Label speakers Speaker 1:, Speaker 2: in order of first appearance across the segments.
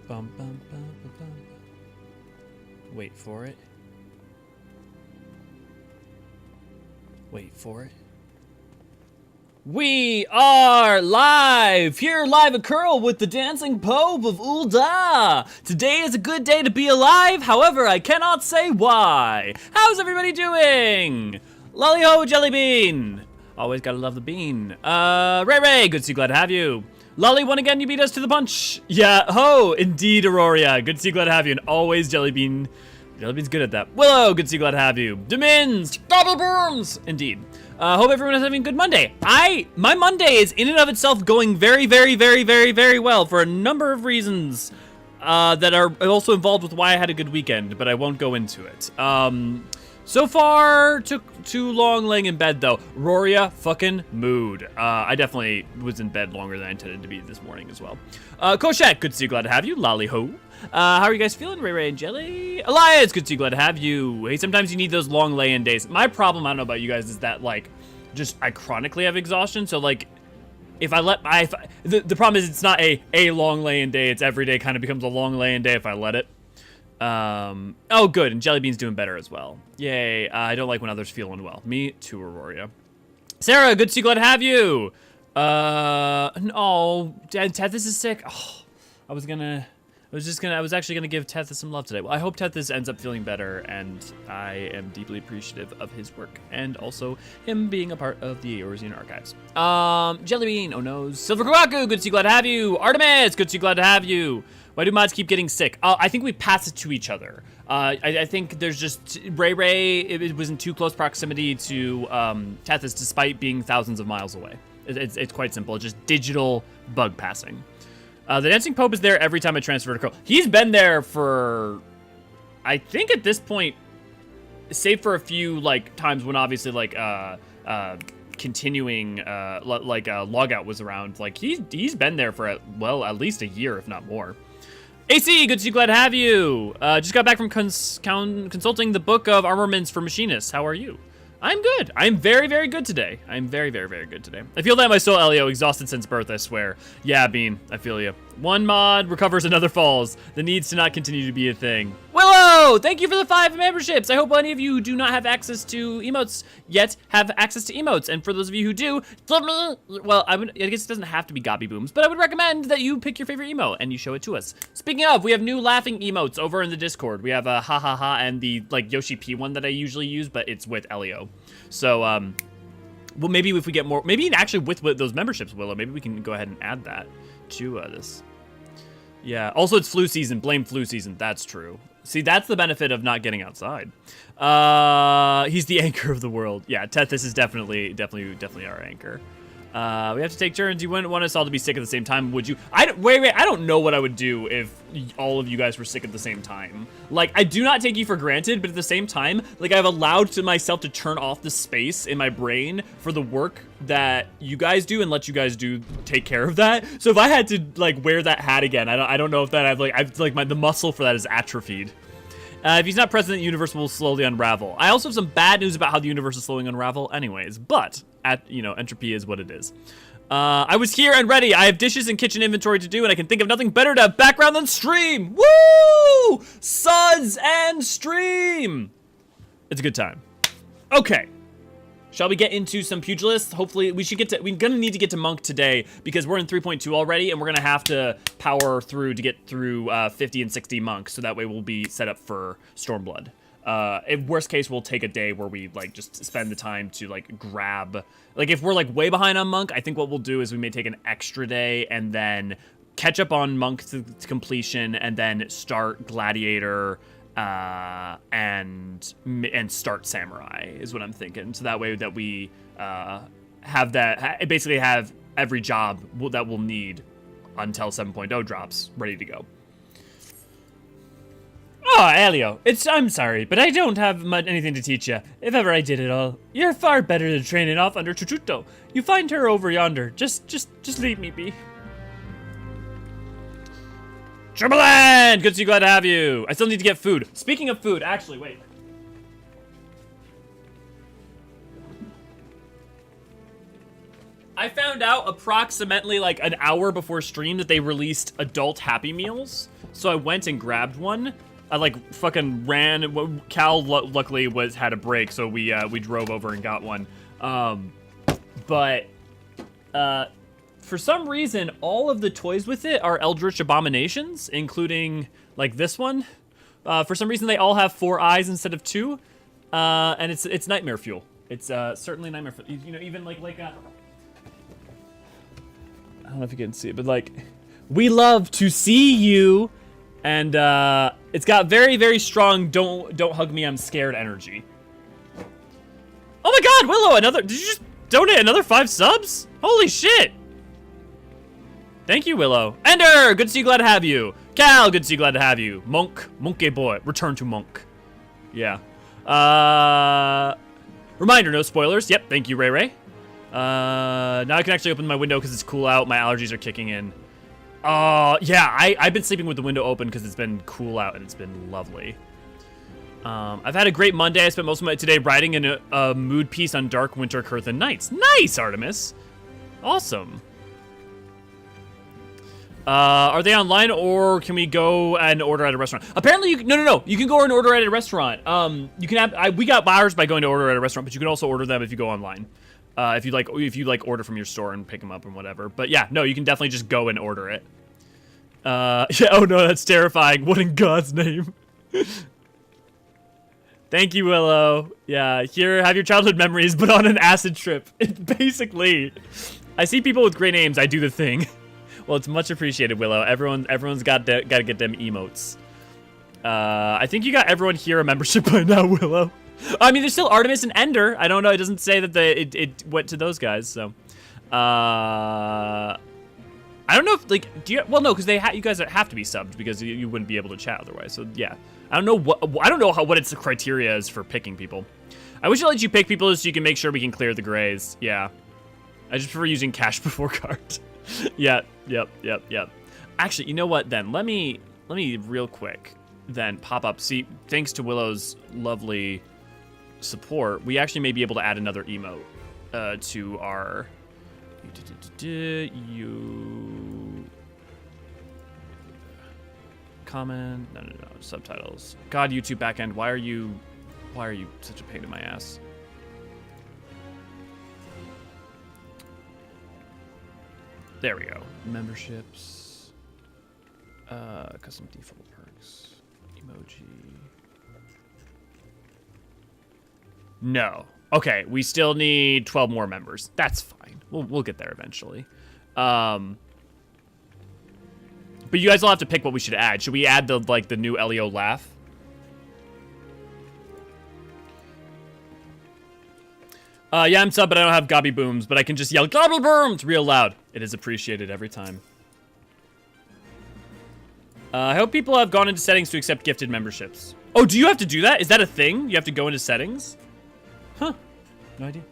Speaker 1: Bum, bum, bum, bum, bum. Wait for it. Wait for it. We are live! Here live at Curl with the Dancing Pope of Ul'dah! Today is a good day to be alive, however, I cannot say why. How's everybody doing? Lolly ho, Jellybean! Always gotta love the bean. Ray, good to see you, glad to have you. Lolly, one again, you beat us to the punch. Yeah, ho, indeed, Aurora. Good to see you, glad to have you, and always Jellybean. Jellybean's good at that. Willow, good to see you, glad to have you. Demins, double booms! Indeed. Hope everyone is having a good Monday. My Monday is in and of itself going very well for a number of reasons that are also involved with why I had a good weekend, but I won't go into it. So far, took too long laying in bed though. Roria fucking mood. I definitely was in bed longer than I intended to be this morning as well. Koshak, good to see you, glad to have you. Lolly ho. How are you guys feeling? Ray and Jelly? Elias, good to see you, glad to have you. Hey, sometimes you need those long lay-in days. My problem, I don't know about you guys, is that like, just I chronically have exhaustion. So like, if I let the problem is it's not a long lay-in day. It's every day kind of becomes a long lay-in day if I let it. Oh good, and Jellybean's doing better as well. Yay, I don't like when others feel unwell. Me too, Aurora. Sarah, good to see you, glad to have you. No, Tethys is sick. Oh, I was actually gonna give Tethys some love today. Well, I hope Tethys ends up feeling better, and I am deeply appreciative of his work, and also him being a part of the Eorzean archives. Jellybean, oh no. Silver Kawaku, good to see you, glad to have you. Artemis, good to see you, glad to have you. Why do mods keep getting sick? I think we pass it to each other. I think there's just, Ray, it was in too close proximity to Tethys despite being thousands of miles away. It's quite simple, it's just digital bug passing. The Dancing Pope is there every time I transfer to Curl. He's been there for, I think at this point, save for a few like times when obviously like continuing logout was around. Like he's been there for at least a year, if not more. AC, good to see you, glad to have you. Just got back from consulting the book of armaments for machinists. How are you? I'm good. I'm very good today. I'm very good today. I feel that my soul, Elio, exhausted since birth, I swear. Yeah, Bean, I feel you. One mod recovers, another falls. The needs to not continue to be a thing. Willow, thank you for the 5 memberships. I hope any of you who do not have access to emotes yet have access to emotes. And for those of you who do, well, I guess it doesn't have to be Gobby Booms, but I would recommend that you pick your favorite emote and you show it to us. Speaking of, we have new laughing emotes over in the Discord. We have a ha ha ha and the like Yoshi P one that I usually use, but it's with Elio. So, well, maybe if we get more, maybe actually with those memberships, Willow, maybe we can go ahead and add that to this. Yeah, also it's flu season, blame flu season, that's true. See, that's the benefit of not getting outside. He's the anchor of the world. Yeah, Tethys is definitely our anchor. We have to take turns. You wouldn't want us all to be sick at the same time, would you? Wait, I don't know what I would do if all of you guys were sick at the same time. Like, I do not take you for granted, but at the same time, like, I've allowed myself to turn off the space in my brain for the work that you guys do and let you guys take care of that. So if I had to, like, wear that hat again, I don't know if that the muscle for that is atrophied. If he's not present, the universe will slowly unravel. I also have some bad news about how the universe is slowly unravel anyways, but entropy is what it is. I was here and ready. I have dishes and kitchen inventory to do, and I can think of nothing better to have background than stream. Woo! Suds and stream. It's a good time. Okay. Shall we get into some Pugilist? Hopefully, we're gonna need to get to Monk today because we're in 3.2 already, and we're gonna have to power through to get through 50 and 60 Monk, so that way we'll be set up for Stormblood. In worst case, we'll take a day where we like just spend the time to like grab, like if we're like way behind on Monk, I think what we'll do is we may take an extra day and then catch up on Monk to completion, and then start Gladiator. And start Samurai is what I'm thinking. So that way that we basically have every job that we'll need until 7.0 drops ready to go. Oh, Elio, I'm sorry, but I don't have anything to teach you. If ever I did it all, you're far better than training off under Chuchuto. You find her over yonder. Just leave me be. Tribleland! Good to see you, glad to have you. I still need to get food. Speaking of food, actually, wait. I found out approximately like an hour before stream that they released adult Happy Meals. So I went and grabbed one. I like fucking ran. Cal luckily had a break, so we drove over and got one. But for some reason, all of the toys with it are Eldritch Abominations, including like this one. For some reason, they all have 4 eyes instead of 2, and it's nightmare fuel. It's certainly nightmare fuel. You know, even like I don't know if you can see it, but like, we love to see you, and it's got very, very strong don't hug me, I'm scared energy. Oh my God, Willow! Did you just donate another 5 subs? Holy shit! Thank you, Willow. Ender, good to see you, glad to have you. Cal, good to see you, glad to have you. Monkey boy, return to Monk. Yeah. Reminder, no spoilers. Yep, thank you, Ray Ray. Now I can actually open my window because it's cool out. My allergies are kicking in. Yeah, I've been sleeping with the window open because it's been cool out and it's been lovely. I've had a great Monday. I spent most of my today writing in a mood piece on Dark Winter Curthan Nights. Nice, Artemis. Awesome. Are they online or can we go and order at a restaurant? Apparently, no. You can go and order at a restaurant. You can have. We got ours by going to order at a restaurant, but you can also order them if you go online. If you like order from your store and pick them up and whatever. But yeah, no, you can definitely just go and order it. Yeah. Oh no, that's terrifying. What in God's name? Thank you, Willow. Yeah, here, have your childhood memories, but on an acid trip. Basically, I see people with great names. I do the thing. Well, it's much appreciated, Willow. Everyone's got to get them emotes. I think you got everyone here a membership by now, Willow. I mean, there's still Artemis and Ender. I don't know. It doesn't say that it went to those guys. So, I don't know if like well no, because you guys have to be subbed because you wouldn't be able to chat otherwise. So yeah, I don't know what its criteria is for picking people. I wish it let you pick people so you can make sure we can clear the grays. Yeah, I just prefer using cash before card. Yeah, yep. Actually, you know what then? Let me real quick then pop up. See, thanks to Willow's lovely support, we actually may be able to add another emote to our comment. No, subtitles. God, YouTube backend, why are you such a pain in my ass? There we go. Memberships. Custom default perks. Emoji. No. Okay, we still need 12 more members. That's fine. We'll get there eventually. But you guys will have to pick what we should add. Should we add the new Elio laugh? Yeah, I'm sub, but I don't have gobby booms, but I can just yell gobby booms real loud. It is appreciated every time. I hope people have gone into settings to accept gifted memberships. Oh, do you have to do that? Is that a thing? You have to go into settings? Huh. No idea.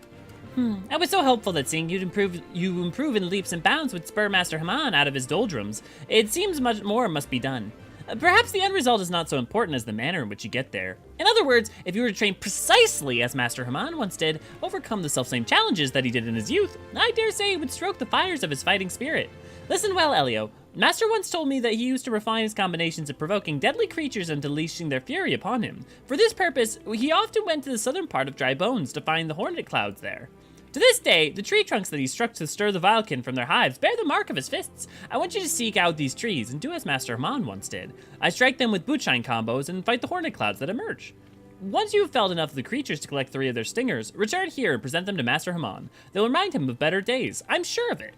Speaker 2: I was so hopeful that seeing you improve in leaps and bounds would spur Master Haman out of his doldrums. It seems much more must be done. Perhaps the end result is not so important as the manner in which you get there. In other words, if you were to train precisely as Master Haman once did, overcome the selfsame challenges that he did in his youth, I dare say it would stroke the fires of his fighting spirit. Listen well, Elio. Master once told me that he used to refine his combinations of provoking deadly creatures and unleashing their fury upon him. For this purpose, he often went to the southern part of Dry Bones to find the hornet clouds there. To this day, the tree trunks that he struck to stir the Vilkin from their hives bear the mark of his fists. I want you to seek out these trees and do as Master Haman once did. I strike them with bootshine combos and fight the hornet clouds that emerge. Once you have felled enough of the creatures to collect 3 of their stingers, return here and present them to Master Haman. They'll remind him of better days. I'm sure of it.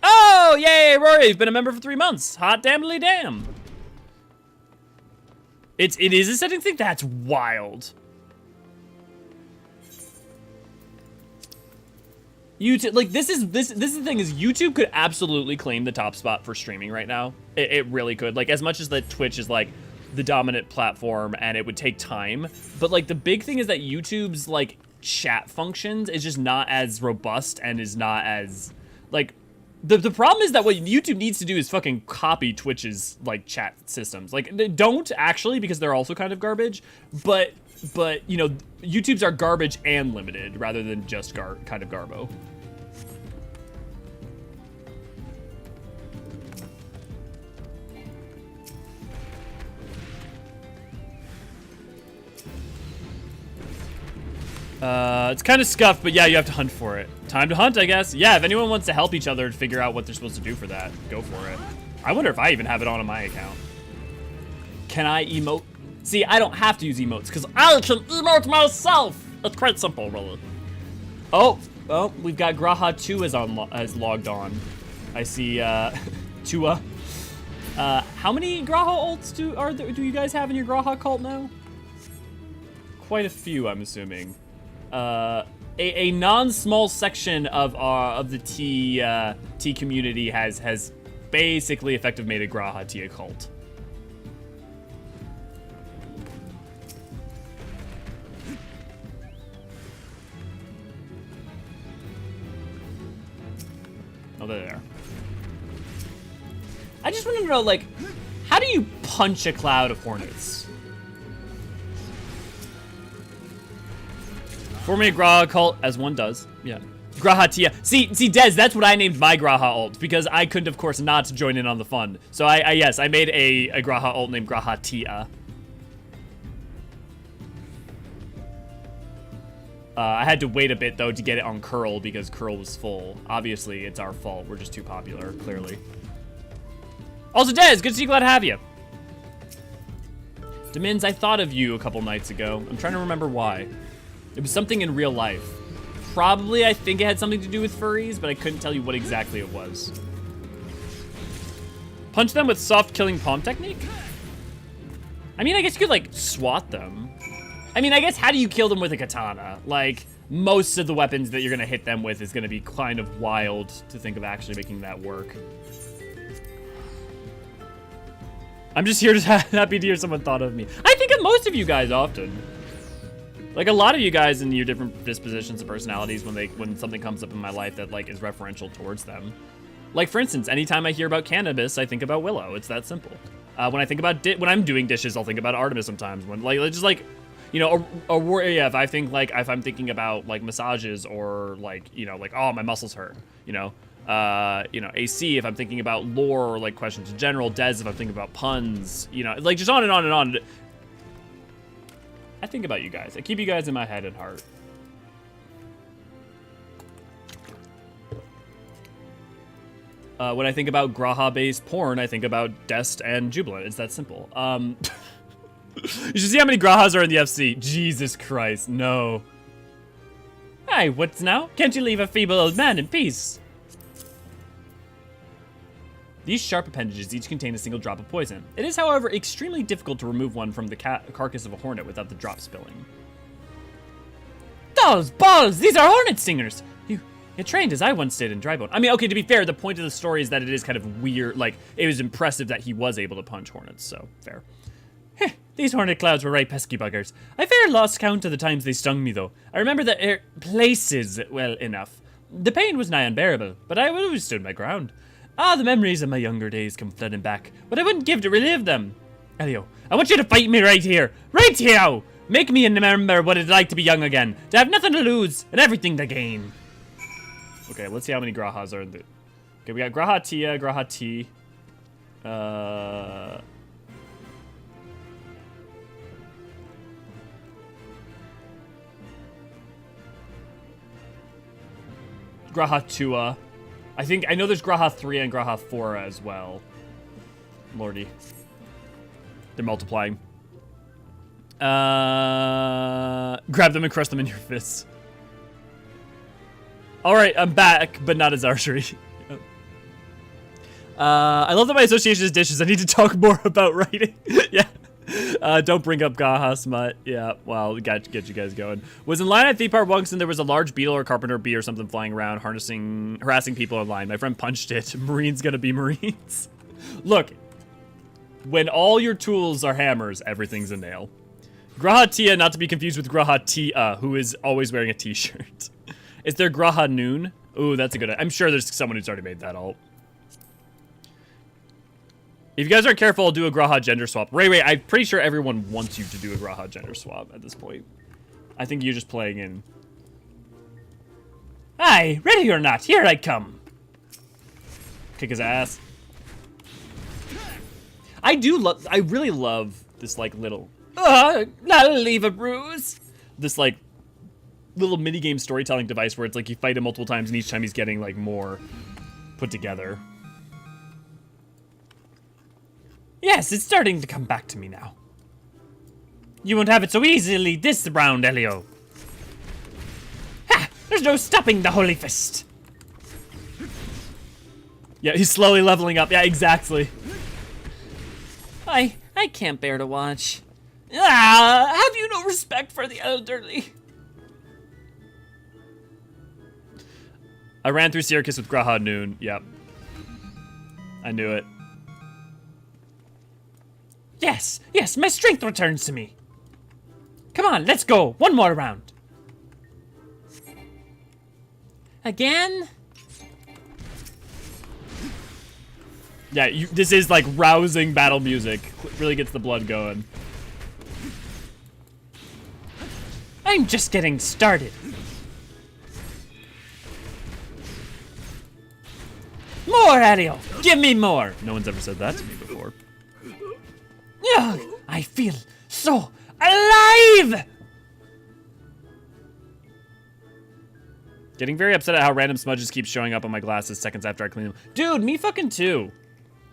Speaker 2: Oh, yay, Rory, you've been a member for 3 months. Hot damnly damn. It is a setting thing? That's wild. YouTube, like this is the thing is YouTube could absolutely claim the top spot for streaming right now. It really could. Like as much as that Twitch is like the dominant platform and it would take time, but like the big thing is that YouTube's like chat functions is just not as robust and is not as like the problem is that what YouTube needs to do is fucking copy Twitch's like chat systems. Like they don't actually because they're also kind of garbage, but you know, YouTube's are garbage and limited rather than just kind of garbo.
Speaker 1: It's kind of scuffed, but yeah, you have to hunt for it. Time to hunt, I guess. Yeah, if anyone wants to help each other figure out what they're supposed to do for that, go for it. I wonder if I even have it on my account. Can I emote? See, I don't have to use emotes, because I can emote myself! It's quite simple, really. Oh, well, we've got Graha 2 as logged on. I see, Tua. How many Graha ults do you guys have in your Graha cult now? Quite a few, I'm assuming. A non-small section of the T community has basically effectively made a Graha T a cult. Oh, there they are. I just want to know, like, how do you punch a cloud of hornets? Forming a Graha cult, as one does. Yeah. Graha Tia. See, Dez, that's what I named my Graha ult, because I couldn't, of course, not join in on the fun. So yes, I made a Graha ult named Graha Tia. I had to wait a bit, though, to get it on Curl, because Curl was full. Obviously, it's our fault. We're just too popular, clearly. Also, Dez, good to see you. Glad to have you. Demins, I thought of you a couple nights ago. I'm trying to remember why. It was something in real life. Probably, I think it had something to do with furries, but I couldn't tell you what exactly it was. Punch them with soft killing palm technique? I mean, I guess you could, like, swat them. I mean, I guess how do you kill them with a katana? Like, most of the weapons that you're gonna hit them with is gonna be kind of wild to think of actually making that work. I'm just here to happy to hear someone thought of me. I think of most of you guys often. Like, a lot of you guys in your different dispositions and personalities when something comes up in my life that, like, is referential towards them. Like, for instance, anytime I hear about cannabis, I think about Willow. It's that simple. When I think about when I'm doing dishes, I'll think about Artemis sometimes. When, like, just like, you know, if I think, like, if I'm thinking about, like, massages or, like, you know, like, oh, my muscles hurt, you know, AC if I'm thinking about lore or, like, questions in general, Dez if I'm thinking about puns, you know, like, just on and on and on. I think about you guys. I keep you guys in my head and heart. When I think about Graha-based porn, I think about Dest and Jubilant. It's that simple. You should see how many Grahas are in the FC. Jesus Christ, no. Hey, what's now? Can't you leave a feeble old man in peace? These sharp appendages each contain a single drop of poison. It is, however, extremely difficult to remove one from the carcass of a hornet without the drop spilling. Those balls! These are hornet stingers! You trained as I once did in Drybone. I mean, okay, to be fair, the point of the story is that it is kind of weird. Like, it was impressive that he was able to punch hornets, so fair. Heh, these hornet clouds were right pesky buggers. I fair lost count of the times they stung me, though. I remember the places well enough. The pain was nigh unbearable, but I always stood my ground. Ah, the memories of my younger days come flooding back, but I wouldn't give to relive them. Elio, I want you to fight me right here. Right here! Make me remember what it's like to be young again, to have nothing to lose and everything to gain. Okay, let's see how many Grahas are in the... Okay, we got Graha Tia, Graha T. Graha Tua. I know there's Graha 3 and Graha 4 as well. Lordy. They're multiplying. Grab them and crush them in your fists. Alright, I'm back, but not as archery. I love that my association is dishes. I need to talk more about writing. Yeah. Don't bring up Gaha Smut. Yeah, well, get you guys going. Was in line at Thepar once and there was a large beetle or carpenter bee or something flying around, harassing people in line. My friend punched it. Marines gonna be Marines. Look, when all your tools are hammers, everything's a nail. Graha Tia, not to be confused with Graha Tia, who is always wearing a t-shirt. Is there Graha Noon? Ooh, that's a good... I'm sure there's someone who's already made that alt. If you guys aren't careful, I'll do a Graha gender swap. Ray, I'm pretty sure everyone wants you to do a Graha gender swap at this point. I think you're just playing in. Aye, ready or not, here I come. Kick his ass. I really love this, like, little... I'll leave a bruise. This, like, little minigame storytelling device where it's like you fight him multiple times and each time he's getting like more put together.
Speaker 2: Yes, it's starting to come back to me now. You won't have it so easily this round, Elio. Ha! There's no stopping the Holy Fist.
Speaker 1: Yeah, he's slowly leveling up. Yeah, exactly.
Speaker 2: I can't bear to watch. Ah, have you no respect for the elderly?
Speaker 1: I ran through Syracuse with Graha Noon. Yep. I knew it.
Speaker 2: Yes, my strength returns to me. Come on, let's go. One more round. Again?
Speaker 1: Yeah, this is like rousing battle music. Really gets the blood going.
Speaker 2: I'm just getting started. More, Elio. Give me more.
Speaker 1: No one's ever said that to me before.
Speaker 2: Ugh, I feel so alive!
Speaker 1: Getting very upset at how random smudges keep showing up on my glasses seconds after I clean them. Dude, me fucking too.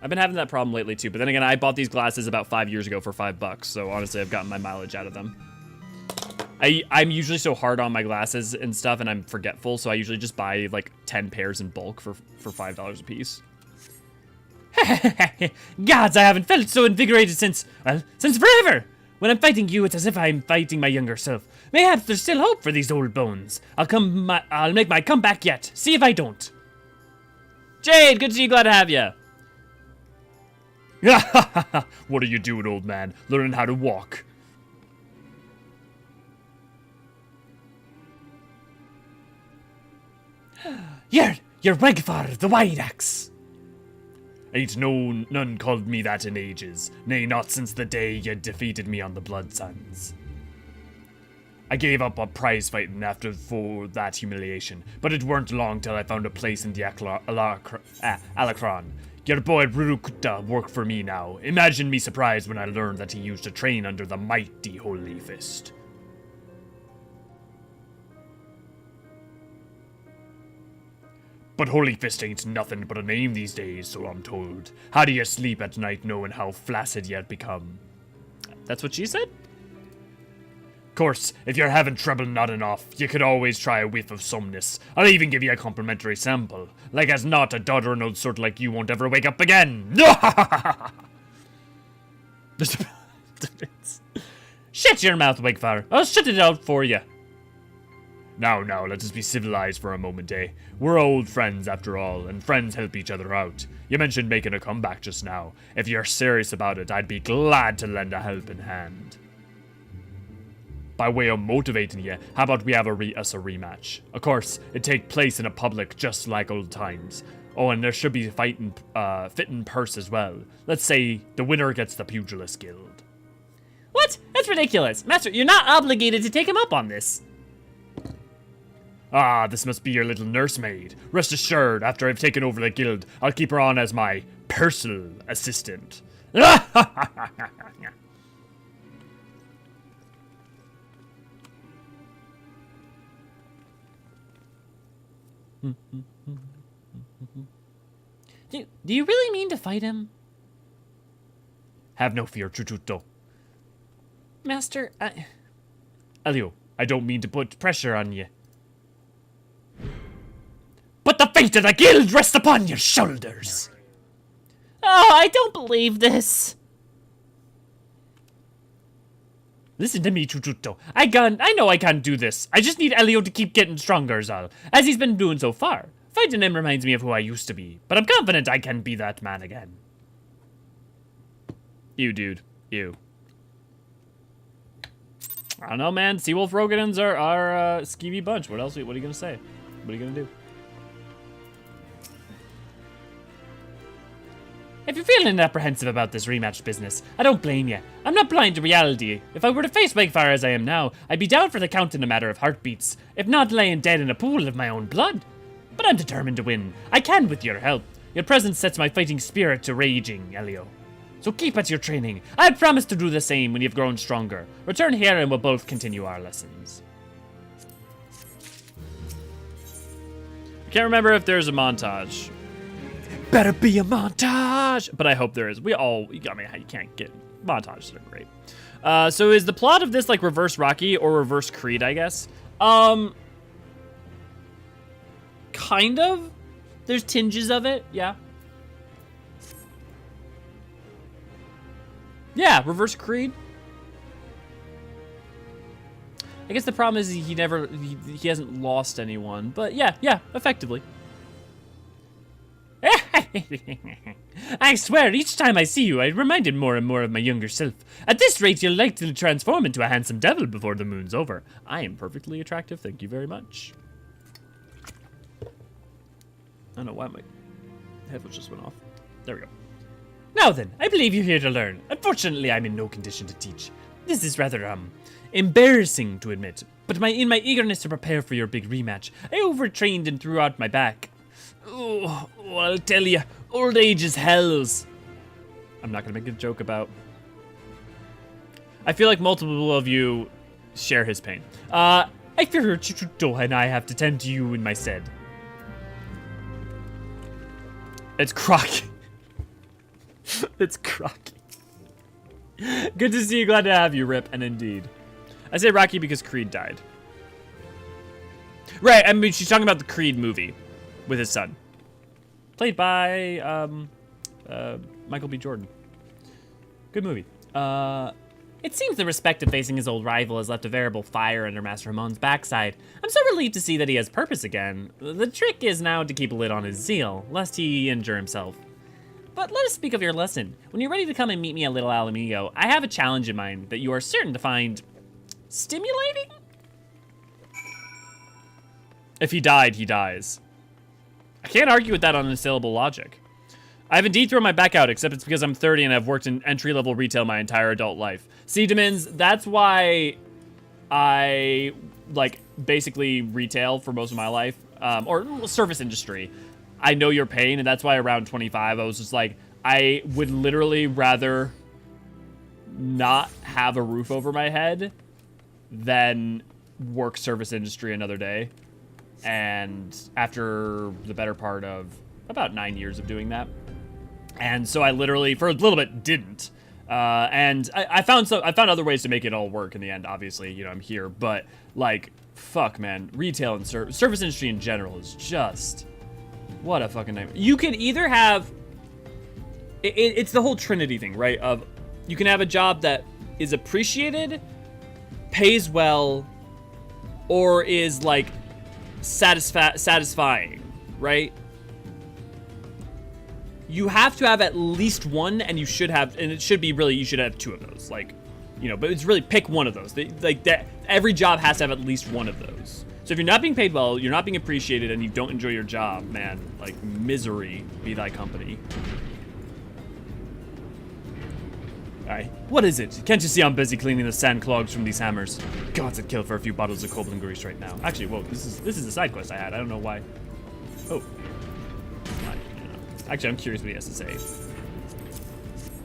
Speaker 1: I've been having that problem lately too, but then again, I bought these glasses about 5 years ago for $5, so honestly, I've gotten my mileage out of them. I'm usually so hard on my glasses and stuff, and I'm forgetful, so I usually just buy like 10 pairs in bulk for $5 a piece.
Speaker 2: Gods, I haven't felt so invigorated since forever! When I'm fighting you, it's as if I'm fighting my younger self. Mayhaps there's still hope for these old bones. I'll make my comeback yet. See if I don't.
Speaker 1: Jade, good to see you, glad to have you. What are you doing, old man? Learning how to walk.
Speaker 2: You're Wegfar, the Wide Axe.
Speaker 1: Ain't none called me that in ages, nay, not since the day ye defeated me on the Blood Suns. I gave up on prize fighting for that humiliation, but it weren't long till I found a place in the Alacron. Your boy Rurukuta worked for me now. Imagine me surprised when I learned that he used to train under the mighty Holy Fist. But Holy Fist ain't nothing but a name these days, so I'm told. How do you sleep at night knowing how flaccid you had become? That's what she said? Course, if you're having trouble nodding off, you could always try a whiff of somness. I'll even give you a complimentary sample. Like as not, a daughter and old sort like you won't ever wake up again.
Speaker 2: Shut your mouth, Wigfar. I'll shut it out for you.
Speaker 1: Now, let us be civilized for a moment, eh? We're old friends after all, and friends help each other out. You mentioned making a comeback just now. If you're serious about it, I'd be glad to lend a helping hand. By way of motivating you, how about we have us a rematch? Of course, it take place in a public just like old times. Oh, and there should be fitting purse as well. Let's say the winner gets the Pugilist Guild.
Speaker 2: What? That's ridiculous. Master, you're not obligated to take him up on this.
Speaker 1: Ah, this must be your little nursemaid. Rest assured, after I've taken over the guild, I'll keep her on as my personal assistant.
Speaker 2: Do you really mean to fight him?
Speaker 1: Have no fear, Chuchuto.
Speaker 2: Master,
Speaker 1: Elio, I don't mean to put pressure on you.
Speaker 2: But the fate of the guild rests upon your shoulders. Oh, I don't believe this.
Speaker 1: Listen to me, Chuchuto. I know I can't do this. I just need Elio to keep getting stronger, Zal, as he's been doing so far. Fighting him reminds me of who I used to be, but I'm confident I can be that man again. You, dude. You. I don't know, man. Seawolf Rogadins are a skeevy bunch. What else? What are you gonna say? What are you gonna do?
Speaker 2: If you're feeling apprehensive about this rematch business, I don't blame you. I'm not blind to reality. If I were to face Wegfire as I am now, I'd be down for the count in a matter of heartbeats, if not laying dead in a pool of my own blood. But I'm determined to win. I can with your help. Your presence sets my fighting spirit to raging, Elio. So keep at your training. I promise to do the same when you've grown stronger. Return here and we'll both continue our lessons.
Speaker 1: Can't remember if there's a montage. Better be a montage! But I hope there is. I mean, you can't get... Montages are great. So is the plot of this like reverse Rocky or reverse Creed, I guess? Kind of. There's tinges of it, yeah. Yeah, reverse Creed. I guess the problem is he hasn't lost anyone, but yeah, effectively. I swear, each time I see you, I reminded more and more of my younger self. At this rate, you'll likely transform into a handsome devil before the moon's over. I am perfectly attractive, thank you very much. I don't know why my headphones just went off. There we go. Now then, I believe you're here to learn. Unfortunately, I'm in no condition to teach. This is rather, embarrassing to admit, but in my eagerness to prepare for your big rematch, I overtrained and threw out my back. Oh, I'll tell you, old age is hell's. I'm not gonna make a joke about... I feel like multiple of you share his pain. I fear Chuchuto and I have to tend to you in my stead. It's Crocky. It's Crocky. Good to see you, glad to have you, Rip, and indeed. I say Rocky because Creed died. Right, I mean, she's talking about the Creed movie with his son. Played by, Michael B. Jordan. Good movie.
Speaker 2: It seems the respect of facing his old rival has left a veritable fire under Master Hamon's backside. I'm so relieved to see that he has purpose again. The trick is now to keep a lid on his zeal, lest he injure himself. But let us speak of your lesson. When you're ready to come and meet me at Little Alamigo, I have a challenge in mind that you are certain to find stimulating?
Speaker 1: If he died, he dies. I can't argue with that unassailable logic. I have indeed thrown my back out, except it's because I'm 30 and I've worked in entry-level retail my entire adult life. See, Demins, that's why I, like, basically retail for most of my life, or service industry. I know your pain, and that's why around 25, I was just like, I would literally rather not have a roof over my head than work service industry another day. And after the better part of about 9 years of doing that, and so I literally, for a little bit, didn't. And I found other ways to make it all work in the end. Obviously, you know, I'm here, but like, fuck, man, retail and service industry in general is just what a fucking nightmare. You can either have it's the whole Trinity thing, right? Of you can have a job that is appreciated, pays well, or is like satisfying, right? You have to have at least one, and you should have, and it should be really, you should have two of those, like, you know, but it's really pick one of those. Like that, every job has to have at least one of those. So if you're not being paid well, you're not being appreciated, and you don't enjoy your job, man, like, misery be thy company. Alright, what is it? Can't you see I'm busy cleaning the sand clogs from these hammers? Gods, I'd kill for a few bottles of Koblin grease right now. Actually, whoa, this is a side quest I had. I don't know why. Oh. Actually, I'm curious what he has to say.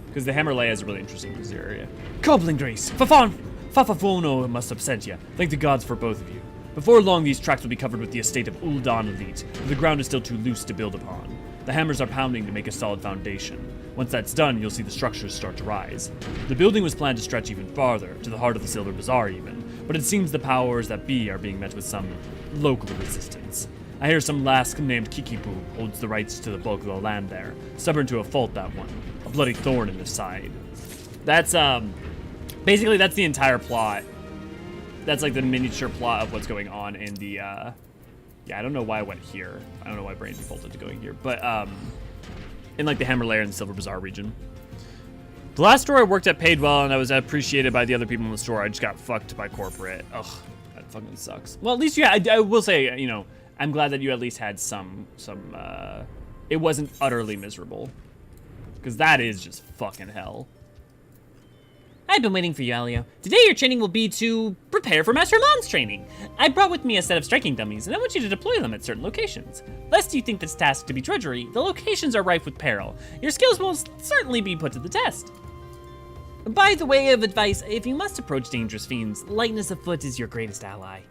Speaker 1: Because the hammer lay is really interesting in this area. Koblin grease! Fafafono must have sent you. Thank the gods for both of you. Before long, these tracks will be covered with the estate of Ul'dan Elite, but the ground is still too loose to build upon. The hammers are pounding to make a solid foundation. Once that's done, you'll see the structures start to rise. The building was planned to stretch even farther, to the heart of the Silver Bazaar even, but it seems the powers that be are being met with some local resistance. I hear some lass named Kikipu holds the rights to the bulk of the land there. Stubborn to a fault, that one. A bloody thorn in his side. That's, basically that's the entire plot. That's like the miniature plot of what's going on in the, yeah, I don't know why I went here. I don't know why Brain defaulted to going here, but, in like the Hammer Lair and the Silver Bazaar region. The last store I worked at paid well, and I was appreciated by the other people in the store. I just got fucked by corporate. Ugh, that fucking sucks. Well, at least, yeah, I will say, you know, I'm glad that you at least had some, it wasn't utterly miserable. Because that is just fucking hell.
Speaker 2: I've been waiting for you, Alio. Today your training will be to prepare for Master Hamon's training. I brought with me a set of striking dummies, and I want you to deploy them at certain locations. Lest you think this task to be drudgery, the locations are rife with peril. Your skills will certainly be put to the test. By the way of advice, if you must approach dangerous fiends, lightness of foot is your greatest ally.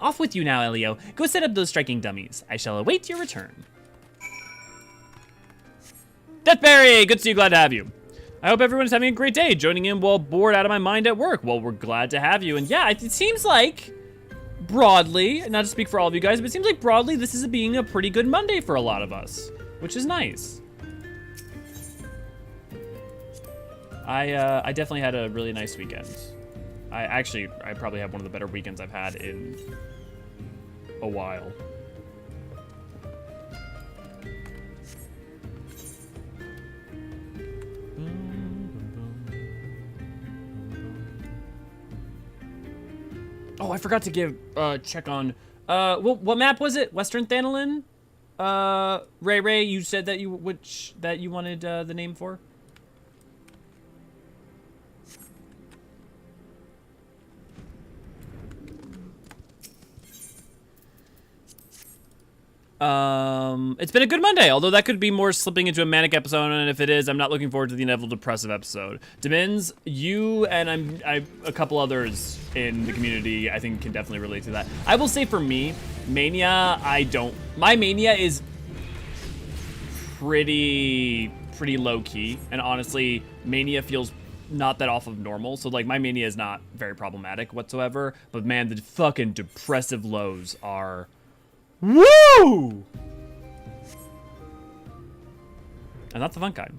Speaker 2: Off with you now, Elio. Go set up those striking dummies. I shall await your return.
Speaker 1: Deathberry, good to see you, glad to have you. I hope everyone's having a great day, joining in while bored out of my mind at work. Well, we're glad to have you. And yeah, it seems like, broadly, not to speak for all of you guys, but it seems like broadly this is being a pretty good Monday for a lot of us, which is nice. I definitely had a really nice weekend. I probably have one of the better weekends I've had in a while. Oh, I forgot to give check on what map was it? Western Thanalin? Ray, you said that you wanted the name for? It's been a good Monday, although that could be more slipping into a manic episode, and if it is, I'm not looking forward to the inevitable depressive episode. Demins, you and a couple others in the community, I think, can definitely relate to that. I will say for me, Mania, my Mania is pretty low-key, and honestly, Mania feels not that off of normal, so like my Mania is not very problematic whatsoever, but man, the fucking depressive lows are... Woo! And not the fun kind.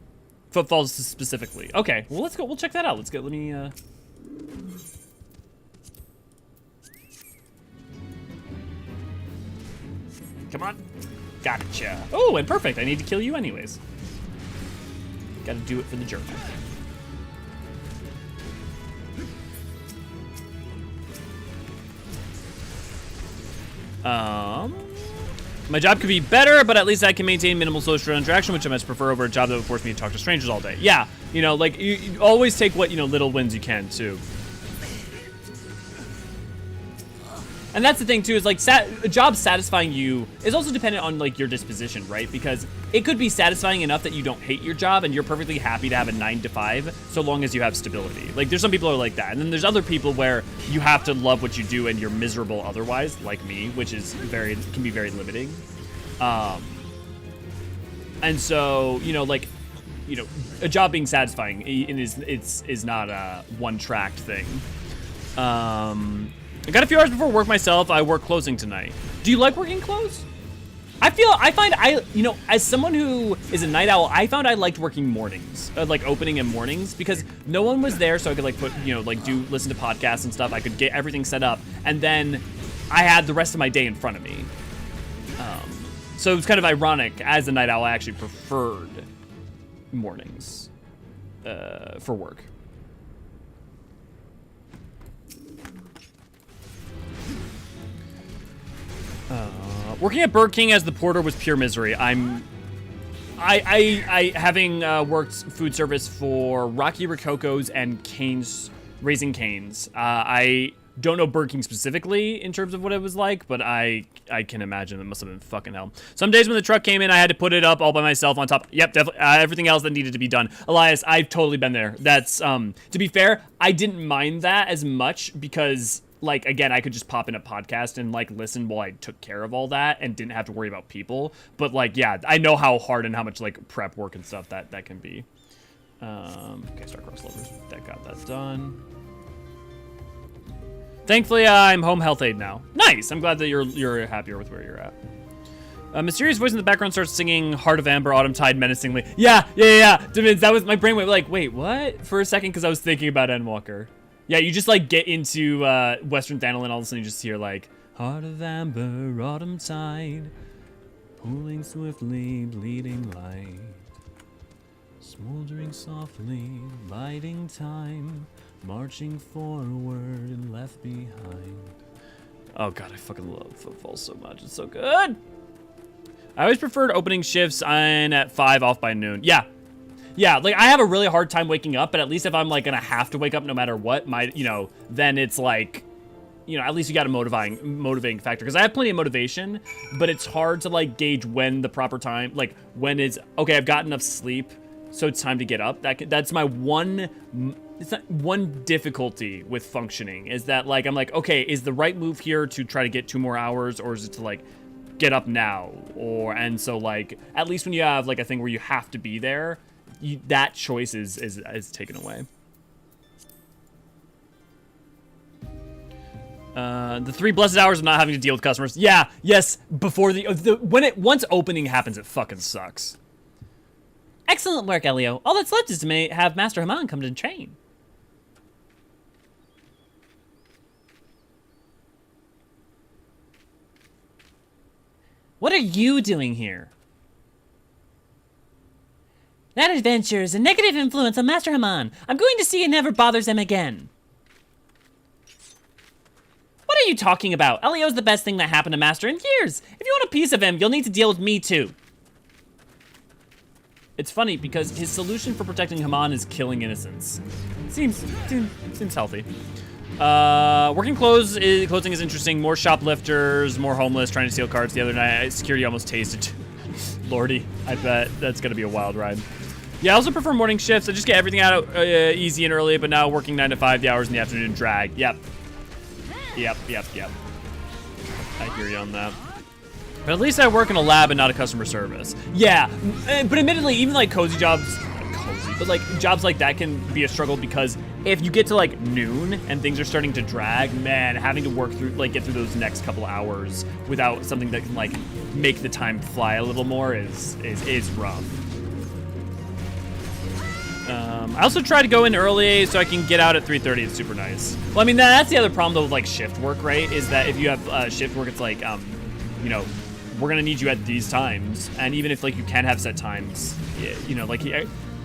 Speaker 1: Footfalls specifically. Okay, well let's go. We'll check that out. Let me. Come on. Gotcha. Oh, and perfect. I need to kill you anyways. Gotta do it for the journal. My job could be better, but at least I can maintain minimal social interaction, which I must prefer over a job that would force me to talk to strangers all day. Yeah, you know, like, you always take what, little wins you can, too. And that's the thing, too, is, like, a job satisfying you is also dependent on, like, your disposition, right? Because it could be satisfying enough that you don't hate your job and you're perfectly happy to have a 9 to 5 so long as you have stability. Like, there's some people who are like that. And then there's other people where you have to love what you do and you're miserable otherwise, like me, which is can be very limiting. And so, a job being satisfying is not a one-tracked thing. I got a few hours before work myself. I work closing tonight. Do you like working close? As someone who is a night owl, I found I liked working mornings, like opening in mornings, because no one was there, so I could listen to podcasts and stuff. I could get everything set up, and then I had the rest of my day in front of me. So it was kind of ironic. As a night owl, I actually preferred mornings for work. Working at Burger King as the porter was pure misery. I having worked food service for Rocky Rococo's and Cane's, Raising Cane's. I don't know Burger King specifically in terms of what it was like, but I can imagine it must have been fucking hell. Some days when the truck came in, I had to put it up all by myself on top. Yep, definitely. Everything else that needed to be done. Elias, I've totally been there. That's, to be fair, I didn't mind that as much because, like, again, I could just pop in a podcast and, like, listen while I took care of all that and didn't have to worry about people. But, like, yeah, I know how hard and how much, like, prep work and stuff that can be. Okay, Starcross Lovers. That got that done. Thankfully, I'm home health aide now. Nice. I'm glad that you're happier with where you're at. A mysterious voice in the background starts singing Heart of Amber, Autumn Tide menacingly. Yeah. Divins, that was my brain went like, wait, what? For a second, because I was thinking about Endwalker. Yeah, you just like get into Western Thanalin, all of a sudden you just hear like, Heart of Amber, Autumn Tide, pulling swiftly, bleeding light, smoldering softly, biding time, marching forward and left behind. Oh god, I fucking love Footfall so much. It's so good. I always preferred opening shifts on at 5 off by noon. Yeah, like I have a really hard time waking up, but at least if I'm like gonna have to wake up no matter what, then it's like, at least you got a motivating factor. Because I have plenty of motivation, but it's hard to like gauge when the proper time, like when is, okay, I've got enough sleep, so it's time to get up. That's my one it's not one difficulty with functioning is that like I'm like, okay, is the right move here to try to get 2 more hours, or is it to like get up now? Or and so like at least when you have like a thing where you have to be there, that choice is taken away. The 3 blessed hours of not having to deal with customers. Yeah, yes, before once opening happens, it fucking sucks.
Speaker 2: Excellent work, Elio. All that's left is to have Master Haman come to train. What are you doing here? That adventure is a negative influence on Master Haman. I'm going to see it never bothers him again. What are you talking about? Elio's the best thing that happened to Master in years. If you want a piece of him, you'll need to deal with me too.
Speaker 1: It's funny because his solution for protecting Haman is killing innocents. Seems healthy. Working closing is interesting. More shoplifters, more homeless trying to steal cards. The other night, security almost tasted. Lordy, I bet that's gonna be a wild ride. Yeah, I also prefer morning shifts. I just get everything out easy and early, but now working 9 to 5, the hours in the afternoon drag. Yep. I hear you on that. But at least I work in a lab and not a customer service. Yeah, but admittedly, even like cozy jobs, but like jobs like that can be a struggle because if you get to like noon and things are starting to drag, man, having to work through, like get through those next couple hours without something that can like make the time fly a little more is rough. I also try to go in early so I can get out at 3:30. It's super nice. Well, I mean, that's the other problem though with like shift work, right? Is that if you have shift work, it's like, you know, we're gonna need you at these times, and even if like you can have set times, you know, like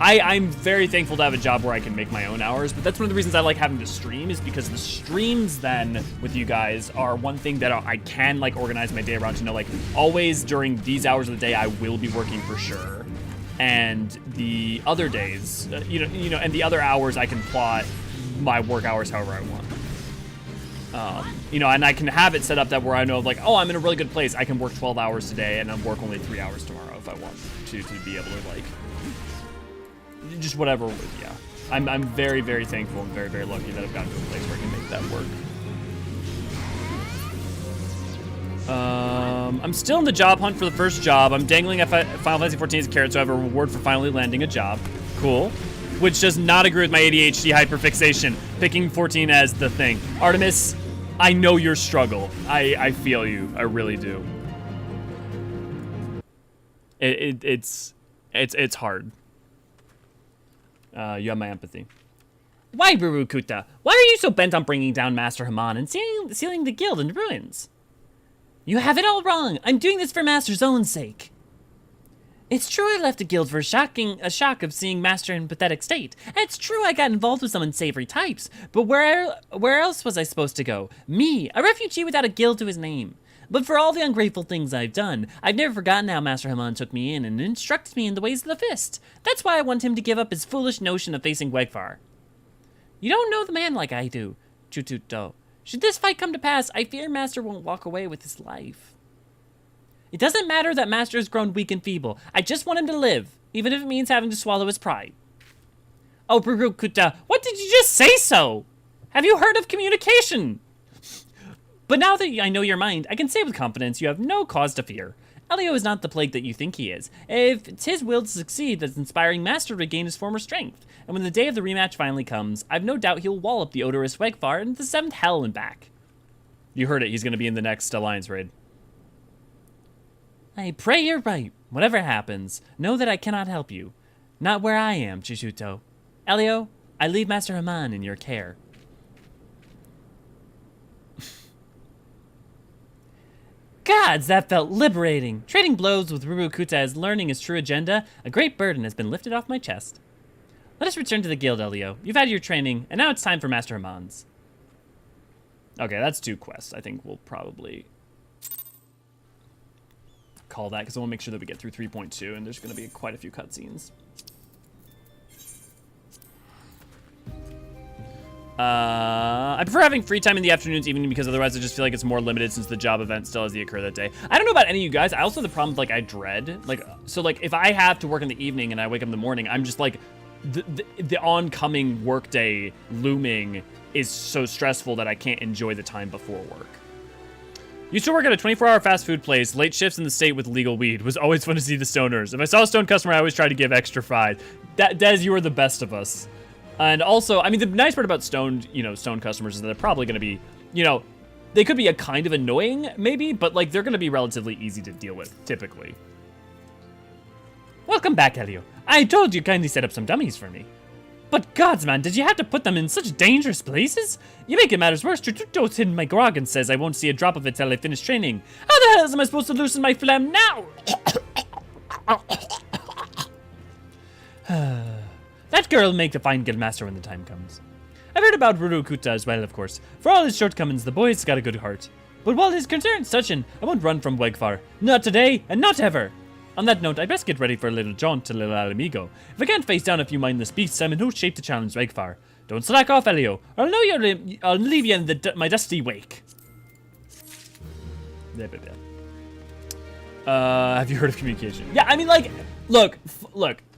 Speaker 1: I'm very thankful to have a job where I can make my own hours, but that's one of the reasons I like having to stream is because the streams then with you guys are one thing that I can like organize my day around to know like always during these hours of the day I will be working for sure, and the other days, you know, and the other hours I can plot my work hours however I want. You know, and I can have it set up that where I know like, oh, I'm in a really good place. I can work 12 hours today and then work only 3 hours tomorrow if I want to be able to like, just whatever. Yeah, I'm very, very thankful and very, very lucky that I've gotten to a place where I can make that work. I'm still in the job hunt for the first job. I'm dangling at Final Fantasy XIV as a carrot, so I have a reward for finally landing a job. Cool. Which does not agree with my ADHD hyperfixation, picking 14 as the thing. Artemis, I know your struggle. I feel you. I really do. It's hard. You have my empathy.
Speaker 2: Why, Burukuta? Why are you so bent on bringing down Master Haman and sealing the guild in ruins? You have it all wrong. I'm doing this for Master's own sake. It's true I left the guild for a shock of seeing Master in pathetic state. And it's true I got involved with some unsavory types. But where else was I supposed to go? Me, a refugee without a guild to his name. But for all the ungrateful things I've done, I've never forgotten how Master Haman took me in and instructed me in the ways of the fist. That's why I want him to give up his foolish notion of facing Wegfar. You don't know the man like I do, Chututo. Should this fight come to pass, I fear Master won't walk away with his life. It doesn't matter that Master has grown weak and feeble. I just want him to live, even if it means having to swallow his pride. Oh, Burukuta, what did you just say so? Have you heard of communication? But now that I know your mind, I can say with confidence you have no cause to fear. Elio is not the plague that you think he is. If it's his will to succeed that's inspiring Master to regain his former strength, and when the day of the rematch finally comes, I've no doubt he'll wallop the odorous Wegfar into the 7th hell and back.
Speaker 1: You heard it, he's gonna be in the next Alliance raid.
Speaker 2: I pray you're right. Whatever happens, know that I cannot help you. Not where I am, Chishuto. Elio, I leave Master Haman in your care. Gods, that felt liberating. Trading blows with Rurukuta as learning his true agenda, a great burden has been lifted off my chest. Let us return to the guild, Elio. You've had your training, and now it's time for Master Haman's.
Speaker 1: Okay, that's 2 quests. I think we'll probably call that because I want to make sure that we get through 3.2, and there's going to be quite a few cutscenes. I prefer having free time in the afternoons even because otherwise I just feel like it's more limited since the job event still has to occur that day. I don't know about any of you guys. I also have the problem with, like, I dread, like, so, like, if I have to work in the evening and I wake up in the morning, I'm just, like, the oncoming workday looming is so stressful that I can't enjoy the time before work. Used to work at a 24-hour fast food place. Late shifts in the state with legal weed. Was always fun to see the stoners. If I saw a stone customer, I always tried to give extra fried. Des, you are the best of us. And also, I mean, the nice part about stone customers is that they're probably going to be, they could be a kind of annoying, maybe, but, like, they're going to be relatively easy to deal with, typically.
Speaker 2: Welcome back, Elio. I told you kindly set up some dummies for me. But gods, man, did you have to put them in such dangerous places? You make it matters worse. Tututo's hidden my grog and says I won't see a drop of it till I finish training. How the hell am I supposed to loosen my phlegm now? That girl will make a fine guildmaster when the time comes. I've heard about Rurukuta as well, of course. For all his shortcomings, the boy's got a good heart. But while his concern's Sachin, I won't run from Wegfar. Not today, and not ever. On that note, I best get ready for a little jaunt to little Alamigo. If I can't face down a few mindless beasts, I'm in no shape to challenge Wegfar. Don't slack off, Elio, or I'll leave you in my dusty wake.
Speaker 1: Have you heard of communication?
Speaker 2: Yeah, I mean, like, look.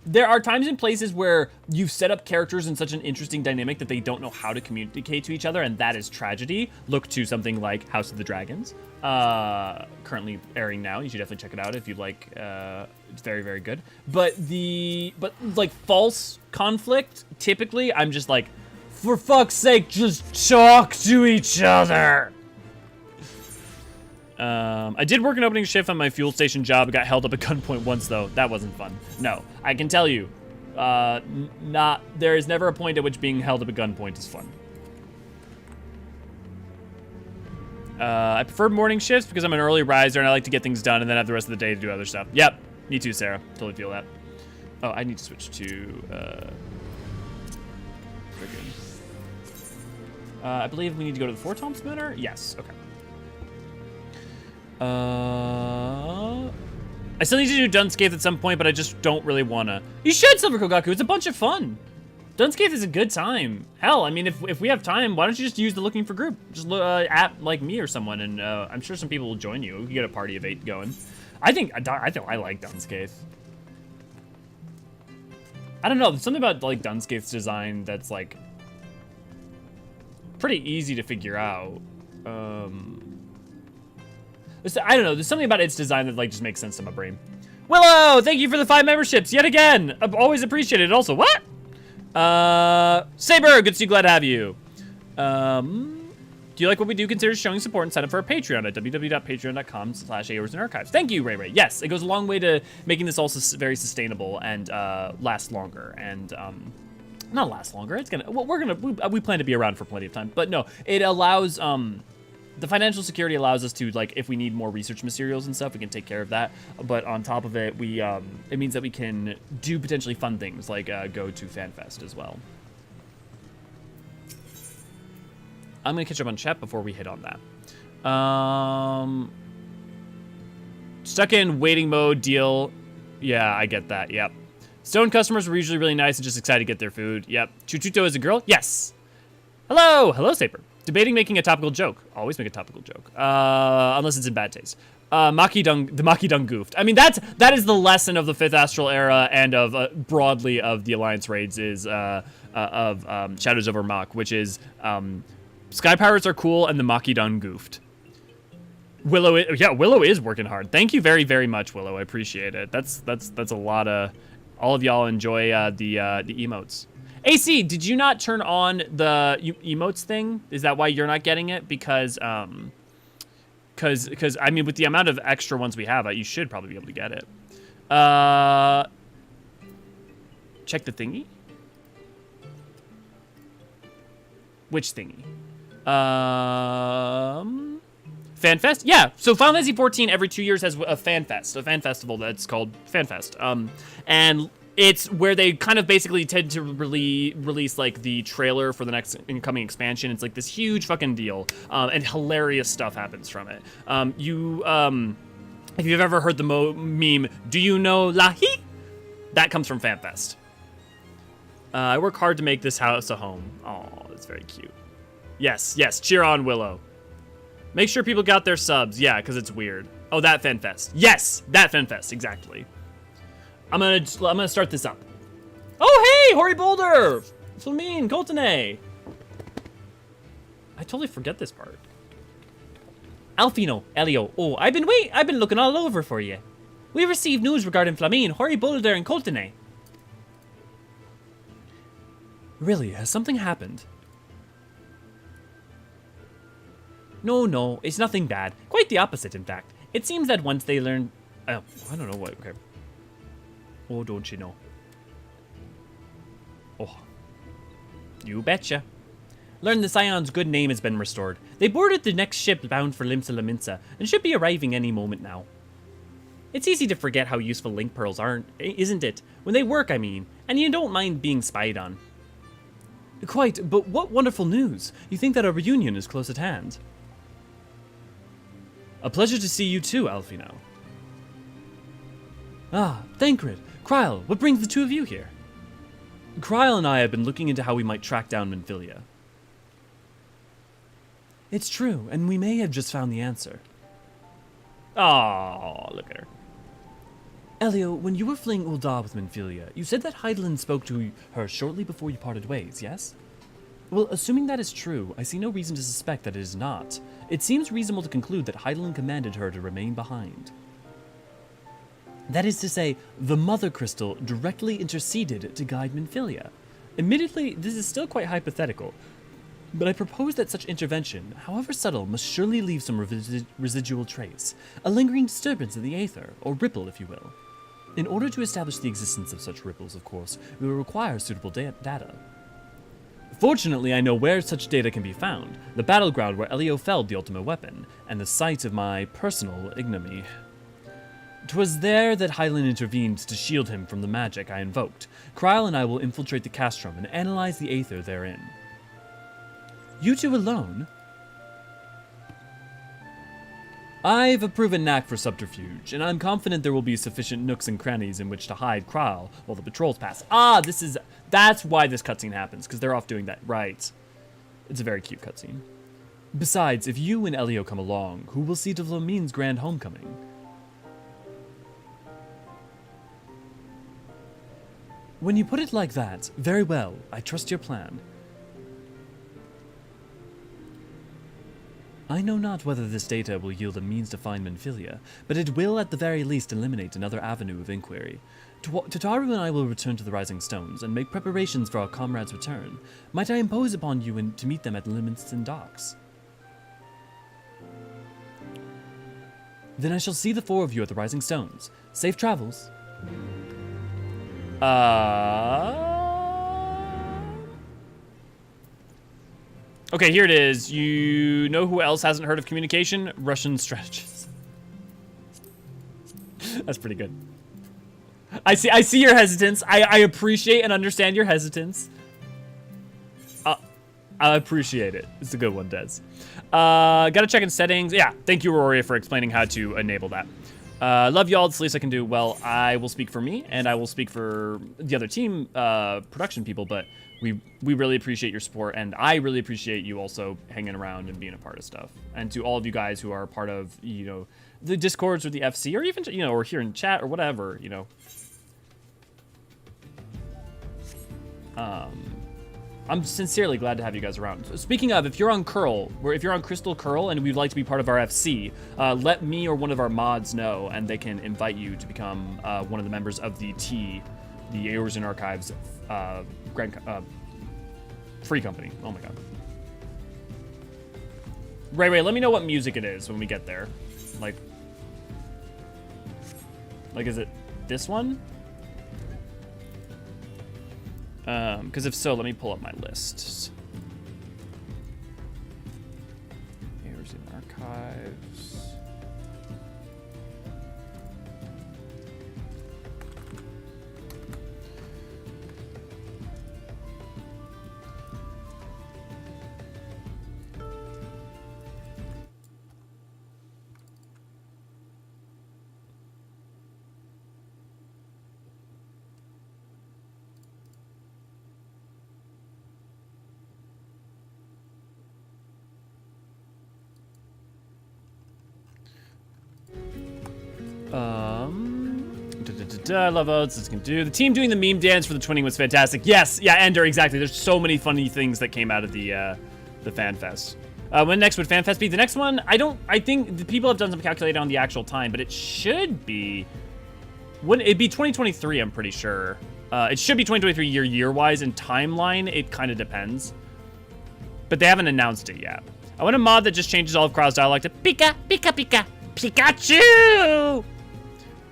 Speaker 2: There are times and places where you've set up characters in such an interesting dynamic that they don't know how to communicate to each other, and that is tragedy. Look to something like House of the Dragons, currently airing now. You should definitely check it out if you like. It's very, very good. But like false conflict, typically, I'm just like, for fuck's sake, just talk to each other.
Speaker 1: I did work an opening shift on my fuel station job. Got held up at gunpoint once, though. That wasn't fun. No, I can tell you, there is never a point at which being held up at gunpoint is fun. I prefer morning shifts because I'm an early riser and I like to get things done and then have the rest of the day to do other stuff. Yep, me too, Sarah. Totally feel that. Oh, I need to switch to, I believe we need to go to the Four Toms Manor? Yes, okay. I still need to do Dunscape at some point, but I just don't really wanna. You should, Silver Kogaku. It's a bunch of fun. Dunscape is a good time. Hell, I mean, if we have time, why don't you just use the looking for group? Just at like me or someone, and I'm sure some people will join you. We can get a party of 8 going. I think I like Dunscape. I don't know. There's something about like Dunscape's design that's like pretty easy to figure out. I don't know, there's something about its design that like just makes sense to my brain. Willow, thank you for the 5 memberships yet again. I've always appreciated it. Also, what? Saber, good to see you, glad to have you. Do you like what we do? Consider showing support and sign up for our Patreon at www.patreon.com/Eorzean Thank you, Ray Ray. Yes, it goes a long way to making this also very sustainable and last longer. And not last longer. It's gonna. Well, we plan to be around for plenty of time. But no, it allows the financial security allows us to, like, if we need more research materials and stuff, we can take care of that. But on top of it, we it means that we can do potentially fun things like go to FanFest as well. I'm gonna catch up on chat before we hit on that. Stuck in waiting mode deal. Yeah, I get that. Yep. Stone customers were usually really nice and just excited to get their food. Yep. Chuchuto is a girl? Yes. Hello. Hello, Saper. Debating making a topical joke. Always make a topical joke. Unless it's in bad taste. The Maki Dung goofed. I mean, that is the lesson of the 5th Astral Era and of broadly of the Alliance raids is of Shadows over Mach, which is Sky Pirates are cool and the Maki Dung goofed. Willow is working hard. Thank you very, very much, Willow. I appreciate it. That's a lot of. All of y'all enjoy the emotes. AC, did you not turn on the emotes thing? Is that why you're not getting it? Because I mean, with the amount of extra ones we have, you should probably be able to get it. Check the thingy. Which thingy? FanFest? Yeah, so Final Fantasy XIV every 2 years has a FanFest, a fan festival that's called FanFest. And it's where they kind of basically tend to release like the trailer for the next incoming expansion. It's like this huge fucking deal, and hilarious stuff happens from it. If you've ever heard the meme, do you know Lahi? That comes from FanFest. I work hard to make this house a home. Oh, that's very cute. Yes, cheer on, Willow. Make sure people got their subs. Yeah, because it's weird. Oh, that FanFest. Yes, that FanFest, exactly. I'm gonna start this up. Oh, Hey, Hoary Boulder! Flamine, Coltene! I totally forget this part.
Speaker 2: Alfino, Elio. Oh, I've been looking all over for you. We received news regarding Flamine, Hoary Boulder, and Coltene.
Speaker 1: Really, has something happened?
Speaker 2: No, it's nothing bad. Quite the opposite, in fact. It seems that once they learn...
Speaker 1: Oh, I don't know what, okay. Oh, don't you know? Oh.
Speaker 2: You betcha. Learn the Scion's good name has been restored. They boarded the next ship bound for Limsa Laminsa and should be arriving any moment now. It's easy to forget how useful link pearls aren't, isn't it? When they work, I mean, and you don't mind being spied on.
Speaker 1: Quite, but what wonderful news. You think that a reunion is close at hand. A pleasure to see you too, Alfino. Ah, Bankret, Kryl, what brings the two of you here? Kryl and I have been looking into how we might track down Minfilia. It's true, and we may have just found the answer.
Speaker 2: Oh, look at her.
Speaker 1: Elio, when you were fleeing Ul'dah with Minfilia, you said that Heidelyn spoke to her shortly before you parted ways, yes? Well, assuming that is true, I see no reason to suspect that it is not. It seems reasonable to conclude that Heidelyn commanded her to remain behind. That is to say, the Mother Crystal directly interceded to guide Minfilia. Admittedly, this is still quite hypothetical, but I propose that such intervention, however subtle, must surely leave some residual trace, a lingering disturbance in the aether, or ripple, if you will. In order to establish the existence of such ripples, of course, we will require suitable data. Fortunately, I know where such data can be found, the battleground where Elio felled the ultimate weapon, and the site of my personal ignominy. 'Twas there that Heidelyn intervened to shield him from the magic I invoked. Kryl and I will infiltrate the castrum and analyze the aether therein. You two alone? I've a proven knack for subterfuge, and I'm confident there will be sufficient nooks and crannies in which to hide Kryl while the patrols pass. Ah, that's why this cutscene happens, because they're off doing that. Right. It's a very cute cutscene. Besides, if you and Elio come along, who will see to Flamine's grand homecoming? When you put it like that, very well, I trust your plan. I know not whether this data will yield a means to find Minfilia, but it will at the very least eliminate another avenue of inquiry. Tataru and I will return to the Rising Stones and make preparations for our comrades' return. Might I impose upon you to meet them at Livingston Docks? Then I shall see the four of you at the Rising Stones. Safe travels. Okay, here it is. You know who else hasn't heard of communication? Russian strategists. That's pretty good. I see your hesitance. I appreciate and understand your hesitance. I appreciate it. It's a good one, Des. Gotta check in settings. Yeah, thank you, Aurora, for explaining how to enable that. Love y'all. It's the least I can do. Well, I will speak for me, and I will speak for the other team production people, but we really appreciate your support, and I really appreciate you also hanging around and being a part of stuff. And to all of you guys who are part of, the Discords or the FC, or even, or here in chat or whatever, I'm sincerely glad to have you guys around. Speaking of, if you're on Curl, or if you're on Crystal Curl and we'd like to be part of our FC, let me or one of our mods know, and they can invite you to become one of the members of the Eorzean Archives free company. Oh my god. Ray, let me know what music it is when we get there. Like, is it this one? Because if so, let me pull up my list. Eorzean Archives. I love Oats. This can do. The team doing the meme dance for the twinning was fantastic. Yes, yeah, Ender, exactly. There's so many funny things that came out of the fan fest. When next would fan fest be? The next one, I think the people have done some calculating on the actual time, but it should be, wouldn't it be 2023? I'm pretty sure. It should be 2023 year-wise, and timeline, it kind of depends. But they haven't announced it yet. I want a mod that just changes all of Krau's dialogue to Pika, Pika, Pika, Pikachu!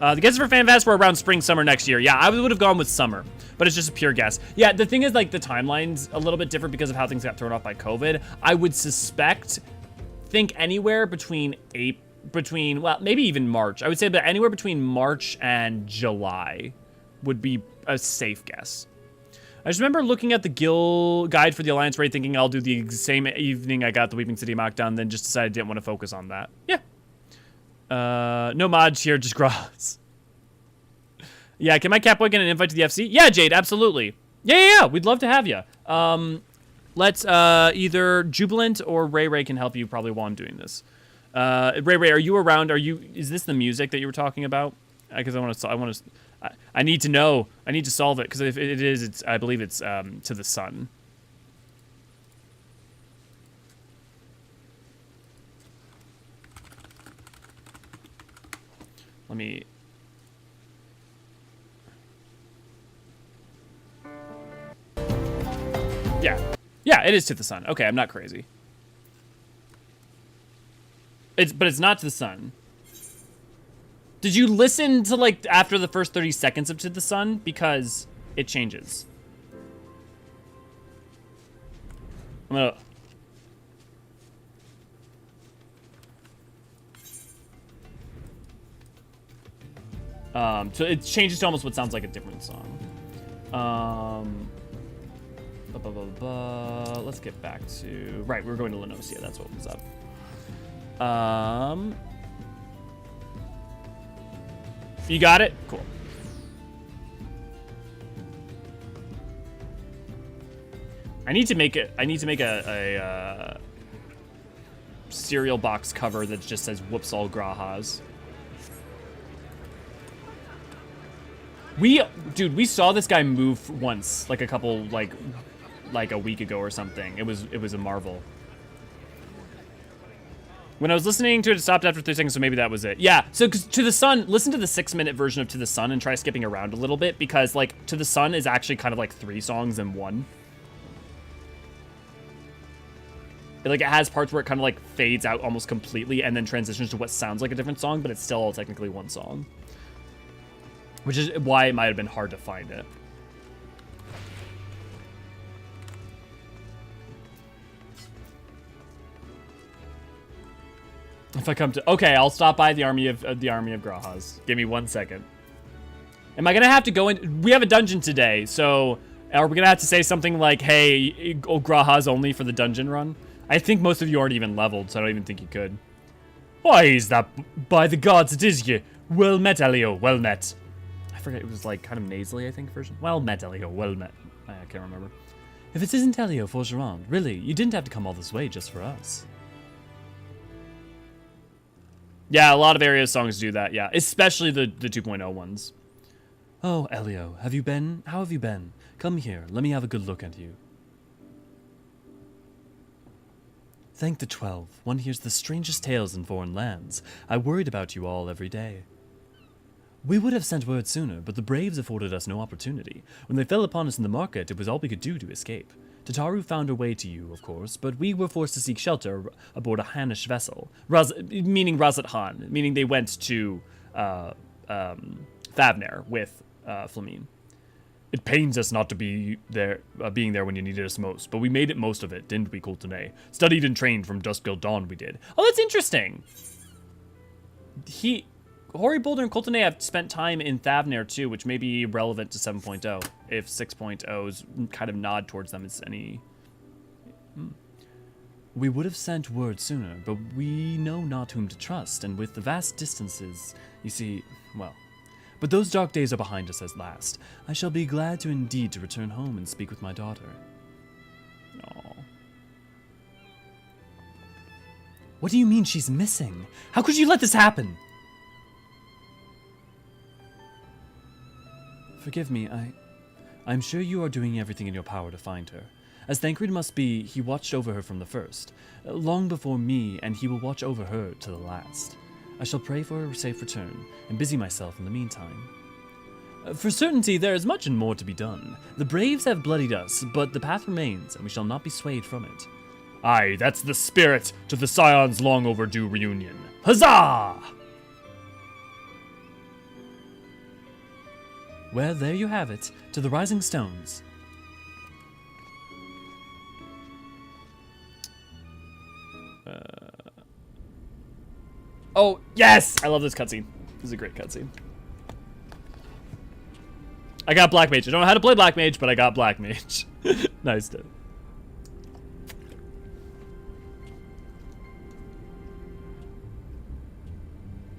Speaker 1: The guesses for FanFest were around spring, summer next year. Yeah, I would have gone with summer, but it's just a pure guess. Yeah, the thing is, like, the timeline's a little bit different because of how things got thrown off by COVID. I would think anywhere between well, maybe even March. I would say that anywhere between March and July would be a safe guess. I just remember looking at the guild guide for the Alliance raid thinking I'll do the same evening I got the Weeping City mockdown, then just decided I didn't want to focus on that. Yeah. No mods here, just grass. Yeah, can my Catboy get an invite to the FC? Yeah, Jade, absolutely. Yeah, we'd love to have you. Let's, either Jubilant or Ray can help you probably while I'm doing this. Ray, are you around? Is this the music that you were talking about? Because I need to know. I need to solve it, because if it is, I believe it's, To the Sun. Let me... Yeah, it is To the Sun. Okay, I'm not crazy. But it's not To the Sun. Did you listen to, like, after the first 30 seconds of To the Sun? Because it changes. I'm gonna... So it changes to almost what sounds like a different song. Let's get back to... Right, we're going to Lenosia. That's what was up. You got it? Cool. I need to make a cereal box cover that just says "Whoops all Grahas." Dude, we saw this guy move once, like a week ago or something. It was a marvel. When I was listening to it, it stopped after 3 seconds, so maybe that was it. Yeah, so 'cause To the Sun, listen to the 6-minute version of To the Sun and try skipping around a little bit, because, like, To the Sun is actually kind of like 3 songs in one. Like, it has parts where it kind of, like, fades out almost completely and then transitions to what sounds like a different song, but it's still all technically one song. Which is why it might have been hard to find it. If I come to... Okay, I'll stop by the army of Grahas. Give me 1 second. Am I going to have to go in... We have a dungeon today, so... Are we going to have to say something like, hey, Grahas only for the dungeon run? I think most of you aren't even leveled, so I don't even think you could. Why is that? By the gods, it is you. Well met, Elio. Well met. I forget, it was like kind of nasally, I think, version. Well met, Elio. Well met. I can't remember. If it isn't Elio Forgeron, really, you didn't have to come all this way just for us. Yeah, a lot of area songs do that, yeah. Especially the 2.0 ones. Oh, Elio, have you been? How have you been? Come here, let me have a good look at you. Thank the 12. One hears the strangest tales in foreign lands. I worried about you all every day. We would have sent word sooner, but the Braves afforded us no opportunity. When they fell upon us in the market, it was all we could do to escape. Tataru found her way to you, of course, but we were forced to seek shelter aboard a Hanish vessel. Meaning Razat Han, meaning they went to Thavner with Flamine. It pains us not to be there, being there when you needed us most, but we made it most of it, didn't we, Kultane? Studied and trained from dusk till dawn, we did. Oh, that's interesting. Hori Boulder and Kultane have spent time in Thavner too, which may be relevant to 7.0, if 6.0's kind of nod towards them is any... We would have sent word sooner, but we know not whom to trust, and with the vast distances, you see, well... But those dark days are behind us at last. I shall be glad to indeed to return home and speak with my daughter. Aww. What do you mean she's missing? How could you let this happen?
Speaker 2: Forgive me, I'm sure you are doing everything in your power to find her. As Bankret must be, he watched over her from the first, long before me, and he will watch over her to the last. I shall pray for her safe return, and busy myself in the meantime. For certainty, there is much and more to be done. The Braves have bloodied us, but the path remains, and we shall not be swayed from it.
Speaker 1: Aye, that's the spirit to the Scion's long overdue reunion. Huzzah!
Speaker 2: Well, there you have it, to the Rising Stones.
Speaker 1: Oh, yes! I love this cutscene. This is a great cutscene. I got Black Mage. I don't know how to play Black Mage, but I got Black Mage. Nice, dude.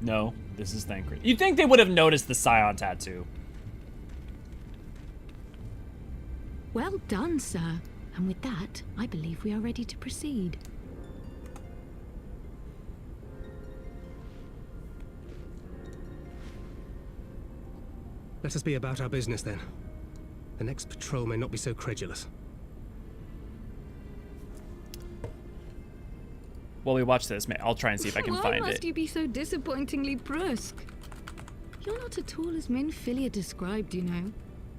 Speaker 1: No, this is Bankret. You'd think they would have noticed the Scion tattoo.
Speaker 3: Well done, sir. And with that, I believe we are ready to proceed.
Speaker 4: Let us be about our business, then. The next patrol may not be so credulous.
Speaker 1: While we watch this, I'll try and see if I can find
Speaker 3: Why must
Speaker 1: it.
Speaker 3: you be so disappointingly brusque? You're not at all as Minfilia described, you know.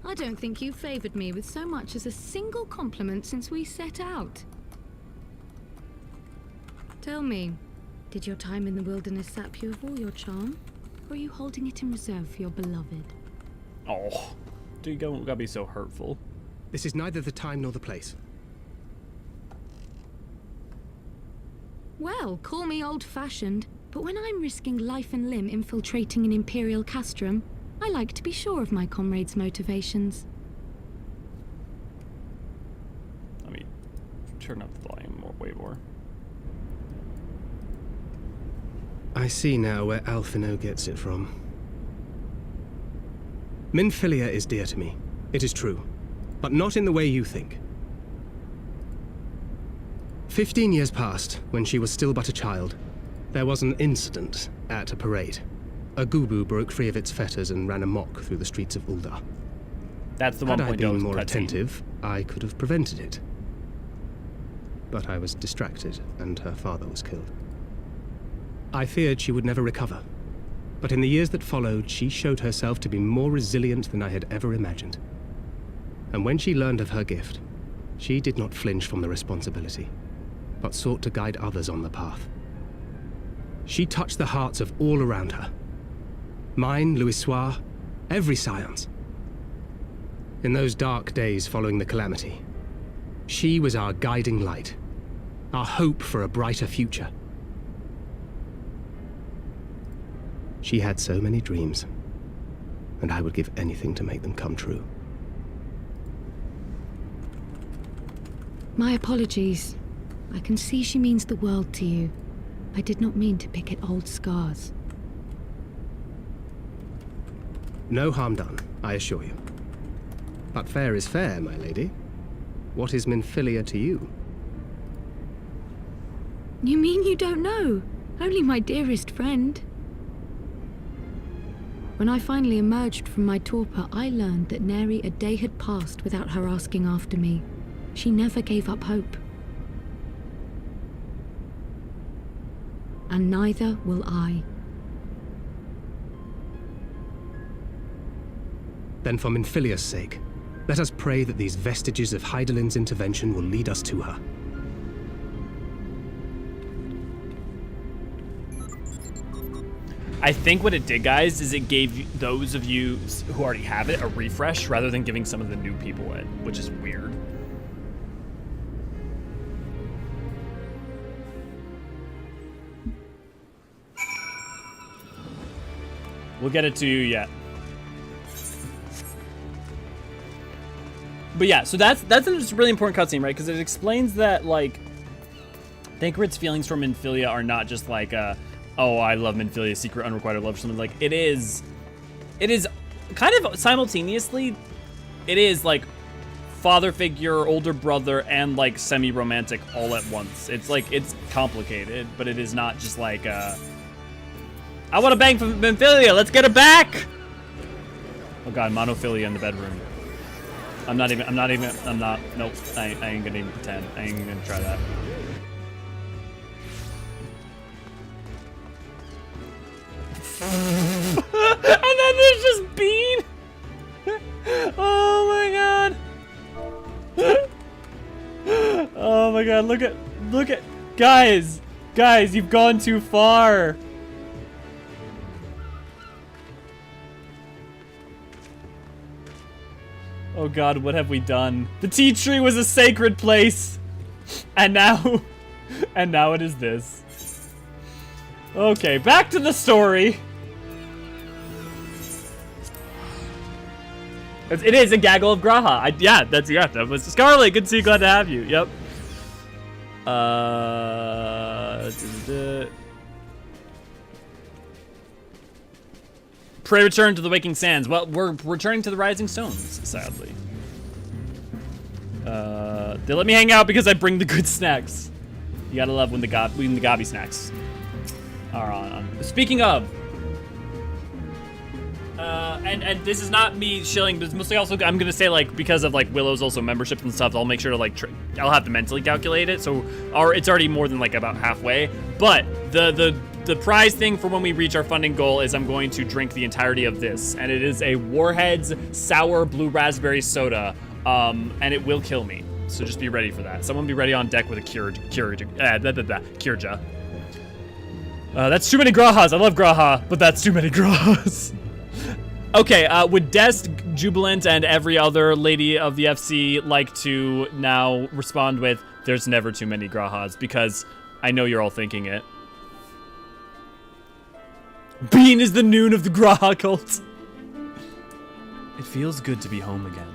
Speaker 3: I don't think you've favored me with so much as a single compliment since we set out. Tell me, did your time in the wilderness sap you of all your charm? Or are you holding it in reserve for your beloved?
Speaker 1: Oh, dude, you gotta be so hurtful.
Speaker 4: This is neither the time nor the place.
Speaker 3: Well, call me old-fashioned, but when I'm risking life and limb infiltrating an Imperial castrum, I like to be sure of my comrades' motivations.
Speaker 1: Let me turn up the volume way more.
Speaker 4: I see now where Alphino gets it from. Minfilia is dear to me. It is true. But not in the way you think. 15 years passed, when she was still but a child. There was an incident at a parade. A Gubu broke free of its fetters and ran amok through the streets of Uldar.
Speaker 1: That's the
Speaker 4: Had I
Speaker 1: 1.0
Speaker 4: been more
Speaker 1: cutscene.
Speaker 4: attentive, I could have prevented it. But I was distracted, and her father was killed. I feared she would never recover. But in the years that followed, she showed herself to be more resilient than I had ever imagined. And when she learned of her gift, she did not flinch from the responsibility, but sought to guide others on the path. She touched the hearts of all around her. Mine, Louisoix, every Scion's. In those dark days following the calamity, she was our guiding light, our hope for a brighter future. She had so many dreams, and I would give anything to make them come true.
Speaker 3: My apologies. I can see she means the world to you. I did not mean to pick at old scars.
Speaker 4: No harm done, I assure you. But fair is fair, my lady. What is Minfilia to you?
Speaker 3: You mean you don't know? Only my dearest friend. When I finally emerged from my torpor, I learned that nary a day had passed without her asking after me. She never gave up hope. And neither will I.
Speaker 4: Then for Minfilia's sake, let us pray that these vestiges of Heidelyn's intervention will lead us to her.
Speaker 1: I think what it did, guys, is it gave those of you who already have it a refresh rather than giving some of the new people it, which is weird. We'll get it to you yet. But yeah, so that's a really important cutscene, right? Because it explains that, like, Bankret's feelings for Minfilia are not just like, oh, I love Minfilia's secret unrequited love or something. Like, it is kind of simultaneously, it is like father figure, older brother, and like semi-romantic all at once. It's like, it's complicated, but it is not just like, I want to bang from Minfilia, let's get her back! Oh god, monophilia in the bedroom. Nope, I ain't gonna even pretend. I ain't even gonna try that. And then there's just Bean! Oh my god! Oh my god, look at, guys, you've gone too far. Oh god, what have we done? The tea tree was a sacred place, and now it is this. Okay, back to the story. It is a gaggle of Graha. That was Scarlet. Good to see you. Glad to have you. Yep. Pray return to the Waking Sands. Well, we're returning to the Rising Stones, sadly. They let me hang out because I bring the good snacks. You gotta love when the gobby snacks are on. Speaking of, and this is not me shilling, but it's mostly also I'm gonna say like because of like Willow's also memberships and stuff. I'll make sure to like I'll have to mentally calculate it. So it's already more than like about halfway. But the prize thing for when we reach our funding goal is I'm going to drink the entirety of this, and it is a Warhead's sour blue raspberry soda, and it will kill me. So just be ready for that. Someone be ready on deck with a Kirja. That's too many Grahas. I love Graha, but that's too many Grahas. Okay, would Dest, Jubilant, and every other lady of the FC like to now respond with, there's never too many Grahas, because I know you're all thinking it. Bean is the noon of the Graha cult. It feels good to be home again.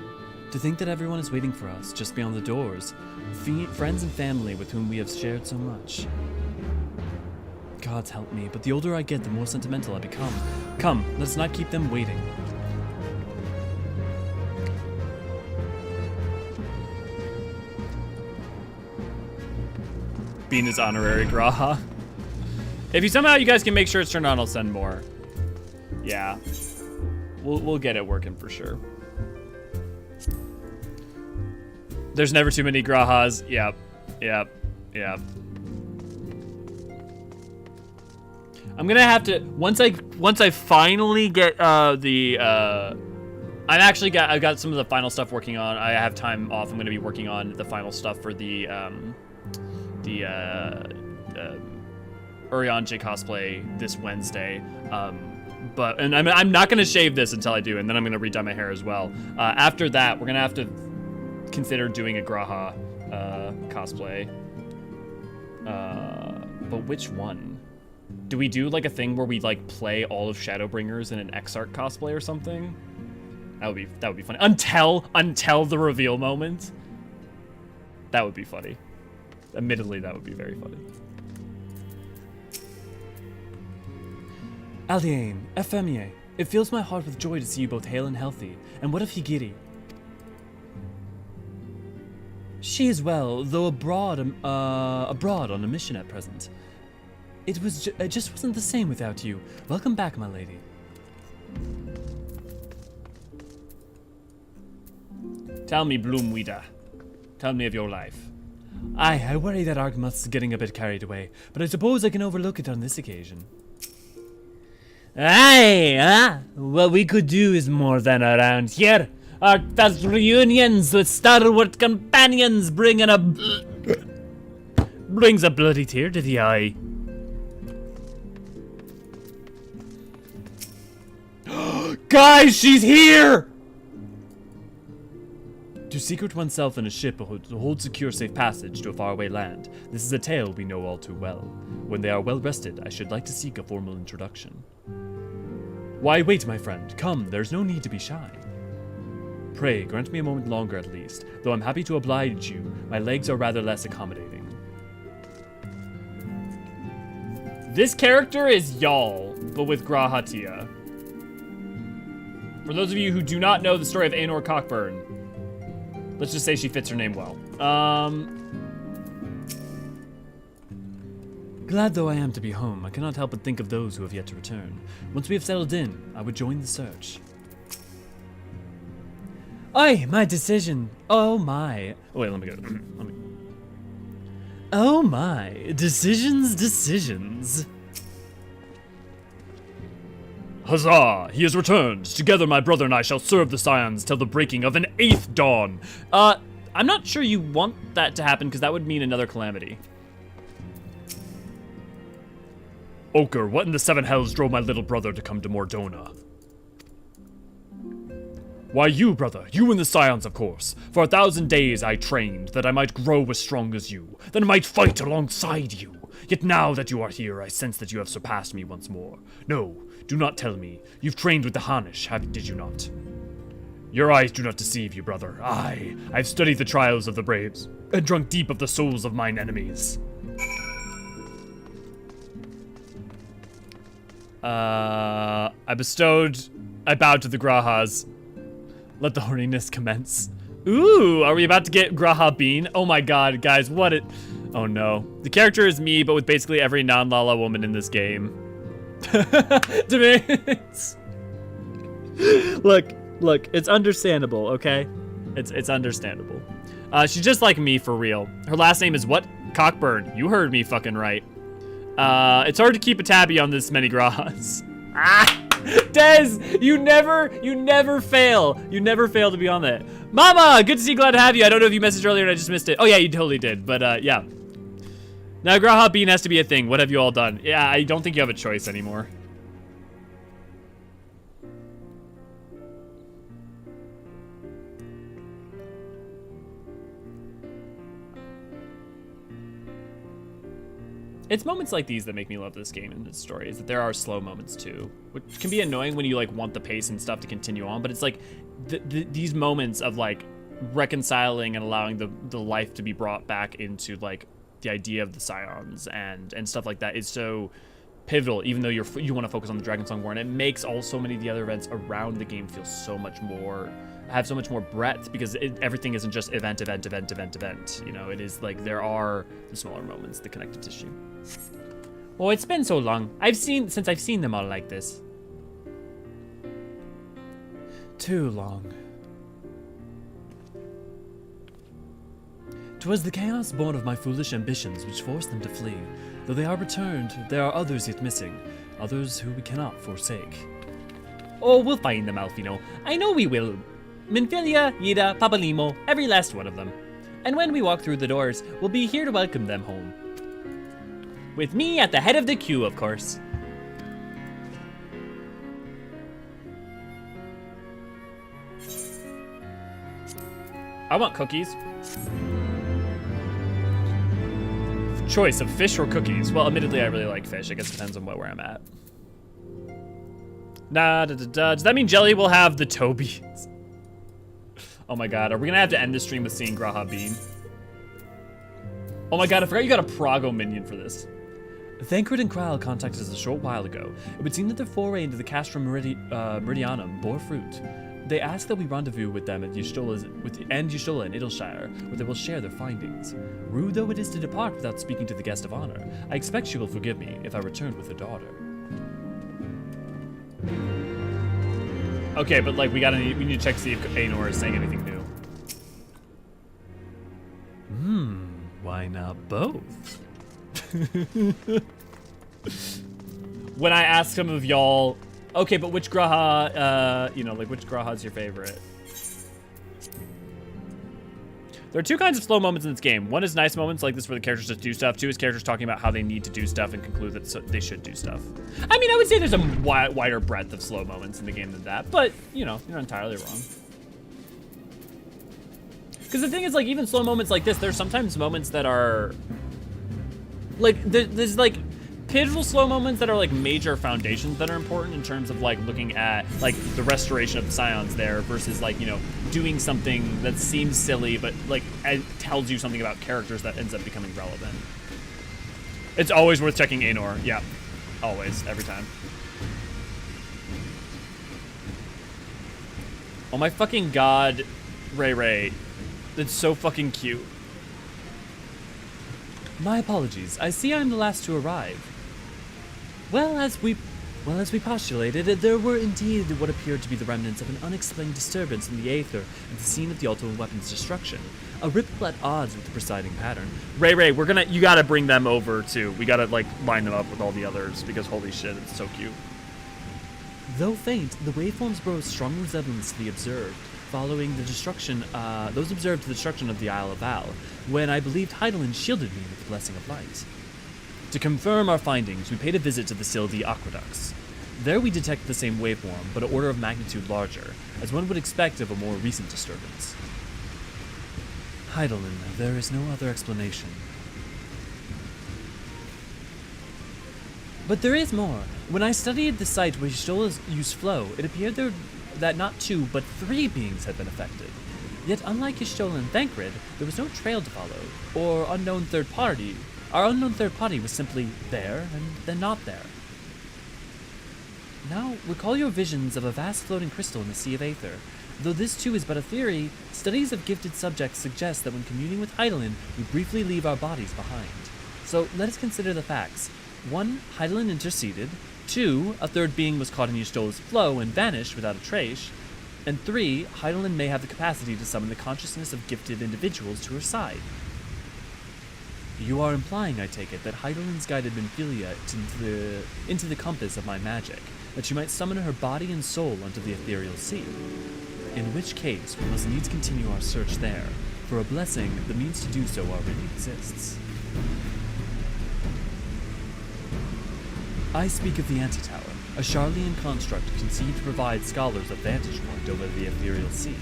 Speaker 1: To think that everyone is waiting for us just beyond the doors. Friends and family with whom we have shared so much. Gods help me, but the older I get, the more sentimental I become. Come, let's not keep them waiting. Bean is honorary Graha. If you guys can make sure it's turned on, I'll send more. Yeah. We'll get it working for sure. There's never too many Grahas. Yep. I'm gonna have to once I finally get I've got some of the final stuff working on. I have time off. I'm gonna be working on the final stuff for the Eorzean J cosplay this Wednesday. But I'm not gonna shave this until I do, and then I'm gonna redye my hair as well. After that, we're gonna have to consider doing a Graha cosplay. But which one? Do we do like a thing where we like play all of Shadowbringers in an Exarch cosplay or something? That would be funny. Until the reveal moment. That would be funny. Admittedly, that would be very funny. Hydaelyn, Ephemie, it fills my heart with joy to see you both hale and healthy. And what of Higiri? She is well, though abroad on a mission at present. It just wasn't the same without you. Welcome back, my lady. Tell me, Bloomweeder. Tell me of your life. I worry that Argmuth's getting a bit carried away, but I suppose I can overlook it on this occasion. What we could do is more than around here. Our fast reunions with stalwart companions brings a bloody tear to the eye. Guys, she's here! To secret oneself in a ship to hold secure safe passage to a faraway land. This is a tale we know all too well. When they are well rested, I should like to seek a formal introduction. Why wait, my friend? Come, there's no need to be shy. Pray, grant me a moment longer at least. Though I'm happy to oblige you, my legs are rather less accommodating. This character is Y'all, but with Grahatia. For those of you who do not know the story of Aenor Cockburn, let's just say she fits her name well. Glad though I am to be home, I cannot help but think of those who have yet to return. Once we have settled in, I would join the search. Oi, my decision. Oh my. Oh, wait, let me go. Oh my. Decisions. Huzzah! He has returned. Together my brother and I shall serve the Scions till the breaking of an 8th dawn. I'm not sure you want that to happen because that would mean another calamity. Ochre, what in the 7 hells drove my little brother to come to Mordona? Why, you, brother, you and the Scions, of course. For 1,000 days I trained, that I might grow as strong as you, that I might fight alongside you. Yet now that you are here, I sense that you have surpassed me once more. No, do not tell me. You've trained with the Hanish, did you not? Your eyes do not deceive you, brother. I've studied the trials of the braves, and drunk deep of the souls of mine enemies. I bowed to the Grahas. Let the horniness commence. Ooh, are we about to get Graha Bean? Oh my god, guys, what it... Oh no. The character is me, but with basically every non-Lala woman in this game. Demands. Look, it's understandable, okay? It's understandable. She's just like me, for real. Her last name is what? Cockburn. You heard me fucking right. It's hard to keep a tabby on this many Grahas. Des, you never fail. You never fail to be on that. Mama, good to see you, glad to have you. I don't know if you messaged earlier and I just missed it. Oh yeah, you totally did, but yeah. Now Graha Bean has to be a thing. What have you all done? Yeah, I don't think you have a choice anymore. It's moments like these that make me love this game and this story, is that there are slow moments too, which can be annoying when you like want the pace and stuff to continue on, but it's like these moments of like reconciling and allowing the life to be brought back into like the idea of the Scions and stuff like that is so pivotal, even though you want to focus on the Dragonsong War, and it makes so many of the other events around the game feel so much more, have so much more breadth, because everything isn't just event. You know, it is like there are the smaller moments, the connective tissue.
Speaker 2: Oh, it's been so long. Since I've seen them all like this.
Speaker 1: Too long. 'Twas the chaos born of my foolish ambitions which forced them to flee. Though they are returned, there are others yet missing, others who we cannot forsake.
Speaker 2: Oh, we'll find them, Alfino. I know we will. Minfilia, Yida, Papalimo, every last one of them. And when we walk through the doors, we'll be here to welcome them home. With me at the head of the queue, of course.
Speaker 1: I want cookies. Choice of fish or cookies. Well, admittedly, I really like fish. I guess it depends on where I'm at. Does that mean Jelly will have the Tobies? Oh my god, are we gonna have to end this stream with seeing Graha Bean? Oh my god, I forgot you got a Prago minion for this. Bankret and Kral contacted us a short while ago. It would seem that their foray into the Castrum Meridianum bore fruit. They asked that we rendezvous with them at Y'shtola in Idleshire, where they will share their findings. Rude though it is to depart without speaking to the guest of honor, I expect she will forgive me if I return with her daughter. Okay, but like we need to check to see if Aenor is saying anything new. Why not both? When I ask some of y'all, okay, but which Graha, you know, like which Graha's your favorite? There are two kinds of slow moments in this game. One is nice moments like this where the characters just do stuff. Two is characters talking about how they need to do stuff and conclude that they should do stuff. I mean, I would say there's a wider breadth of slow moments in the game than that, but, you know, you're not entirely wrong. Because the thing is, like, even slow moments like this, there's sometimes moments that are... Like, there's, like, pivotal slow moments that are, like, major foundations that are important in terms of, like, looking at, like, the restoration of the Scions there versus, like, you know, doing something that seems silly, but, like, it tells you something about characters that ends up becoming relevant. It's always worth checking Aenor. Yeah. Always. Every time. Oh my fucking god, Ray. That's so fucking cute. My apologies. I see I'm the last to arrive. Well, as we
Speaker 2: Well, as we postulated, there were indeed what appeared to be the remnants of an unexplained disturbance in the aether at the scene of the ultimate weapon's destruction. A ripple at odds with the presiding pattern.
Speaker 1: Ray, you gotta bring them over too. We gotta like line them up with all the others because holy shit, it's so cute.
Speaker 2: Though faint, the waveforms bore strong resemblance to the observed, following the destruction, those observed the destruction of the Isle of Val, when I believed Heidelyn shielded me with the blessing of light. To confirm our findings, we paid a visit to the Sildi aqueducts. There we detected the same waveform, but an order of magnitude larger, as one would expect of a more recent disturbance. Heidelyn, there is no other explanation. But there is more. When I studied the site where Y'shtola's use flow, it appeared that not 2, but 3 beings had been affected. Yet unlike Y'shtola and Bankret, there was no trail to follow, or unknown third party. Our unknown third party was simply there, and then not there. Now, recall your visions of a vast floating crystal in the sea of aether. Though this too is but a theory, studies of gifted subjects suggest that when communing with Hydaelyn, we briefly leave our bodies behind. So let us consider the facts. 1, Hydaelyn interceded. 2, a third being was caught in Y'shtola's flow and vanished without a trace. And 3, Hydaelyn may have the capacity to summon the consciousness of gifted individuals to her side. You are implying, I take it, that Hydaelyn's guided Minfilia into the compass of my magic, that she might summon her body and soul unto the ethereal sea. In which case, we must needs continue our search there. For a blessing, the means to do so already exists. I speak of the Antitower, a Charlian construct conceived to provide scholars a vantage point over the ethereal sea.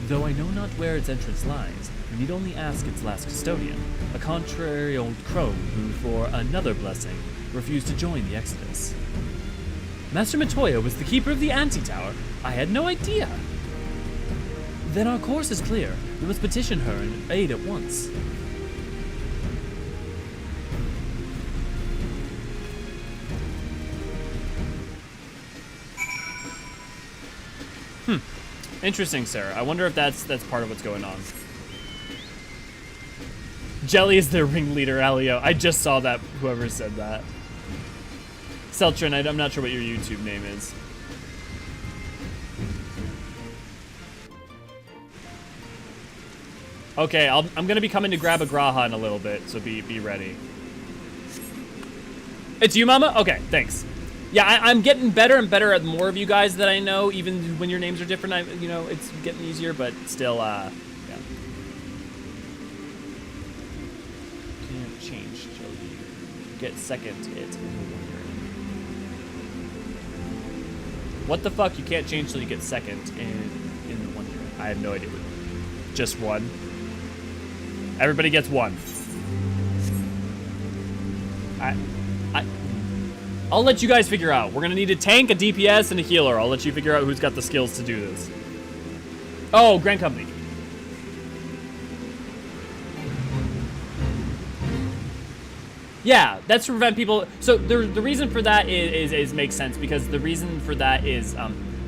Speaker 2: Though I know not where its entrance lies, we need only ask its last custodian, a contrary old crone who, for another blessing, refused to join the Exodus. Master Matoya was the keeper of the Antitower. I had no idea. Then our course is clear. We must petition her and aid at once.
Speaker 1: Interesting, Sarah. I wonder if that's part of what's going on. Jelly is their ringleader, Alio. I just saw that, whoever said that. Seltrin, I'm not sure what your YouTube name is. Okay, I'm gonna be coming to grab a Graha in a little bit, so be ready. It's you, Mama? Okay, thanks. Yeah, I'm getting better and better at more of you guys that I know, even when your names are different. It's getting easier, but still, yeah. Can't change till you get second it. What the fuck? You can't change till you get second in the one. I have no idea. Just one. Everybody gets one. I'll let you guys figure out. We're gonna need a tank, a DPS, and a healer. I'll let you figure out who's got the skills to do this. Oh, Grand Company. Yeah, that's to prevent people. So the reason for that is makes sense, because the reason for that is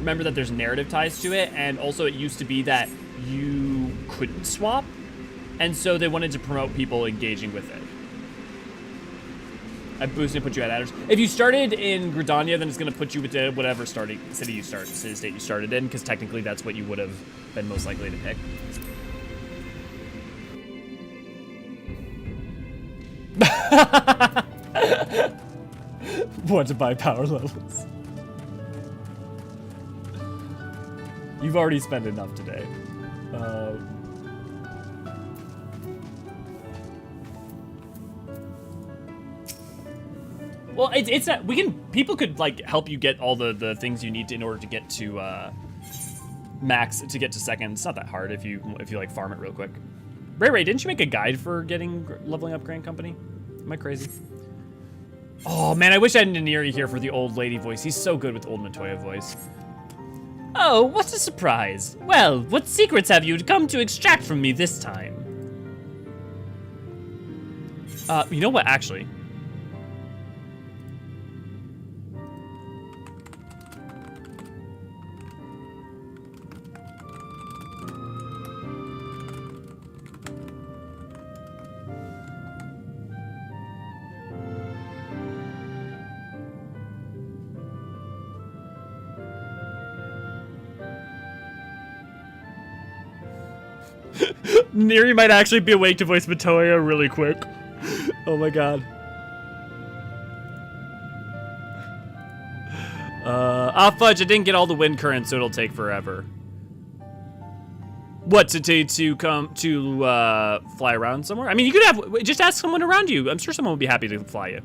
Speaker 1: remember that there's narrative ties to it, and also it used to be that you couldn't swap, and so they wanted to promote people engaging with it. I boosted and put you at adders. If you started in Gridania, then it's going to put you with whatever city state you started in, because technically that's what you would have been most likely to pick. Want to buy power levels. You've already spent enough today. Well, it's not. People could like help you get all the things you need in order to get to max to get to second. It's not that hard if you like farm it real quick. Ray, didn't you make a guide for leveling up Grand Company? Am I crazy? Oh man, I wish I had Neri here for the old lady voice. He's so good with old Matoya voice.
Speaker 2: Oh, what a surprise. Well, what secrets have you come to extract from me this time?
Speaker 1: You know what, actually? Neri might actually be awake to voice Matoya really quick. Oh my god. Fudge, I didn't get all the wind current, so it'll take forever. What, to fly around somewhere? I mean, you could have, just ask someone around you. I'm sure someone would be happy to fly you.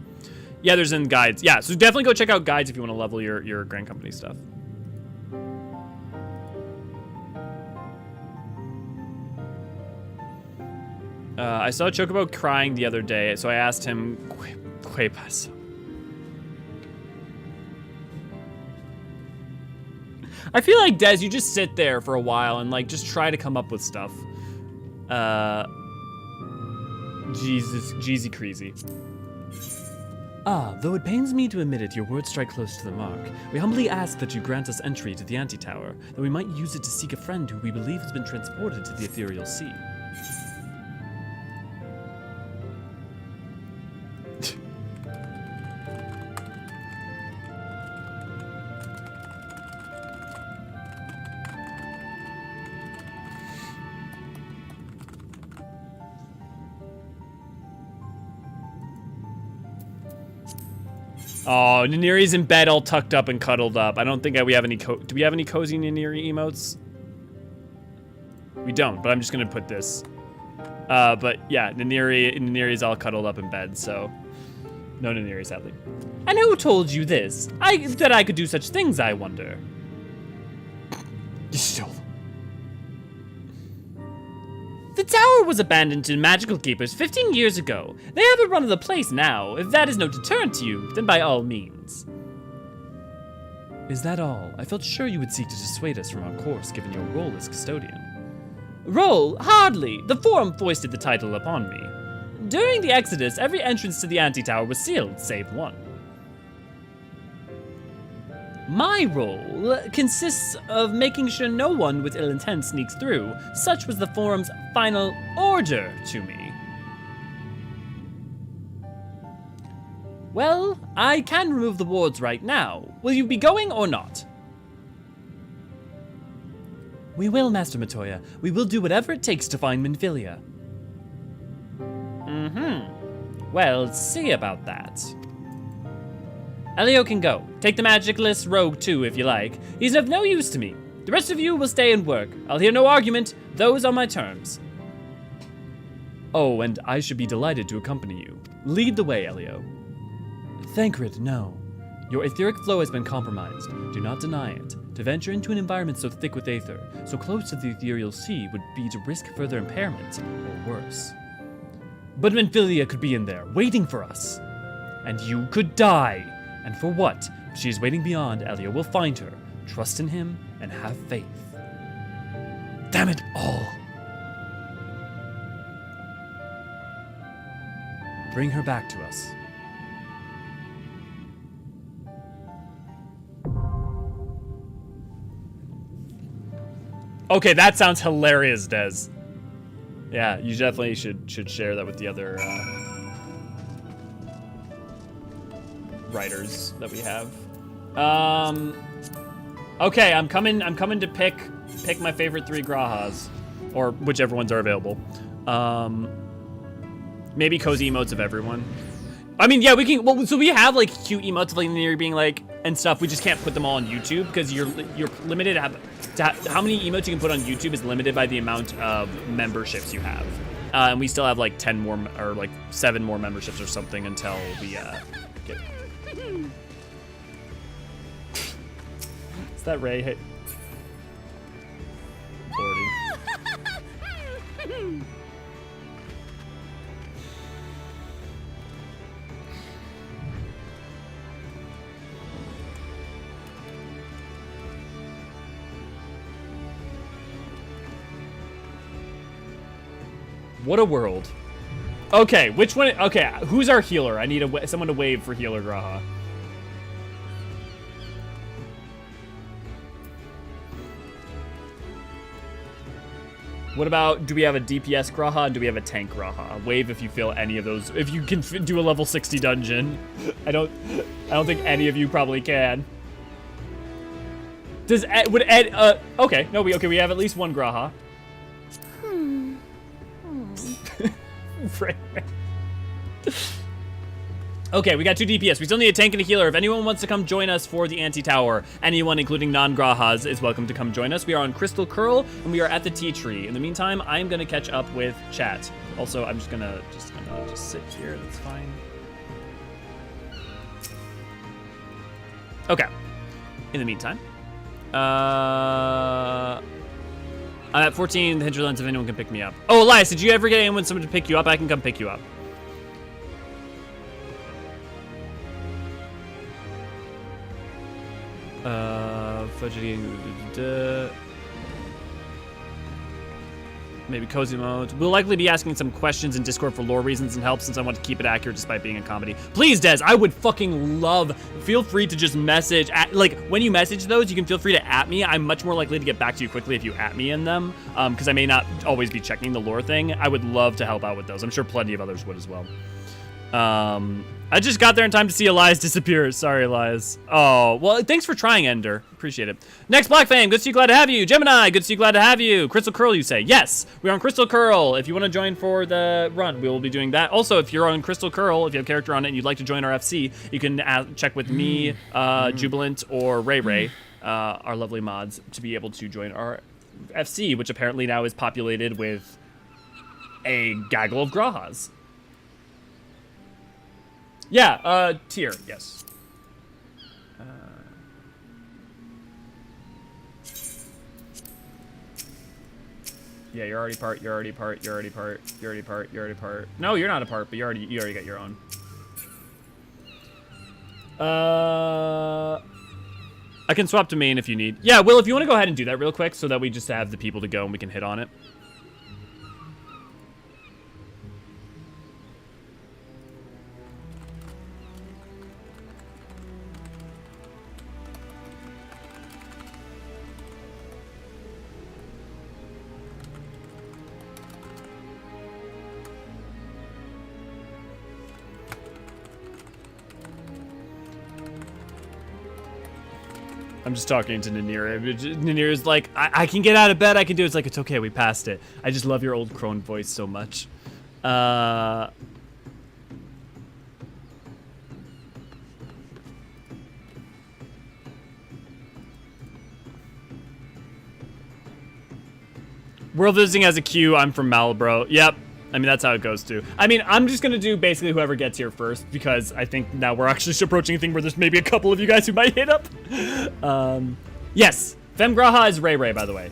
Speaker 1: Yeah, there's in guides. Yeah, so definitely go check out guides if you want to level your Grand Company stuff. I saw Chocobo crying the other day, so I asked him, ¿Qué pasó? I feel like, Des, you just sit there for a while and, like, just try to come up with stuff. Jeezy crazy.
Speaker 2: Ah, though it pains me to admit it, your words strike close to the mark. We humbly ask that you grant us entry to the Antitower, that we might use it to seek a friend who we believe has been transported to the ethereal sea.
Speaker 1: Oh, Naniri's in bed all tucked up and cuddled up. I don't think we have any do we have any cozy Naniri emotes? We don't, but I'm just gonna put this. But yeah, Naniri's all cuddled up in bed, so no Naniri, sadly.
Speaker 2: And who told you this? That I could do such things, I wonder.
Speaker 1: You stole.
Speaker 2: The tower was abandoned to magical keepers 15 years ago. They have a run of the place now. If that is no deterrent to you, then by all means. Is that all? I felt sure you would seek to dissuade us from our course, given your role as custodian. Role? Hardly. The Forum foisted the title upon me. During the Exodus, every entrance to the Antitower was sealed, save one. My role consists of making sure no one with ill intent sneaks through. Such was the Forum's final order to me. Well, I can remove the wards right now. Will you be going or not? We will, Master Matoya. We will do whatever it takes to find Minfilia. Well, see about that. Elio can go. Take the magicless rogue too, if you like. He's of no use to me. The rest of you will stay and work. I'll hear no argument. Those are my terms. Oh, and I should be delighted to accompany you. Lead the way, Elio. Bankret, no. Your etheric flow has been compromised. Do not deny it. To venture into an environment so thick with aether, so close to the ethereal sea, would be to risk further impairment, or worse. But Minfilia could be in there, waiting for us. And you could die. And for what? If she is waiting beyond, Elio will find her. Trust in him and have faith. Damn it all! Bring her back to us.
Speaker 1: Okay, that sounds hilarious, Des. Yeah, you definitely should share that with the other writers that we have. Okay, I'm coming to pick my favorite 3 Grahas, or whichever ones are available. Maybe cozy emotes of everyone. I mean, yeah, we can. Well, so we have like cute emotes of like Neri being like and stuff. We just can't put them all on YouTube because you're limited to how many emotes you can put on YouTube is limited by the amount of memberships you have. And we still have like 10 more or like 7 more memberships or something until we get. Is that Ray? Hey. What a world. Okay, which one? Okay, who's our healer? I need someone to wave for healer Graha. What about, do we have a DPS Graha and do we have a tank Graha? Wave if you feel any of those. If you can do a level 60 dungeon. I don't think any of you probably can. Would Ed, okay, no, we have at least one Graha. Right. Okay, we got 2 DPS. We still need a tank and a healer. If anyone wants to come join us for the anti-tower, anyone, including non-Grahas, is welcome to come join us. We are on Crystal Curl, and we are at the tea tree. In the meantime, I'm gonna catch up with chat. Also, I'm just gonna sit here. That's fine. Okay. In the meantime, I'm at 14 hinterlands if anyone can pick me up. Oh, Elias, did you ever get someone to pick you up? I can come pick you up. Fudging, maybe cozy mode. We'll likely be asking some questions in Discord for lore reasons and help, since I want to keep it accurate despite being a comedy. Please, Des, I would fucking love, feel free to just message, when you message those, you can feel free to @ me. I'm much more likely to get back to you quickly if you @ me in them, because I may not always be checking the lore thing. I would love to help out with those. I'm sure plenty of others would as well. I just got there in time to see Elias disappear. Sorry, Elias. Oh, well, thanks for trying, Ender. Appreciate it. Next, Black Fame. Good to see you. Glad to have you. Gemini. Good to see you. Glad to have you. Crystal Curl, you say. Yes, we're on Crystal Curl. If you want to join for the run, we will be doing that. Also, if you're on Crystal Curl, if you have a character on it and you'd like to join our FC, you can check with me, Jubilant, or Ray Ray, our lovely mods, to be able to join our FC, which apparently now is populated with a gaggle of Grahas. Yeah, tier, yes. Yeah, you're already part, you're already part, you're already part, you're already part, you're already part. No, you're not a part, but you already got your own. I can swap to main if you need. Yeah, Will, if you want to go ahead and do that real quick so that we just have the people to go and we can hit on it. I'm just talking to Nanira. Nanira's like, I can get out of bed, I can do it. It's like, it's okay, we passed it. I just love your old crone voice so much. World visiting as a queue, I'm from Malbro. Yep. I mean, that's how it goes, too. I mean, I'm just going to do basically whoever gets here first, because I think now we're actually approaching a thing where there's maybe a couple of you guys who might hit up. Yes. Femgraha is Ray Ray, by the way.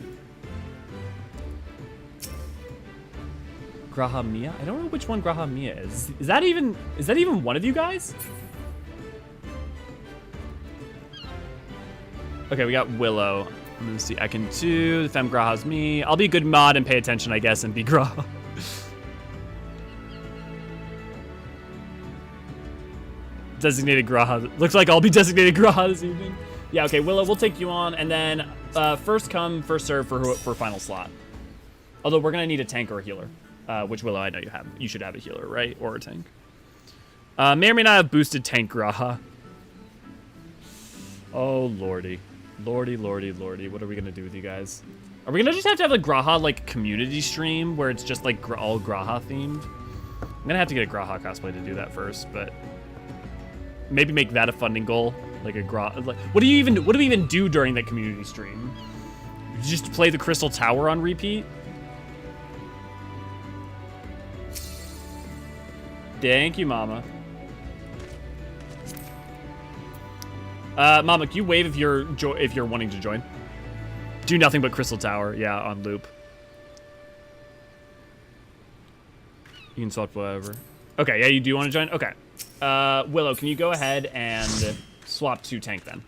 Speaker 1: Graha Mia? I don't know which one Graha Mia is. Is that even one of you guys? Okay, we got Willow. I'm going to see. I can do. The Femgraha's me. I'll be a good mod and pay attention, I guess, and be Graha. Designated Graha. Looks like I'll be designated Graha this evening. Yeah, okay, Willow, we'll take you on, and then first come, first serve for final slot. Although we're gonna need a tank or a healer, which Willow I know you have. You should have a healer, right, or a tank. May or may not have boosted tank Graha. Oh lordy, lordy, lordy, lordy. What are we gonna do with you guys? Are we gonna just have to have a Graha like community stream where it's just like all Graha themed? I'm gonna have to get a Graha cosplay to do that first, but. Maybe make that a funding goal, like a like, what do we even do during that community stream? Just play the Crystal Tower on repeat? Thank you, Mama. Mama, can you wave if you're wanting to join? Do nothing but Crystal Tower, yeah, on loop. You can swap whatever. Okay, yeah, you do want to join? Okay. Willow, can you go ahead and swap to tank then?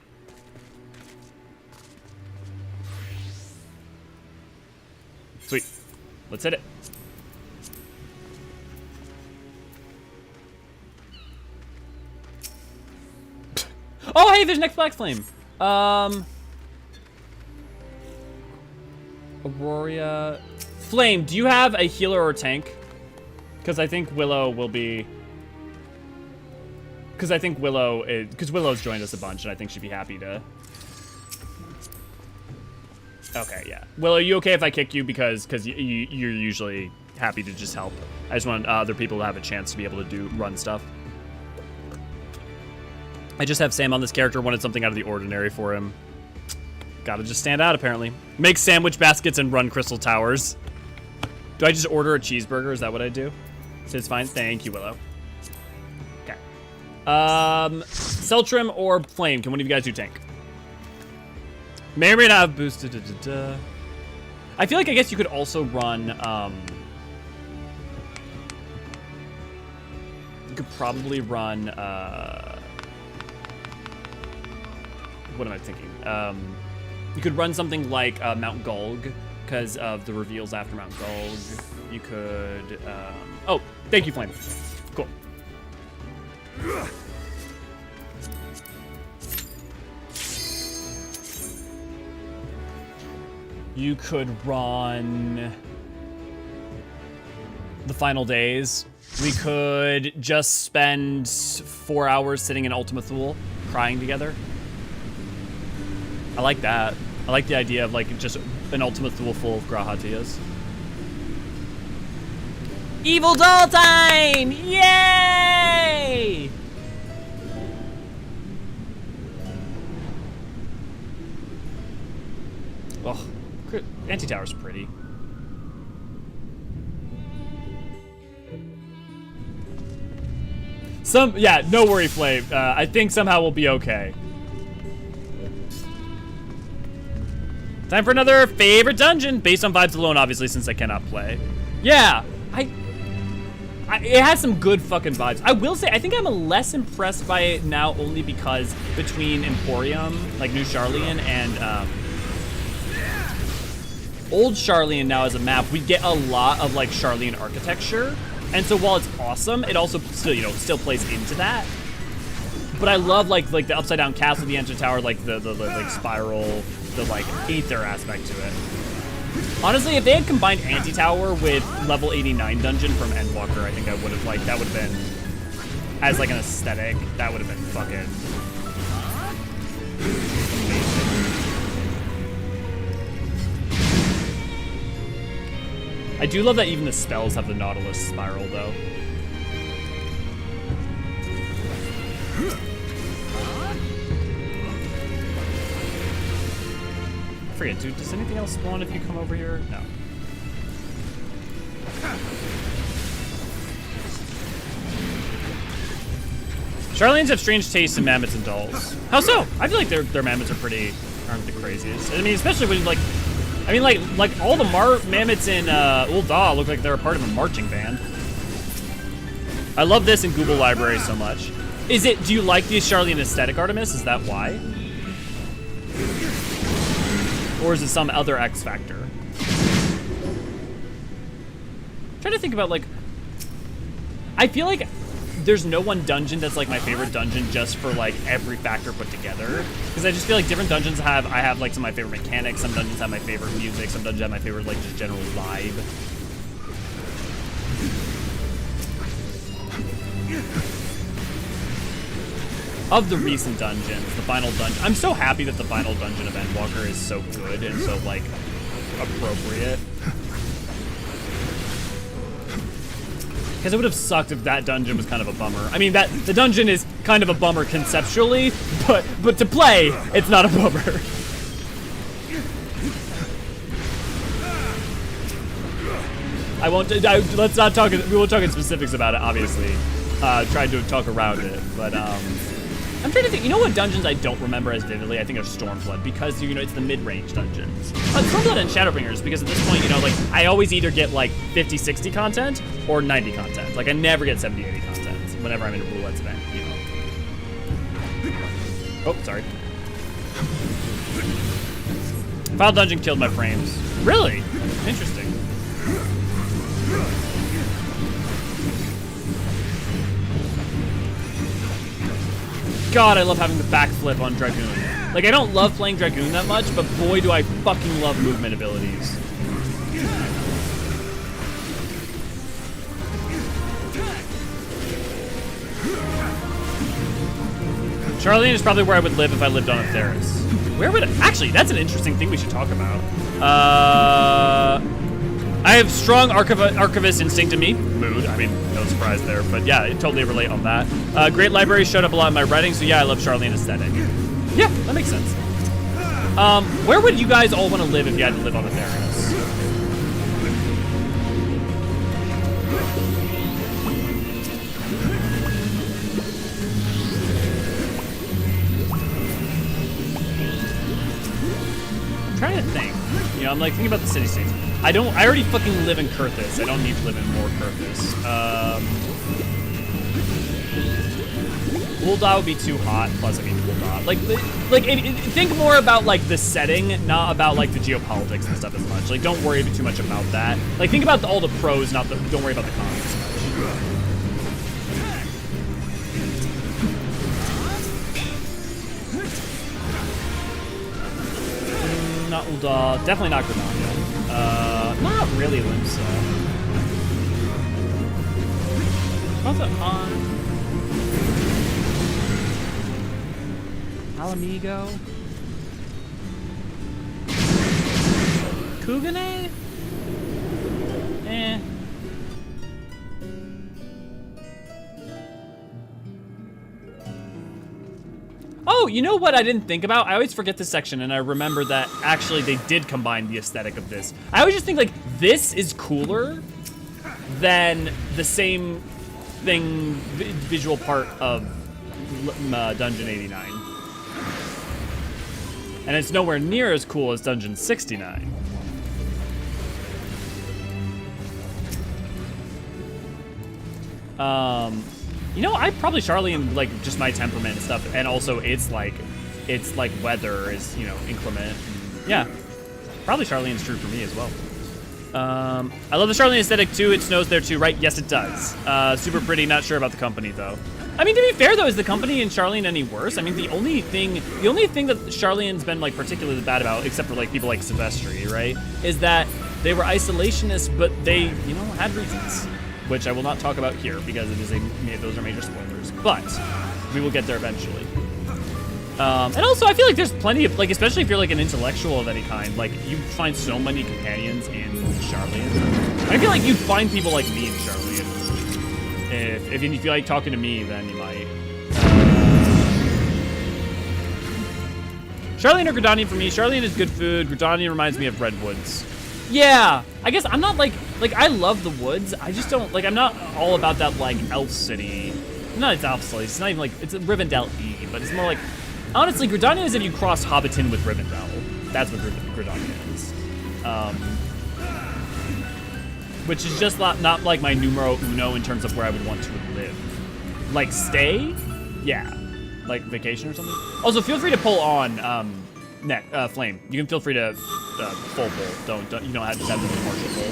Speaker 1: Sweet. Let's hit it. Oh, hey, there's next Black Flame. Aurora. Flame, do you have a healer or tank? Because I think Willow will be... Because I think Willow's joined us a bunch, and I think she'd be happy to... Okay, yeah. Willow, are you okay if I kick you? Because you're usually happy to just help. I just want other people to have a chance to be able to run stuff. I just have Sam on this character, wanted something out of the ordinary for him. Gotta just stand out, apparently. Make sandwich baskets and run crystal towers. Do I just order a cheeseburger? Is that what I do? So it's fine. Thank you, Willow. Okay. Celtrim or Flame? Can one of you guys do tank? May or may not have boosted. I feel like I guess you could also run. You could probably run. What am I thinking? You could run something like Mount Gulg because of the reveals after Mount Gulg. You could. Oh, thank you, Flame. Cool. You could run the final days. We could just spend 4 hours sitting in Ultima Thule, crying together. I like that. I like the idea of like just an Ultima Thule full of Grahatias.
Speaker 2: Evil doll time! Yay!
Speaker 1: Oh, Anti-Tower's pretty. Yeah, no worry, Flame. I think somehow we'll be okay. Time for another favorite dungeon, based on vibes alone, obviously, since I cannot play. Yeah, it has some good fucking vibes. I will say, I think I'm less impressed by it now only because between Emporium, like New Sharlayan, and Old Sharlayan now as a map, we get a lot of like Sharlayan architecture. And so while it's awesome, it also still, you know, still plays into that. But I love like the upside down castle, the engine tower, like the like spiral, the like aether aspect to it. Honestly, if they had combined anti-tower with level 89 dungeon from Endwalker, I think I would have like that would have been as like an aesthetic, that would have been fucking amazing. I do love that even the spells have the Nautilus spiral though. I forget, dude, does anything else spawn if you come over here? No. Charlayans have strange tastes in mammoths and dolls. How so? I feel like their mammoths aren't the craziest. I mean, especially when like all the mammoths in Ul'dah look like they're a part of a marching band. I love this in Google Library so much. Do you like the Sharlayan aesthetic, Artemis? Is that why? Or is it some other X factor? I'm trying to think about like, I feel like there's no one dungeon that's like my favorite dungeon just for like every factor put together. Because I just feel like different dungeons I have like some of my favorite mechanics, some dungeons have my favorite music, some dungeons have my favorite like just general vibe. Of the recent dungeons, the final dungeon, I'm so happy that the final dungeon of Endwalker is so good and so like appropriate. Because it would have sucked if that dungeon was kind of a bummer. I mean, the dungeon is kind of a bummer conceptually, but to play, it's not a bummer. Let's not talk, we won't talk in specifics about it, obviously. Tried to talk around it, but I'm trying to think, you know what dungeons I don't remember as vividly? I think are Stormblood, because, you know, it's the mid-range dungeons. Stormblood and Shadowbringers, because at this point, you know, like, I always either get, like, 50, 60 content, or 90 content. Like, I never get 70, 80 content whenever I'm in a Roulette's event, you know. Oh, sorry. Final dungeon killed my frames. Really? Interesting. God, I love having the backflip on Dragoon. Like, I don't love playing Dragoon that much, but boy, do I fucking love movement abilities. Sharlayan is probably where I would live if I lived on a terrace. Where would actually, that's an interesting thing we should talk about. I have strong archivist instinct in me. Mood. I mean, no surprise there, but yeah, I totally relate on that. Great library showed up a lot in my writing, so yeah, I love Charlene aesthetic. Yeah, that makes sense. Where would you guys all want to live if you had to live on a Theros? I'm trying to think. You know, I'm like thinking about the city-states. I already fucking live in Kurthus. I don't need to live in more Kurthus. Ul'dah would be too hot. Plus, I mean, Ul'dah. Think more about like the setting, not about like the geopolitics and stuff as much. Like, don't worry too much about that. Like, think about all the pros, don't worry about the cons as much. Not Ul'dah. Definitely not Gridania. Not really Limsa. What's it on? Alamigo? Kugane? Eh. Oh, you know what I didn't think about? I always forget this section, and I remember that actually they did combine the aesthetic of this. I always just think like this is cooler than the same thing visual part of Dungeon 89. And it's nowhere near as cool as Dungeon 69. You know, I probably Charlene, like, just my temperament and stuff, and also it's like weather is, you know, inclement. Yeah, probably Charlene's true for me as well. I love the Charlene aesthetic too. It snows there too, right? Yes, it does. Super pretty. Not sure about the company though. I mean, to be fair though, is the company in Charlene any worse? I mean, the only thing that Charlene's been like particularly bad about, except for like people like Silvestri, right, is that they were isolationists, but they, you know, had reasons, which I will not talk about here because it is those are major spoilers. But we will get there eventually. And also, I feel like there's plenty of, like, especially if you're like an intellectual of any kind, like you find so many companions in Charlene. I feel like you'd find people like me in Charlene. If you feel like talking to me, then you might. Charlene or Gridania for me. Charlene is good food. Gridania reminds me of redwoods. Yeah, I guess I'm not like I love the woods. I just don't like. I'm not all about that like elf city. No, it's elf city. It's not even like it's a Rivendell-y, but it's more like. Honestly, Gridania is if you cross Hobbiton with Rivendell. That's what Gridania is. Which is just not like my numero uno in terms of where I would want to live. Like stay? Yeah. Like vacation or something? Also, feel free to pull on Flame. You can feel free to full pull. You don't have to have the partial pull.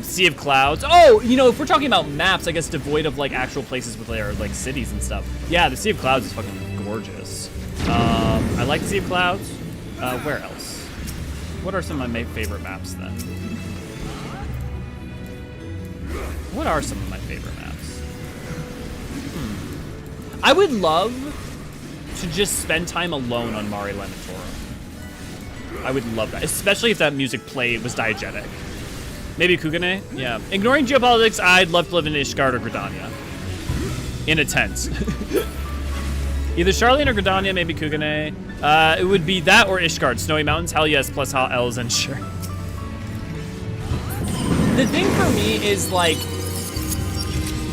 Speaker 1: Sea of Clouds. Oh, you know, if we're talking about maps, I guess devoid of like actual places with their like cities and stuff. Yeah, the Sea of Clouds is fucking gorgeous. I like the Sea of Clouds. Where else? What are some of my favorite maps then? What are some of my favorite maps? I would love to just spend time alone on Mare Lamentorum. I would love that, especially if that music was diegetic. Maybe Kugane? Yeah. Ignoring geopolitics, I'd love to live in Ishgard or Gridania. In a tent. Either Charlene or Gridania, maybe Kugane. It would be that or Ishgard. Snowy Mountains, hell yes, plus hot elves and sure. The thing for me is like,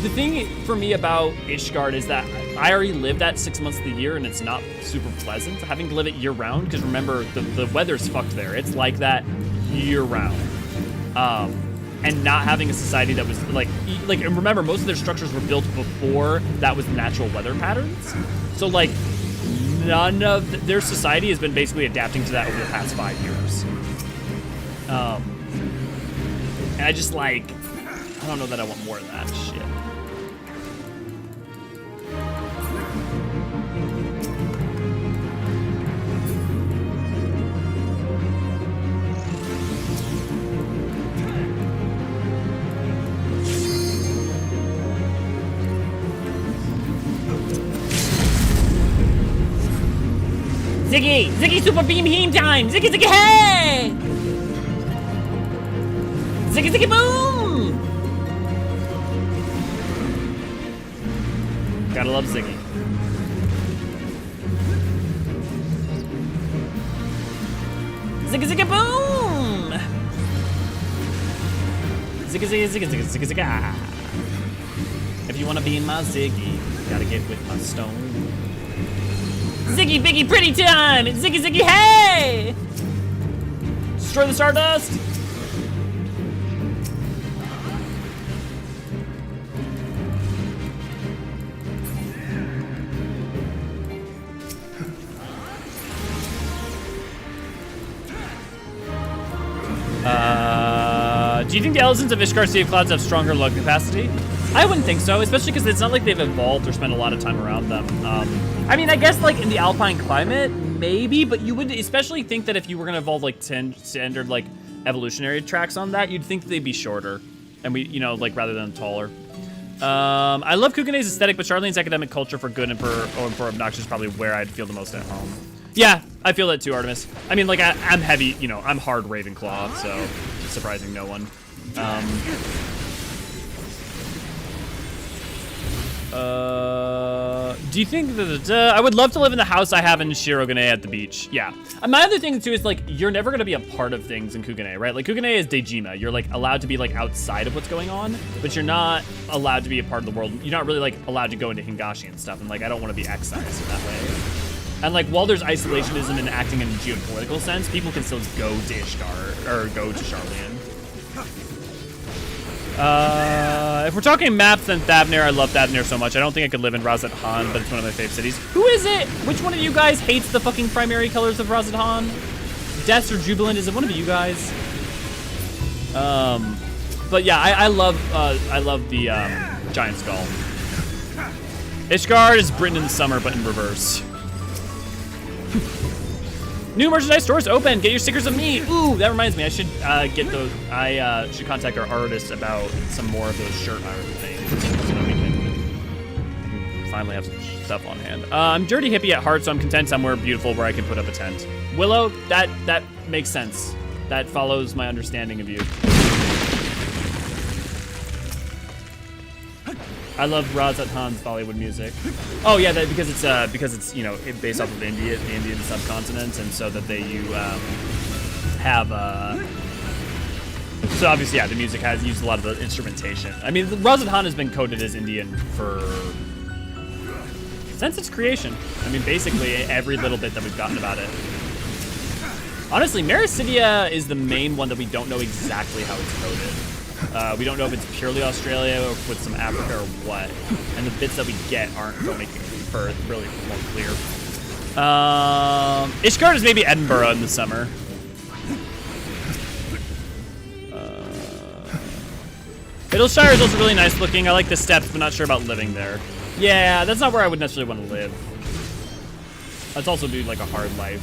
Speaker 1: the thing for me about Ishgard is that I already live that 6 months of the year and it's not super pleasant having to live it year round, because remember, the weather's fucked there. It's like that year round. And not having a society that was and remember, most of their structures were built before that was natural weather patterns. So like, none of their society has been basically adapting to that over the past 5 years. And I just like, I don't know that I want more of that shit.
Speaker 2: Ziggy! Ziggy super beam heam time! Ziggy Ziggy hey! Ziggy Ziggy boom!
Speaker 1: Gotta love Ziggy.
Speaker 2: Ziggy Ziggy boom! Ziggy Ziggy Ziggy Ziggy Ziggy Ziggy. If you wanna be in my Ziggy, you gotta get with my stone. Ziggy Biggy pretty time! Ziggy Ziggy hey!
Speaker 1: Destroy the Stardust! Do you think the Elephants of Ishgard Sea of Clouds have stronger lug capacity?
Speaker 2: I wouldn't think so, especially because it's not like they've evolved or spent a lot of time around them. I mean, I guess like in the alpine climate, maybe, but you would especially think that if you were gonna evolve like standard like evolutionary tracks on that, you'd think that they'd be shorter, and we, you know, like rather than taller. I love Kukune's aesthetic, but Charlene's academic culture for good and for obnoxious is probably where I'd feel the most at home. Yeah, I feel that too, Artemis. I mean, like I'm heavy, you know, I'm hard Ravenclaw, so surprising no one. Do you think that I would love to live in the house I have in Shirogane at the beach? Yeah. My other thing too is like you're never gonna be a part of things in Kugane, right? Like Kugane is Dejima. You're like allowed to be like outside of what's going on, but you're not allowed to be a part of the world. You're not really like allowed to go into Hingashi and stuff. And like I don't want to be excised in that way. And like while there's isolationism and acting in a geopolitical sense, people can still go to Ishgard or go to Charlean. If we're talking maps, then Thavnir. I love Thavnir so much. I don't think I could live in Razat Han, but it's one of my favorite cities. Who is it? Which one of you guys hates the fucking primary colors of Razat Han? Des or Jubilant? Is it one of you guys? But yeah, I love the giant skull. Ishgard is Britain in the summer, but in reverse. New merchandise stores open. Get your stickers of me. Ooh, that reminds me. I should get those. I should contact our artists about some more of those shirt iron things so that we can finally have some stuff on hand. I'm dirty hippie at heart, so I'm content somewhere beautiful where I can put up a tent. Willow, that makes sense. That follows my understanding of you. I love Razat Han's Bollywood music. Oh yeah, because it's you know based off of India, the Indian subcontinent, and so that have so obviously yeah, the music has used a lot of the instrumentation. I mean, Razat Han has been coded as Indian since its creation. I mean, basically every little bit that we've gotten about it. Honestly, Mericidia is the main one that we don't know exactly how it's coded. We don't know if it's purely Australia or with some Africa or what. And the bits that we get don't make it really more clear. Ishgard is maybe Edinburgh in the summer. Middleshire is also really nice looking. I like the steps, but not sure about living there. Yeah, that's not where I would necessarily want to live. That's also be like a hard life.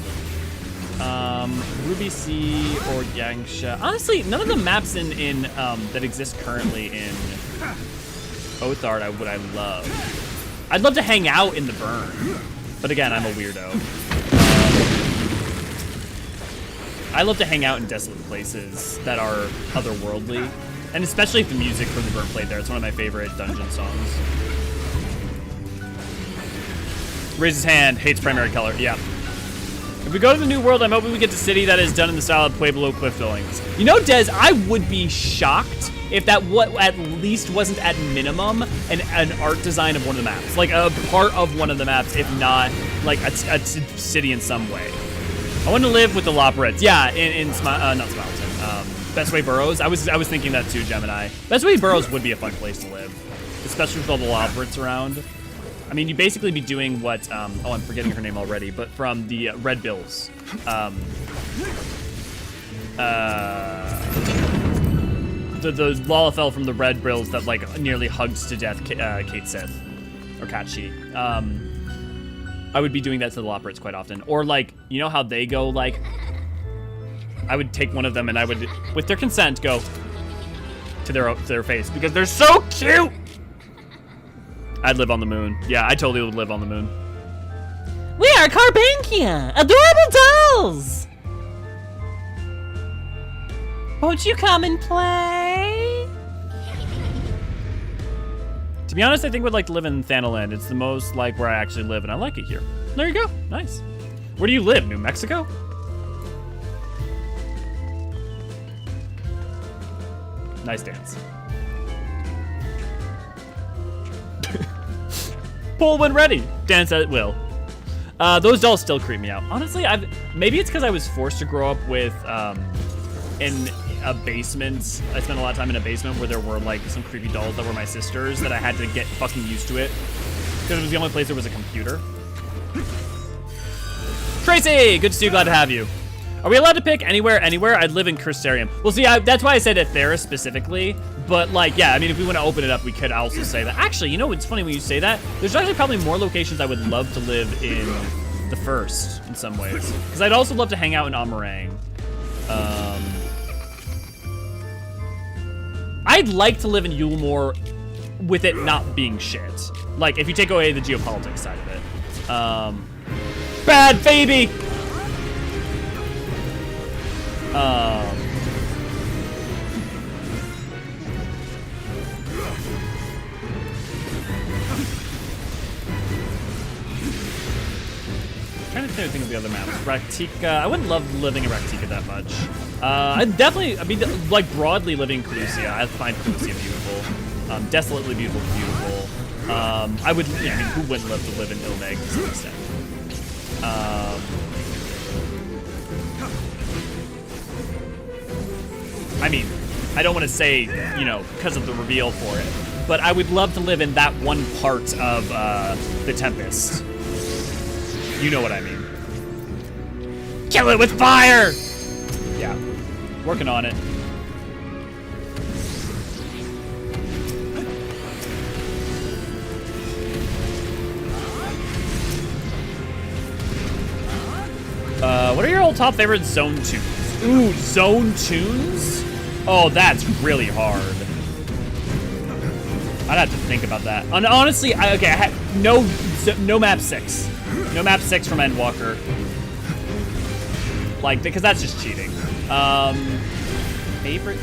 Speaker 2: Ruby Sea or Yangsha. Honestly, none of the maps in that exist currently in Oathard would I love. I'd love to hang out in the Burn, but again, I'm a weirdo. I love to hang out in desolate places that are otherworldly, and especially if the music from the Burn played there. It's one of my favorite dungeon songs. Raise his hand, hates primary color. Yeah. If we go to the new world, I'm hoping we get to city that is done in the style of Pueblo cliff dwellings. You know, Des, I would be shocked if that at least wasn't at minimum an art design of one of the maps. Like a part of one of the maps, if not like a city in some way. I want to live with the Loporrits. Yeah, not Smileton. Bestway Burrows. I was thinking that too, Gemini. Bestway Burrows would be a fun place to live, especially with all the Loporrits around. I mean, you'd basically be doing what, oh, I'm forgetting her name already, but from the Red Bills. The Lalafell from the Red Bills that, like, nearly hugs to death Kate Sith, or Katshi. I would be doing that to the Loporrits quite often. Or, like, you know how they go, like, I would take one of them and I would, with their consent, go to their face, because they're so cute! I'd live on the moon. Yeah, I totally would live on the moon. We are Carbankia! Adorable dolls! Won't you come and play?
Speaker 1: To be honest, I think I would like to live in Heidelyn. It's the most like where I actually live, and I like it here. There you go. Nice. Where do you live? New Mexico? Nice dance. Pull when ready. Dance at will. Those dolls still creep me out. Honestly, maybe it's because I was forced to grow up with in a basement. I spent a lot of time in a basement where there were like some creepy dolls that were my sisters that I had to get fucking used to it because it was the only place there was a computer. Tracy, good to see you. Glad to have you. Are we allowed to pick anywhere? I'd live in Crystarium. Well, see, that's why I said Aethera specifically. But, like, yeah, I mean, if we want to open it up, we could also say that. Actually, you know what's funny when you say that? There's actually probably more locations I would love to live in the first, in some ways. Because I'd also love to hang out in Amarang. I'd like to live in Yulmore with it not being shit. Like, if you take away the geopolitics side of it. Bad baby! Trying to think of the other maps. Raktika. I wouldn't love living in Raktika that much. I mean, like broadly living in Calusia. I find Calusia beautiful. Desolately beautiful. I would, yeah, I mean, who wouldn't love to live in Ilmeg to some extent? I mean, I don't want to say, you know, because of the reveal for it, but I would love to live in that one part of the Tempest. You know what I mean. Kill it with fire! Yeah, working on it. What are your old top favorite zone tunes? Ooh, zone tunes? Oh, that's really hard. I'd have to think about that. And honestly, I had no map 6. No map 6 from Endwalker. Like, because that's just cheating. Favorite?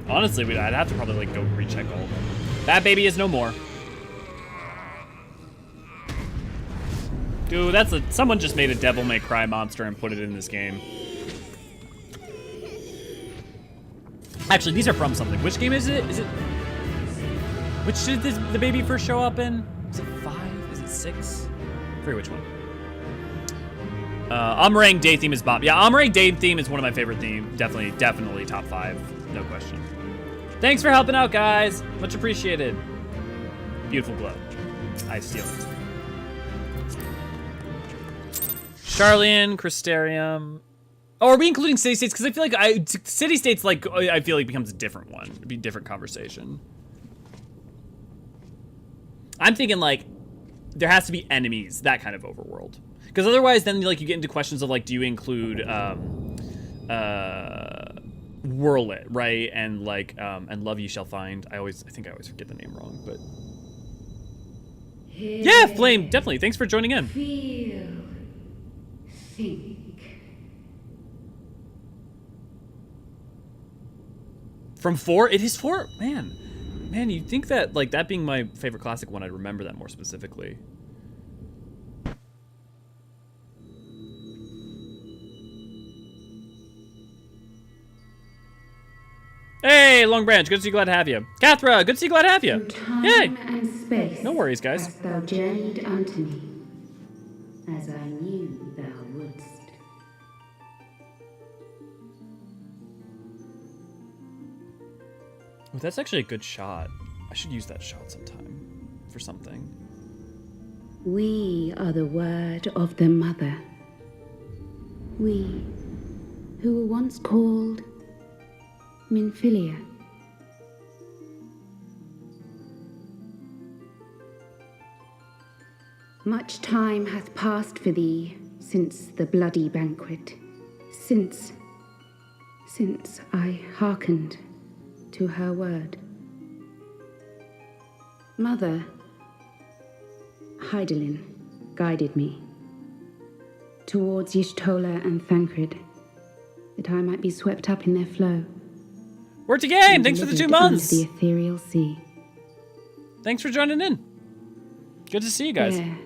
Speaker 1: Honestly, I'd have to probably like go recheck all of them. That baby is no more. Dude, someone just made a Devil May Cry monster and put it in this game. Actually, these are from something. Which game is it? Which did the baby first show up in? Is it 5? Is it 6? I forget which one. Amarang Day theme is Bob. Yeah, Amarang Day theme is one of my favorite themes. Definitely top 5. No question. Thanks for helping out, guys. Much appreciated. Beautiful glow. I steal it. Charlian, Crystarium. Oh, are we including city states? Because I feel like city states, like, I feel like becomes a different one. It'd be a different conversation. I'm thinking like there has to be enemies, that kind of overworld. Because otherwise, then like you get into questions of like, do you include Whirl It, right? And like and Love You Shall Find. I think I always forget the name wrong, but yeah, Flame, definitely. Thanks for joining in.
Speaker 3: Feel. Think.
Speaker 1: From 4? It is 4? Man, you'd think that, like, that being my favorite classic one, I'd remember that more specifically. Hey, Long Branch, good to see you, glad to have you. Kathra, good to see you, glad to have you. Yay!
Speaker 3: And space,
Speaker 1: no worries, guys.
Speaker 3: hast thou journeyed unto me, as I knew thou wouldst.
Speaker 1: Oh, that's actually a good shot. I should use that shot sometime for something.
Speaker 3: We are the word of the mother. We, who were once called
Speaker 5: Minfilia. Much time hath passed for thee since the bloody banquet, since I hearkened to her word. Mother, Hydaelyn, guided me towards Y'shtola and Thancred, that I might be swept up in their flow.
Speaker 1: Worked again! Thanks for the 2 months!
Speaker 5: Into the ethereal sea.
Speaker 1: Thanks for joining in. Good to see you guys.
Speaker 5: There,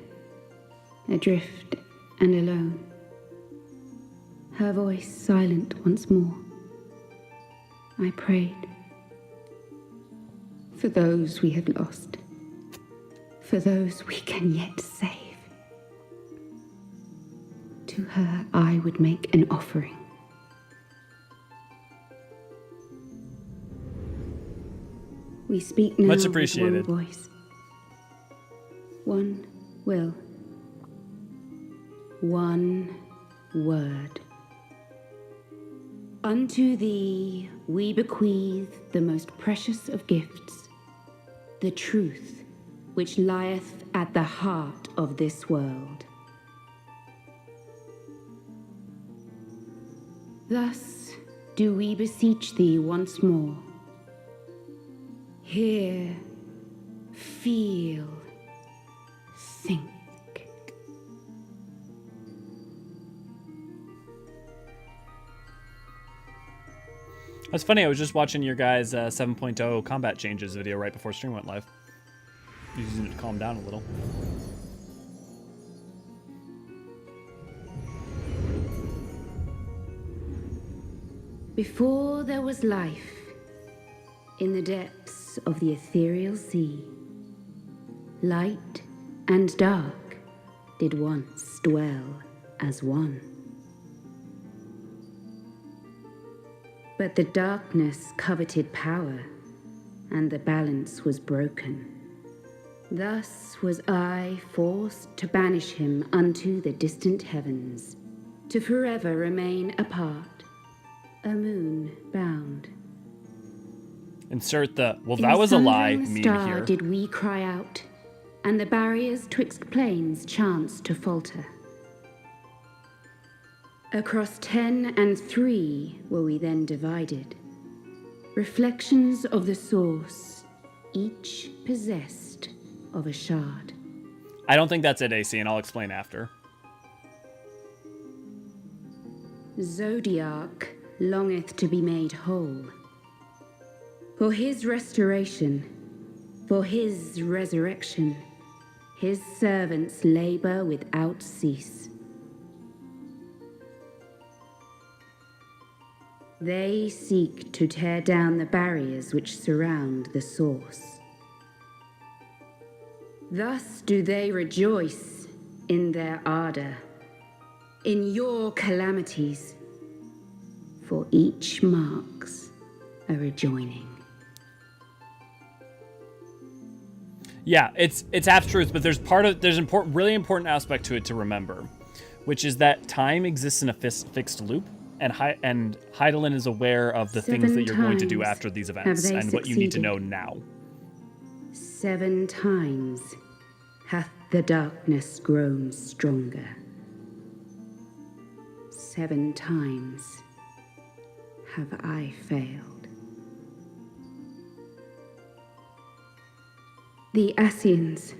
Speaker 5: adrift and alone. Her voice silent once more. I prayed. For those we have lost. For those we can yet save. To her I would make an offering. We speak now
Speaker 1: Much appreciated.
Speaker 5: with one voice. One will. One word. Unto thee we bequeath the most precious of gifts, the truth which lieth at the heart of this world. Thus do we beseech thee once more. Hear, feel, think.
Speaker 1: That's funny, I was just watching your guys' 7.0 combat changes video right before stream went live. Using it to calm down a little.
Speaker 5: Before there was life, in the depths of the ethereal sea, light and dark did once dwell as one. But the darkness coveted power, and the balance was broken. Thus was I forced to banish him unto the distant heavens, to forever remain apart, a moon bound.
Speaker 1: Insert the, well,
Speaker 5: In
Speaker 1: that was a lie,
Speaker 5: sundering
Speaker 1: meme
Speaker 5: star
Speaker 1: here.
Speaker 5: did we cry out, and the barriers twixt planes chanced to falter. Across 10 and 3 were we then divided, reflections of the source, each possessed of a shard.
Speaker 1: I don't think that's it, AC, and I'll explain after.
Speaker 5: Zodiac longeth to be made whole. For his restoration, for his resurrection, his servants labor without cease. They seek to tear down the barriers which surround the source. Thus do they rejoice in their ardor, in your calamities, for each marks a rejoining.
Speaker 1: Yeah, it's half truth, but there's really important aspect to it to remember, which is that time exists in a fixed loop, and Heidelyn is aware of the things that you're going to do after these events and what you need to know now.
Speaker 5: 7 times hath the darkness grown stronger. 7 times have I failed. The Ascians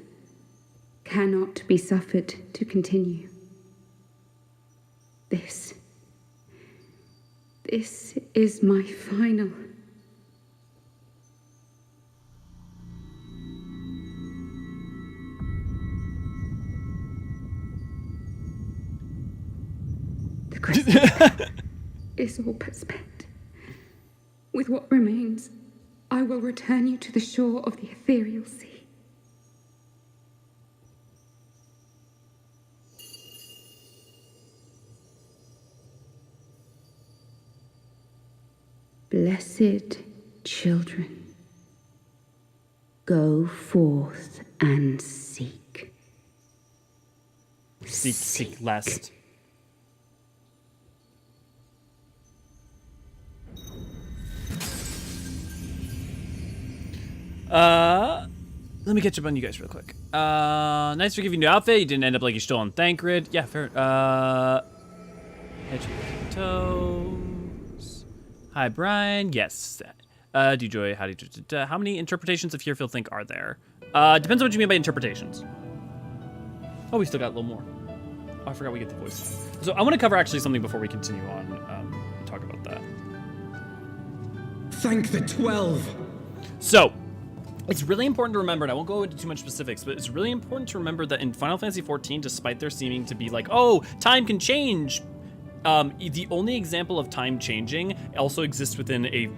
Speaker 5: cannot be suffered to continue. This is my final. The crescent is all but spent. With what remains, I will return you to the shore of the ethereal sea. Blessed children, go forth and seek.
Speaker 1: Seek lest. Let me catch up on you guys real quick. Nice for giving you an outfit. You didn't end up like you stole on Bankret. Yeah, fair. Head to toes. Hi, Brian. Yes. D-Joy, how many interpretations of Herefield think are there? Depends on what you mean by interpretations. Oh, we still got a little more. Oh, I forgot we get the voice. So I want to cover actually something before we continue on and talk about that.
Speaker 6: Thank the 12.
Speaker 1: So, it's really important to remember, and I won't go into too much specifics, but it's really important to remember that in Final Fantasy XIV, despite there seeming to be like, oh, time can change, the only example of time changing also exists within a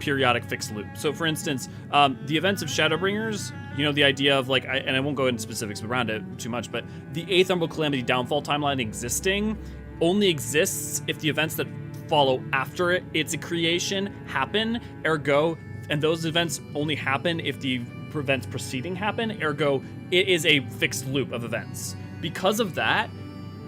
Speaker 1: periodic fixed loop. So for instance, the events of Shadowbringers, you know, the idea of like, and I won't go into specifics around it too much, but the 8th Umbral Calamity downfall timeline existing only exists if the events that follow after it, its creation, happen, ergo, and those events only happen if the events preceding happen, ergo, it is a fixed loop of events. Because of that,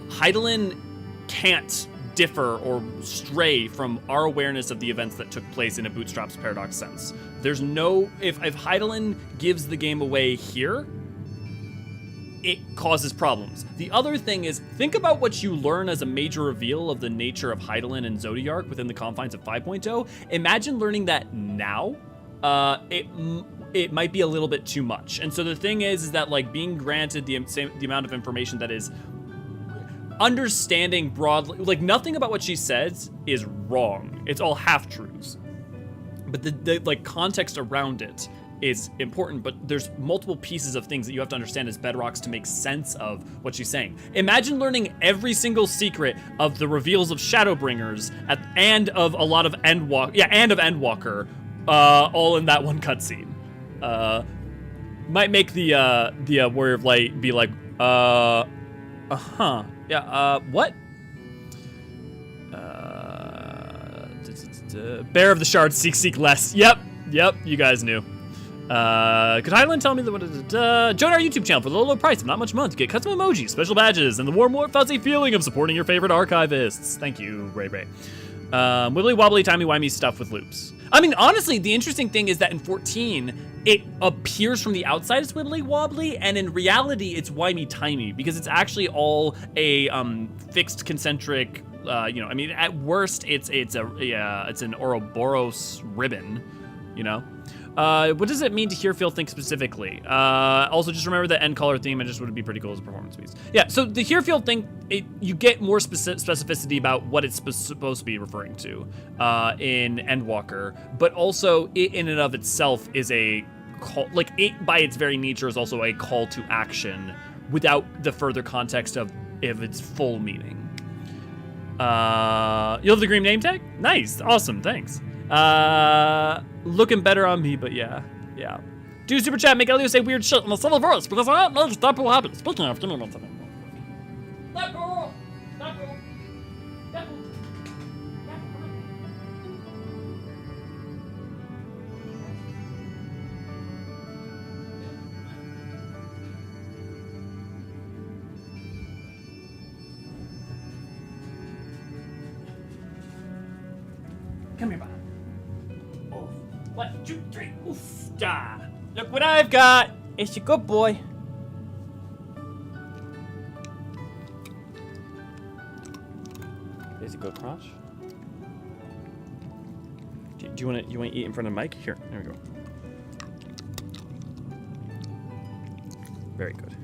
Speaker 1: Heidelyn can't differ or stray from our awareness of the events that took place in a Bootstrap's Paradox sense. There's no, if Heidelyn gives the game away here, it causes problems. The other thing is, think about what you learn as a major reveal of the nature of Heidelyn and Zodiark within the confines of 5.0. Imagine learning that now. It might be a little bit too much. And so the thing is that like being granted the amount of information that is understanding broadly, like nothing about what she says is wrong. It's all half-truths. But the like context around it is important, but there's multiple pieces of things that you have to understand as bedrocks to make sense of what she's saying. Imagine learning every single secret of the reveals of Shadowbringers and of a lot of Endwalker, all in that one cutscene. Might make the Warrior of Light be like, what? Bear of the Shard, seek less. Yep, you guys knew. Could Hydaelyn tell me join our YouTube channel for the low price of not much a month to get custom emojis, special badges, and the warm, fuzzy feeling of supporting your favorite archivists. Thank you, Ray. Wibbly wobbly, timey-wimey stuff with loops. I mean, honestly, the interesting thing is that in 14, it appears from the outside as wibbly wobbly, and in reality, it's wimey-timey, because it's actually all a fixed concentric, I mean, at worst, it's an Ouroboros ribbon, you know? What does it mean to hear, feel, think specifically? Also, just remember the end color theme. It just would be pretty cool as a performance piece. Yeah, so the hear, feel, think, you get more specificity about what it's supposed to be referring to in Endwalker, but also it in and of itself is a call, like it by its very nature is also a call to action without the further context of its full meaning. You have the green name tag? Nice, awesome, thanks. Looking better on me, but yeah. Do super chat, make Elio say weird shit in the subtle voice, because I don't know if that will happen. Speaking of, give me one second. That girl! Come here, bud. 1, 2, 3. Oof, da. Look what I've got. It's a good boy. Is it good crunch? Do you want to eat in front of Mike? Here, there we go. Very good.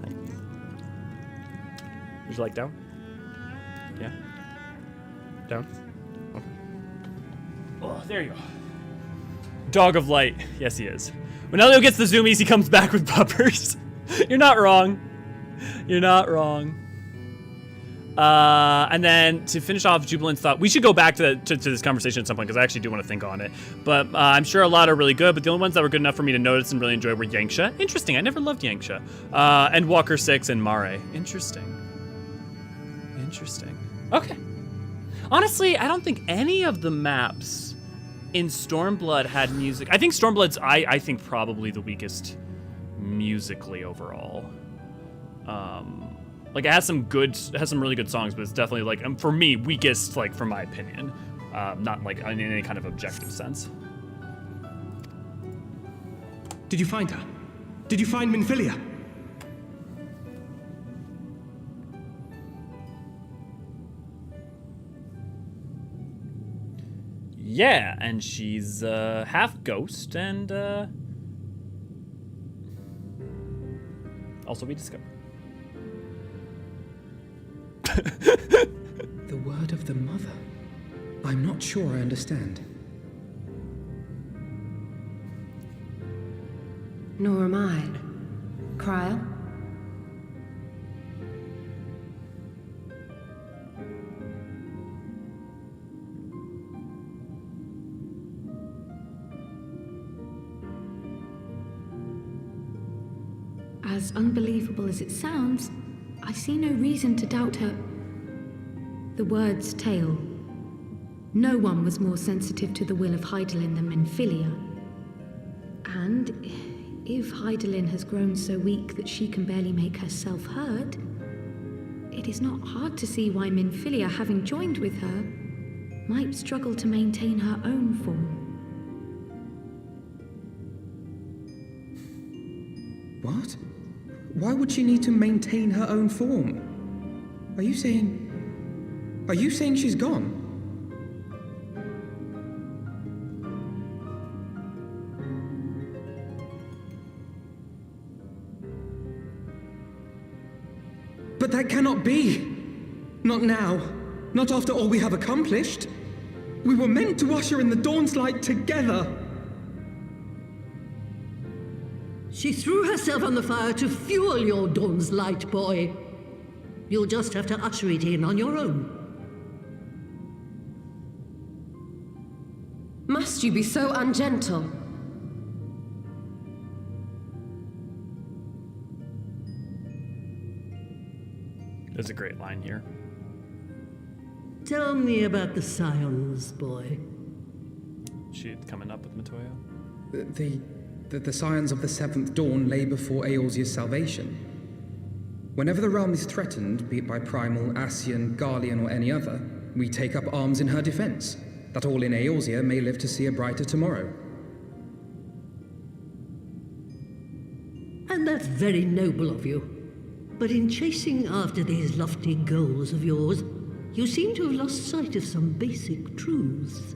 Speaker 1: Hi. Would you like down? Yeah. Down? Okay. Oh, there you go. Dog of light. Yes, he is. When Elio gets the zoomies, he comes back with puppers. You're not wrong. And then to finish off Jubilant's thought, we should go back to this conversation at some point because I actually do want to think on it. But I'm sure a lot are really good, but the only ones that were good enough for me to notice and really enjoy were Yanxia. Interesting. I never loved Yanxia. And Walker 6 and Mare. Interesting. Okay. Honestly, I don't think any of the maps in Stormblood had music. I think Stormblood's, I think, probably the weakest musically overall. Like it has some really good songs, but it's definitely like, for me, weakest, like, from my opinion. not like in any kind of objective sense.
Speaker 4: Did you find her? Did you find Minfilia?
Speaker 1: Yeah, and she's half ghost and also we discovered.
Speaker 6: The word of the mother. I'm not sure I understand.
Speaker 7: Nor am I. Cryle?
Speaker 3: As unbelievable as it sounds, I see no reason to doubt her. The word's tale. No one was more sensitive to the will of Heidelyn than Minfilia. And if Heidelyn has grown so weak that she can barely make herself heard, it is not hard to see why Minfilia, having joined with her, might struggle to maintain her own form.
Speaker 6: What? Why would she need to maintain her own form? Are you saying she's gone? But that cannot be! Not now. Not after all we have accomplished. We were meant to usher in the dawn's light together.
Speaker 8: She threw herself on the fire to fuel your dawn's light, boy. You'll just have to usher it in on your own.
Speaker 7: Must you be so ungentle?
Speaker 1: There's a great line here.
Speaker 8: Tell me about the Scions, boy.
Speaker 1: She coming up with Matoya.
Speaker 6: The Scions of the Seventh Dawn lay before Eorzean's salvation. Whenever the realm is threatened, be it by Primal, Ascian, Garlean, or any other, we take up arms in her defense, that all in Eorzea may live to see a brighter tomorrow.
Speaker 8: And that's very noble of you. But in chasing after these lofty goals of yours, you seem to have lost sight of some basic truths.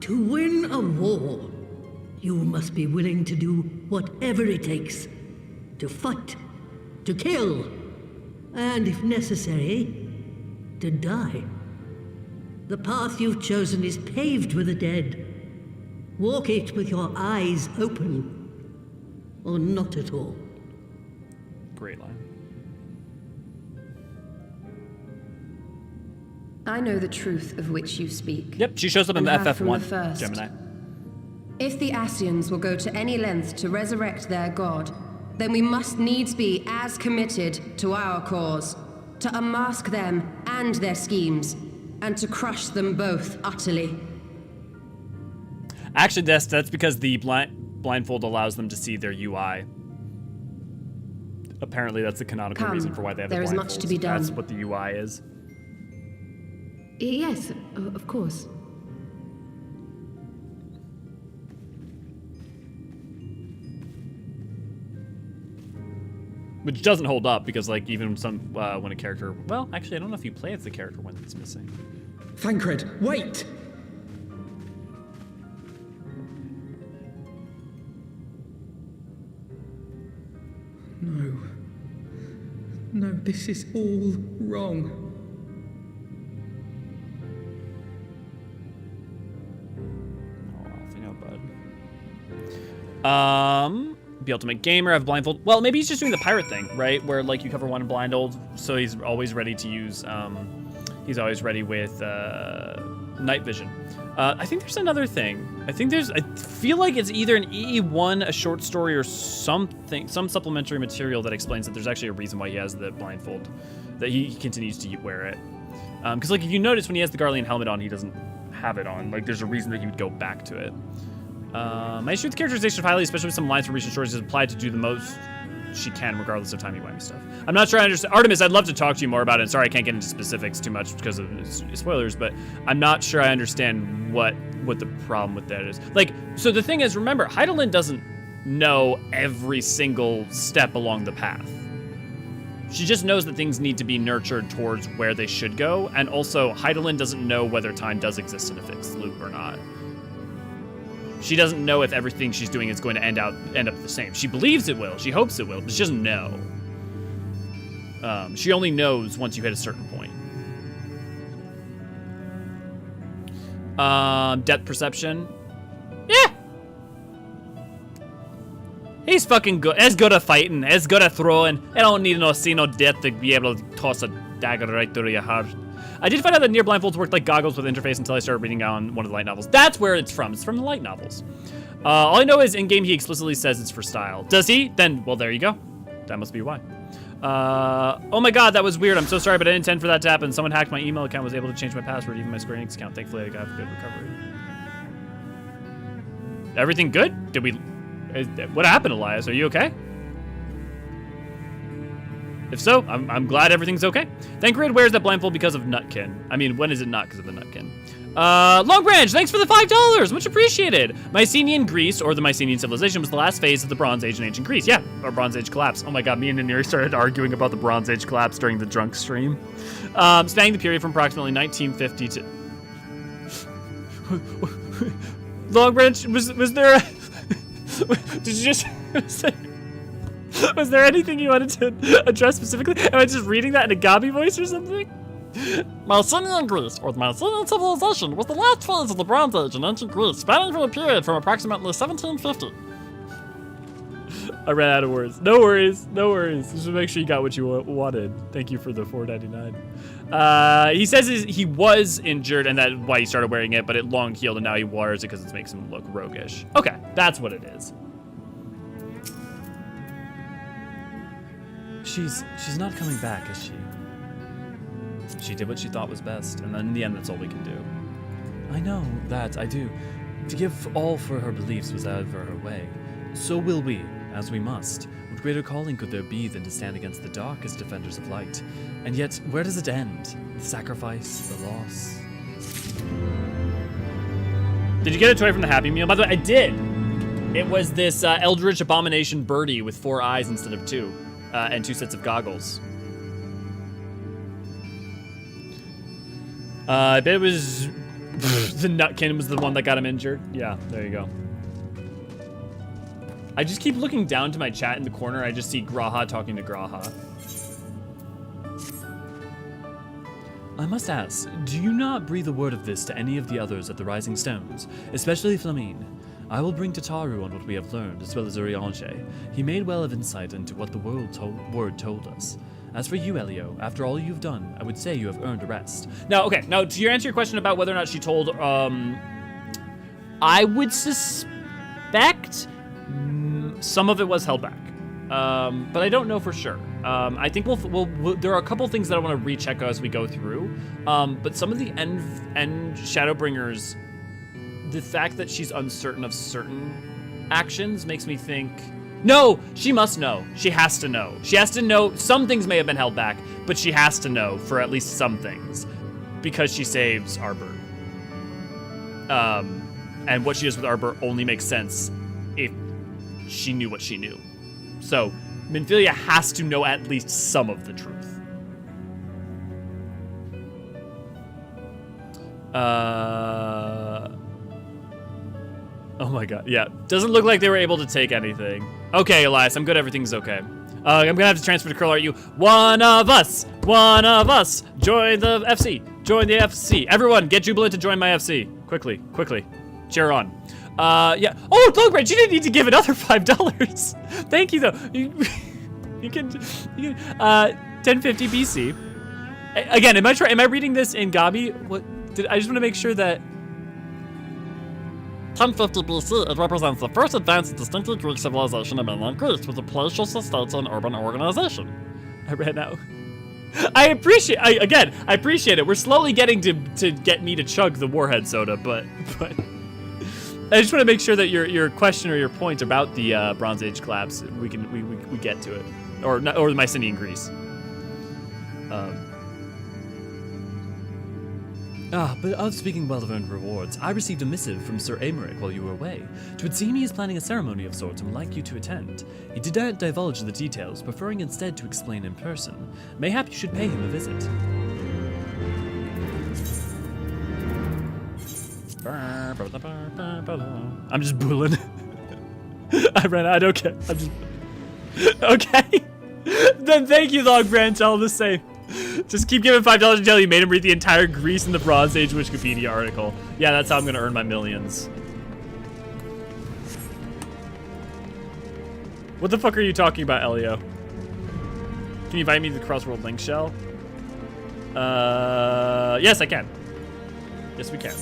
Speaker 8: To win a war, you must be willing to do whatever it takes. To fight, to kill, and if necessary, to die. The path you've chosen is paved with the dead. Walk it with your eyes open, or not at all.
Speaker 1: Great line.
Speaker 7: I know the truth of which you speak.
Speaker 1: Yep, she shows up in
Speaker 7: and
Speaker 1: the
Speaker 7: have from the
Speaker 1: FF1,
Speaker 7: first.
Speaker 1: Gemini.
Speaker 7: If the Ascians will go to any length to resurrect their god, then we must needs be as committed to our cause, to unmask them and their schemes, and to crush them both utterly.
Speaker 1: Actually, that's because the blindfold allows them to see their UI. Apparently, that's the canonical
Speaker 7: Come,
Speaker 1: reason for why they have the
Speaker 7: there is much to be done.
Speaker 1: That's what the UI is.
Speaker 3: Yes, of course.
Speaker 1: Which doesn't hold up because, like, even when a character, well, actually, I don't know if you play as the character when it's missing.
Speaker 6: Bankret, wait! No, this is all wrong.
Speaker 1: Oh, off you know, bud. The ultimate gamer, have blindfold. Well, maybe he's just doing the pirate thing, right? Where like you cover one blindfold, so he's always ready to use. He's always ready with night vision. I think there's another thing. I feel like it's either an EE1, a short story, or something, some supplementary material that explains that there's actually a reason why he has the blindfold, that he continues to wear it. Because like if you notice when he has the Garlean helmet on, he doesn't have it on. Like there's a reason that he would go back to it. My issue with the characterization of Hydaelyn, especially with some lines from recent stories, is applied to do the most she can, regardless of timey-wimey stuff. I'm not sure I understand. Artemis, I'd love to talk to you more about it. Sorry, I can't get into specifics too much because of spoilers, but I'm not sure I understand what the problem with that is. Like, so the thing is, remember, Heidelyn doesn't know every single step along the path. She just knows that things need to be nurtured towards where they should go, and also Heidelyn doesn't know whether time does exist in a fixed loop or not. She doesn't know if everything she's doing is going to end up the same. She believes it will, she hopes it will, but she doesn't know. She only knows once you hit a certain point. Depth perception. Yeah! He's fucking good. As good at fighting, as good at throwing. I don't need no see no death to be able to toss a dagger right through your heart. I did find out that near blindfolds worked like goggles with interface until I started reading on one of the light novels. That's where it's from. It's from the light novels. All I know is in-game he explicitly says it's for style. Does he? Then, well, there you go. That must be why. Oh my god, that was weird. I'm so sorry, but I didn't intend for that to happen. Someone hacked my email account, was able to change my password, even my Square Enix account. Thankfully, I got a good recovery. Everything good? Did we... What happened, Elias? Are you okay? If so, I'm glad everything's okay. Bankret wears that blindfold because of Nutkin. I mean, when is it not because of the Nutkin? Long Branch, thanks for the $5. Much appreciated. Mycenaean Greece, or the Mycenaean civilization, was the last phase of the Bronze Age in ancient Greece. Yeah, or Bronze Age collapse. Oh my god, me and Naniri started arguing about the Bronze Age collapse during the drunk stream. Spanning the period from approximately 1950 to... Long Branch, was there a... Did you just... Was there anything you wanted to address specifically? Am I just reading that in a Gabi voice or something?
Speaker 2: Mycenaean Greece, or the Mycenaean civilization, was the last phase of the Bronze Age in ancient Greece, spanning from a period from approximately 1750.
Speaker 1: I ran out of words. No worries, no worries. Just make sure you got what you wanted. Thank you for the $4.99. He says he was injured and that's why he started wearing it, but it long healed and now he wears it because it makes him look roguish. Okay, that's what it is. She's not coming back, is she? She did what she thought was best, and then in the end, that's all we can do. I know that, I do. To give all for her beliefs was ever her way. So will we, as we must. What greater calling could there be than to stand against the darkest defenders of light? And yet, where does it end? The sacrifice, the loss. Did you get a toy from the Happy Meal? By the way, I did. It was this Eldritch Abomination birdie with 4 eyes instead of 2. And 2 sets of goggles. I bet it was the Nutkin was the one that got him injured. Yeah, there you go. I just keep looking down to my chat in the corner. I just see Graha talking to Graha. I must ask, do you not breathe a word of this to any of the others at the Rising Stones, especially Flamine? I will bring to Taru on what we have learned, as well as Eorzean. He made well of insight into what the word told us. As for you, Elio, after all you've done, I would say you have earned a rest. Now, okay, now to answer your question about whether or not she told, I would suspect some of it was held back, but I don't know for sure. I think we'll there are a couple things that I want to recheck as we go through, but some of the end Shadowbringers, the fact that she's uncertain of certain actions makes me think, no, she must know. She has to know. She has to know. Some things may have been held back, but she has to know for at least some things because she saves Arbor. And what she does with Arbor only makes sense if she knew what she knew. So Minfilia has to know at least some of the truth. Oh my god, yeah. Doesn't look like they were able to take anything. Okay, Elias, I'm good, everything's okay. I'm gonna have to transfer to Curl Art you. One of us, join the FC, join the FC. Everyone, get Jubilant to join my FC. Quickly, cheer on. Yeah, oh, Bloodshed, you didn't need to give another $5. Thank you, though. You can 1050 BC. Again, am I reading this in Gabi? I just want to make sure that
Speaker 2: 1050 BC, it represents the first advanced distinctly Greek civilization in mainland Greece with a palatial society and urban organization.
Speaker 1: I ran out. I appreciate it. We're slowly getting to get me to chug the Warhead soda, but I just want to make sure that your question or your point about the Bronze Age collapse, we get to it, or the Mycenaean Greece. But of speaking well of earned rewards, I received a missive from Sir Aymeric while you were away. It would seem he is planning a ceremony of sorts and would like you to attend. He did not divulge the details, preferring instead to explain in person. Mayhap you should pay him a visit. I'm just bullying. I ran out, okay. I'm just... Okay. Then thank you, Log Branch, all the same. Just keep giving $5 until you made him read the entire Greece and the Bronze Age Wikipedia article. Yeah, that's how I'm gonna earn my millions. What the fuck are you talking about, Elio? Can you invite me to the Crossworld Link Shell? Yes, I can. Yes, we can.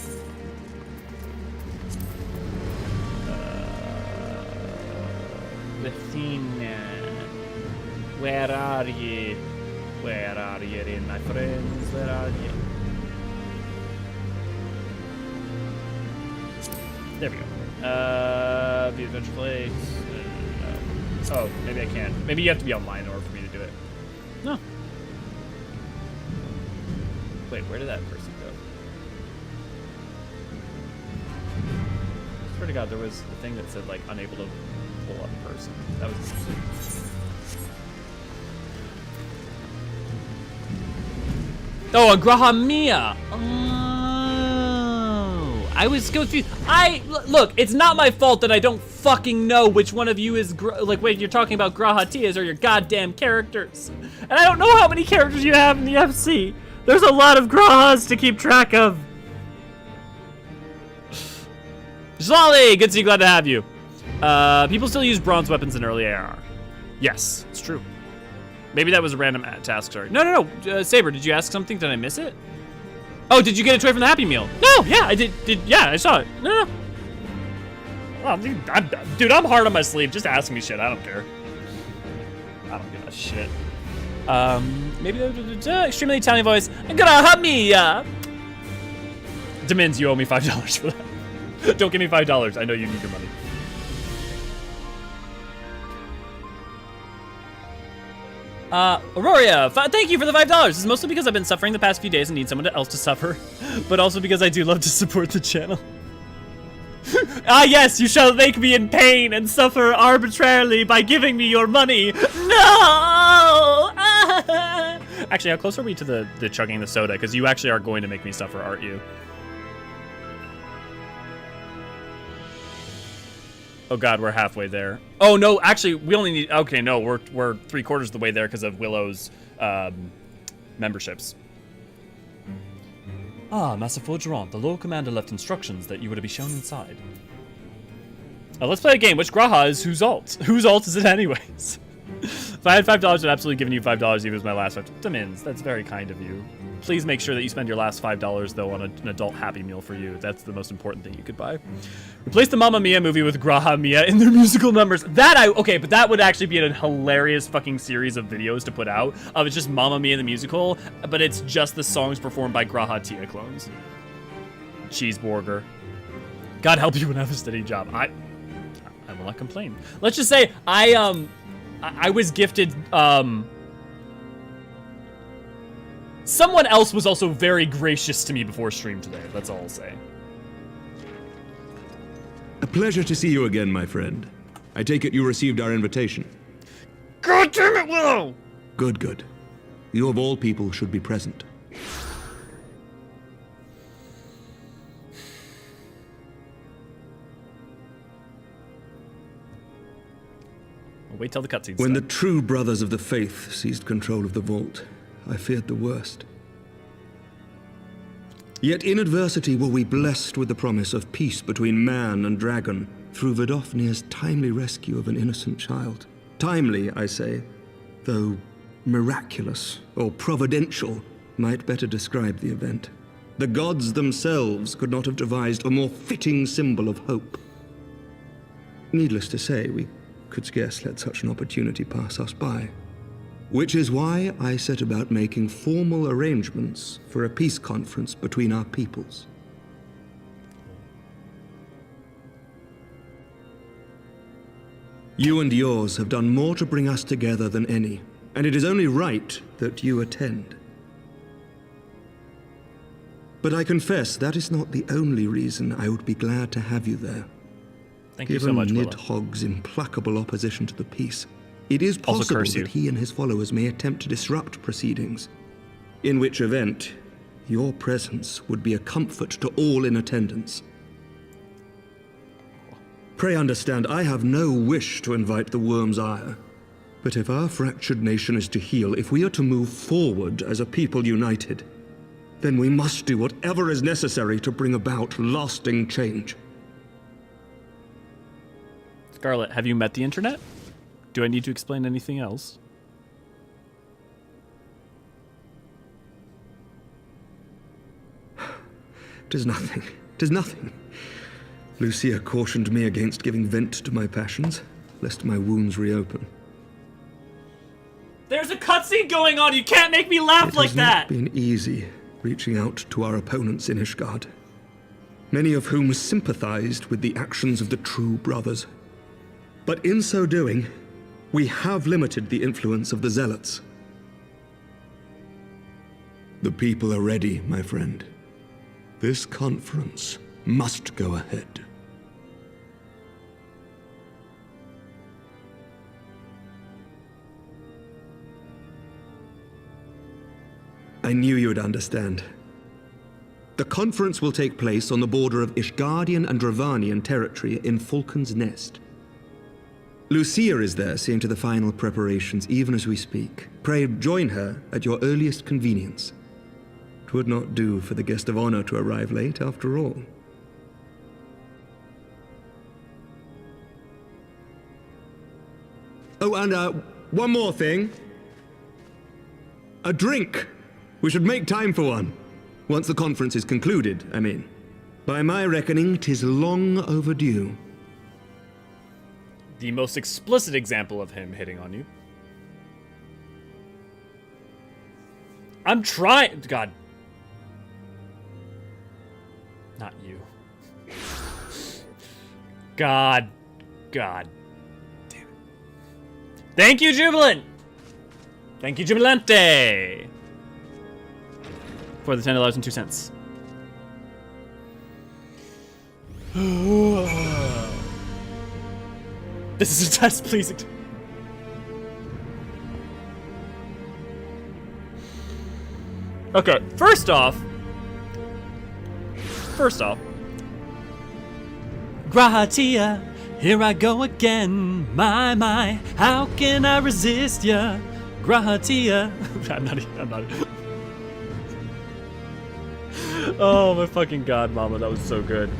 Speaker 1: Athena, where are ye? Where are you in, my friends? Where are you? There we go. The adventure place. Oh, maybe I can't. Maybe you have to be online in order for me to do it. No. Wait, where did that person go? I swear to God, there was a thing that said, like, unable to pull up person. That was interesting. Oh, a Grahamia. Oh, I was confused. Look, it's not my fault that I don't fucking know which one of you is, like, wait, you're talking about Grahatias or your goddamn characters. And I don't know how many characters you have in the FC. There's a lot of Grahas to keep track of. Slolly, good to see you, glad to have you. People still use bronze weapons in early AR. Yes, it's true. Maybe that was a random task, sorry. No. Saber, did you ask something? Did I miss it? Oh, did you get a toy from the Happy Meal? No, yeah, I did, yeah, I saw it. No. Well, dude, I'm hard on my sleeve. Just ask me shit, I don't care. I don't give a shit. Maybe extremely Italian voice. I'm gonna hug me, Demins, you owe me $5 for that. Don't give me $5, I know you need your money. Auroria, thank you for the $5. This is mostly because I've been suffering the past few days and need someone else to suffer, but also because I do love to support the channel. Ah yes, you shall make me in pain and suffer arbitrarily by giving me your money. No! Actually, how close are we to the chugging the soda? Because you actually are going to make me suffer, aren't you? Oh God, we're halfway there. Oh no, actually, we only need. Okay, no, we're 3/4 of the way there because of Willow's memberships. Ah, Master Forgeron, the Lord Commander left instructions that you were to be shown inside. Let's play a game. Which Graha is whose alt? Whose alt is it anyways? If I had $5, I'd absolutely given you $5 even as my last 5. Demins, that's very kind of you. Please make sure that you spend your last $5 though on an adult Happy Meal for you. That's the most important thing you could buy. Replace the Mamma Mia movie with Graha Mia in their musical numbers. Okay, but that would actually be a hilarious fucking series of videos to put out. It's just Mamma Mia the musical, but it's just the songs performed by Graha Tia clones. Cheeseburger. God help you and have a steady job. I will not complain. Let's just say I was gifted someone else was also very gracious to me before stream today. That's all I'll say.
Speaker 9: A pleasure to see you again, my friend. I take it you received our invitation.
Speaker 1: God damn it, Willow!
Speaker 9: Good. You of all people should be present.
Speaker 1: I'll wait till the cutscenes.
Speaker 9: When the true brothers of the faith seized control of the vault, I feared the worst. Yet in adversity were we blessed with the promise of peace between man and dragon through Vidofnir's timely rescue of an innocent child. Timely, I say, though miraculous or providential might better describe the event. The gods themselves could not have devised a more fitting symbol of hope. Needless to say, we could scarce let such an opportunity pass us by. Which is why I set about making formal arrangements for a peace conference between our peoples. You and yours have done more to bring us together than any, and it is only right that you attend. But I confess that is not the only reason I would be glad to have you there.
Speaker 1: Thank you so much,
Speaker 9: Given
Speaker 1: Willow.
Speaker 9: Nidhogg's implacable opposition to the peace, it is
Speaker 1: Also
Speaker 9: possible
Speaker 1: curse you.
Speaker 9: that he and his followers may attempt to disrupt proceedings, in which event your presence would be a comfort to all in attendance. Pray understand, I have no wish to invite the worm's ire. But if our fractured nation is to heal, if we are to move forward as a people united, then we must do whatever is necessary to bring about lasting change.
Speaker 1: Scarlet, have you met the internet? Do I need to explain anything else?
Speaker 9: Tis nothing. 'Tis nothing. Lucia cautioned me against giving vent to my passions, lest my wounds reopen.
Speaker 1: There's a cutscene going on! You can't make me laugh like that!
Speaker 9: It has not been easy reaching out to our opponents in Ishgard, many of whom sympathized with the actions of the true brothers. But in so doing, we have limited the influence of the zealots. The people are ready, my friend. This conference must go ahead. I knew you would understand. The conference will take place on the border of Ishgardian and Dravanian territory in Falcon's Nest. Lucia is there seeing to the final preparations even as we speak. Pray join her at your earliest convenience. 'Twould not do for the guest of honor to arrive late, after all. Oh, and one more thing. A drink. We should make time for one. Once the conference is concluded, I mean. By my reckoning, 'tis long overdue.
Speaker 1: The most explicit example of him hitting on you. I'm trying. God. Not you. God. Damn it. Thank you, Jubilant. Thank you, Jubilante. For the $10.02. This is a test, please. Okay, first off, Grahatia, here I go again. My, how can I resist ya? Grahatia. I'm not. Oh my fucking god, mama, that was so good.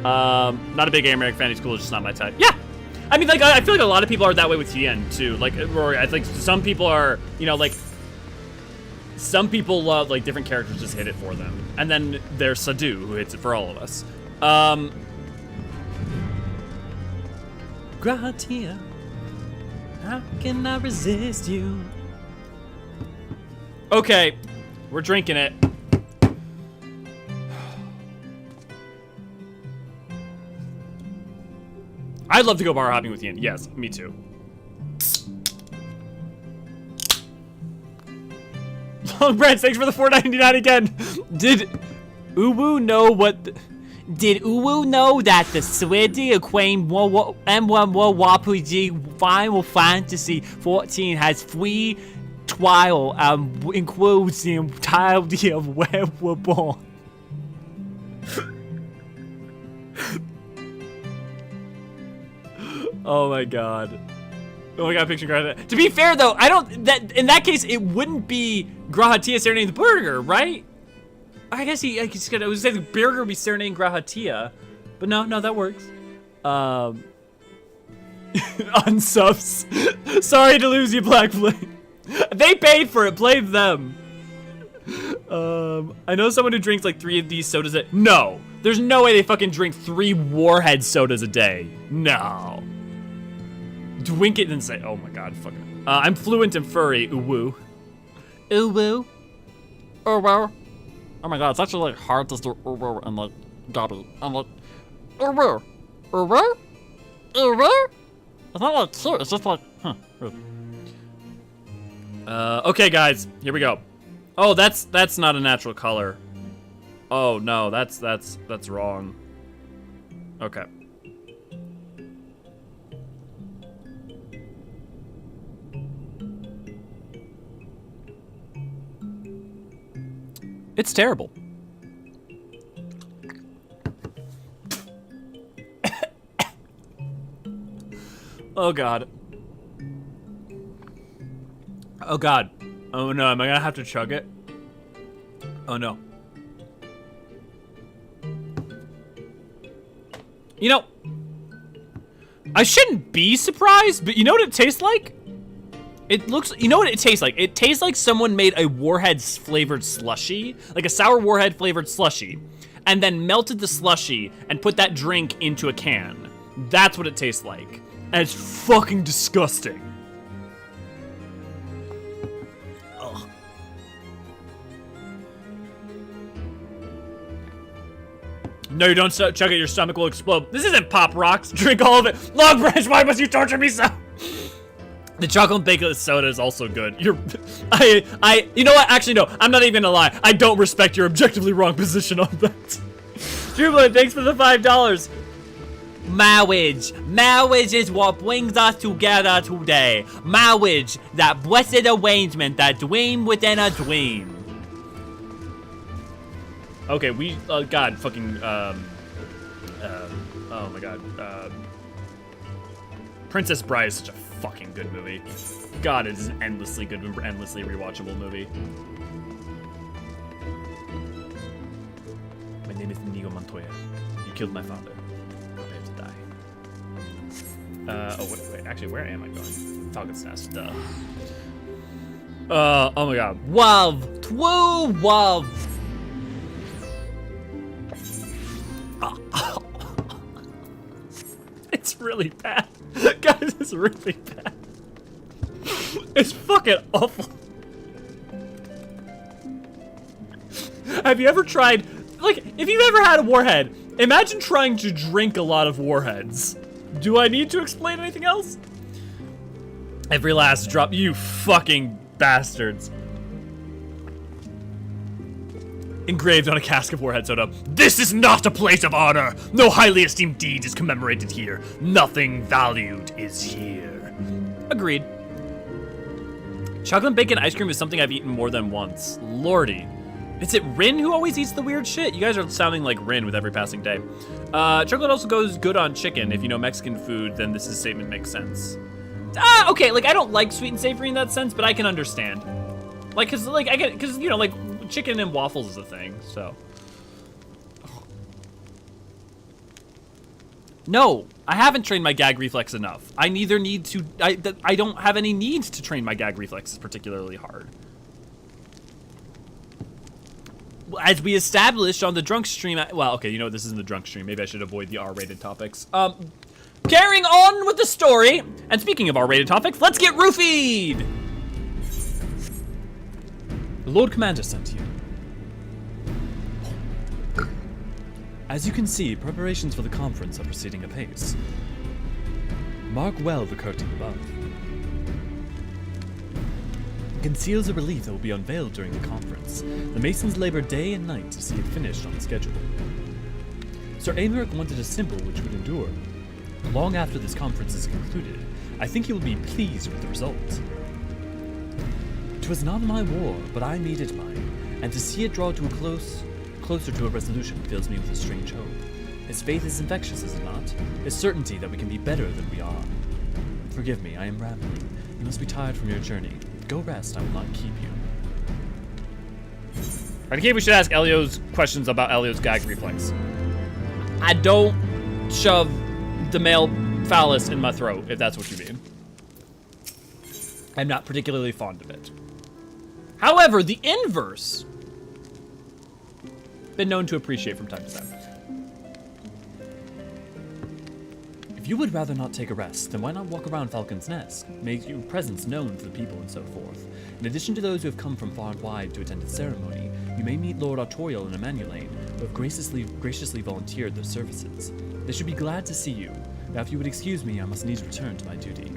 Speaker 1: Not a big American Fantasy School, it's just not my type. Yeah! I mean, like, I feel like a lot of people are that way with TN, too. Like, Rory, I think some people are, you know, like, some people love, like, different characters just hit it for them. And then there's Sadu, who hits it for all of us. Grahatia, how can I resist you? Okay, we're drinking it. I'd love to go bar hopping with Ian. Yes, me too. Long Branch, thanks for the $4.99 again. Did Uwu know that the Swedish acclaimed M1 World RPG Final Fantasy 14 has free trial includes the entirety of Where We're Born? Oh my god. Oh my god, picture Grahatia. To be fair though, in that case it wouldn't be Grahatia serenading the burger, right? I guess I was saying the burger would be serenading Grahatia. But no, that works. Unsubs. Sorry to lose you, Black Flame. They paid for it, blame them. I know someone who drinks like 3 of these sodas no. There's no way they fucking drink 3 Warhead sodas a day. No. Drink it and say, oh my god, fucking. I'm fluent in furry, uwu. Uwu? Uwu? Oh my god, it's actually like hard to do uwu and like gobby. I'm like, uwu. It's not like cute, it's just like, huh. Okay, guys, here we go. Oh, that's not a natural color. Oh no, that's wrong. Okay. It's terrible. Oh god. Oh god. Oh no, am I gonna have to chug it? Oh no. You know, I shouldn't be surprised, but you know what it tastes like? It looks, you know what it tastes like? It tastes like someone made a Warhead flavored slushy, like a sour Warhead flavored slushy, and then melted the slushy and put that drink into a can. That's what it tastes like. And it's fucking disgusting. Ugh. No, you don't chug it, your stomach will explode. This isn't Pop Rocks. Drink all of it. Long Branch, why must you torture me so? The chocolate Bankret soda is also good. You know what? Actually, no, I'm not even gonna lie. I don't respect your objectively wrong position on that. Jubilant, thanks for the $5. Marriage is what brings us together today. Marriage, that blessed arrangement, that dream within a dream. Okay, God, fucking, oh my god, Princess Bride is such a fucking good movie. God, it is an endlessly good, endlessly rewatchable movie. My name is Inigo Montoya. You killed my father. Oh, wait, actually, where am I going? Falcon's Nest, duh. Oh my god. Love! True love! It's really bad. Guys, it's really bad. It's fucking awful. Have you ever tried, like, if you've ever had a warhead, imagine trying to drink a lot of warheads. Do I need to explain anything else? Every last drop, you fucking bastards. Engraved on a cask of warhead soda. This is not a place of honor. No highly esteemed deed is commemorated here. Nothing valued is here. Agreed. Chocolate and bacon ice cream is something I've eaten more than once. Lordy. Is it Rin who always eats the weird shit? You guys are sounding like Rin with every passing day. Chocolate also goes good on chicken. If you know Mexican food, then this statement makes sense. Okay, like, I don't like sweet and savory in that sense, but I can understand. Like, cause, like, I get, cause, you know, like, chicken and waffles is a thing, so. No, I haven't trained my gag reflex enough. I neither need to, I don't have any need to train my gag reflexes particularly hard. As we established on the drunk stream, well, okay, you know what, this isn't the drunk stream. Maybe I should avoid the R-rated topics. Carrying on with the story, and speaking of R-rated topics, let's get roofied! The Lord Commander sent you. As you can see, preparations for the conference are proceeding apace. Mark well the curtain above. It conceals a relief that will be unveiled during the conference. The Masons labor day and night to see it finished on schedule. Sir Aymeric wanted a symbol which would endure. Long after this conference is concluded, I think you will be pleased with the result. 'Twas not my war, but I made it mine, and to see it draw to a closer to a resolution fills me with a strange hope. His faith is infectious, is it not? His certainty that we can be better than we are. Forgive me, I am rambling. You must be tired from your journey. Go rest, I will not keep you. I think we should ask Elio's questions about Elio's gag reflex. I don't shove the male phallus in my throat, if that's what you mean. I'm not particularly fond of it. However, the inverse, been known to appreciate from time to time. If you would rather not take a rest, then why not walk around Falcon's Nest, make your presence known to the people and so forth. In addition to those who have come from far and wide to attend the ceremony, you may meet Lord Artorial and Emmanuel, who have graciously volunteered their services. They should be glad to see you. Now if you would excuse me, I must needs return to my duty.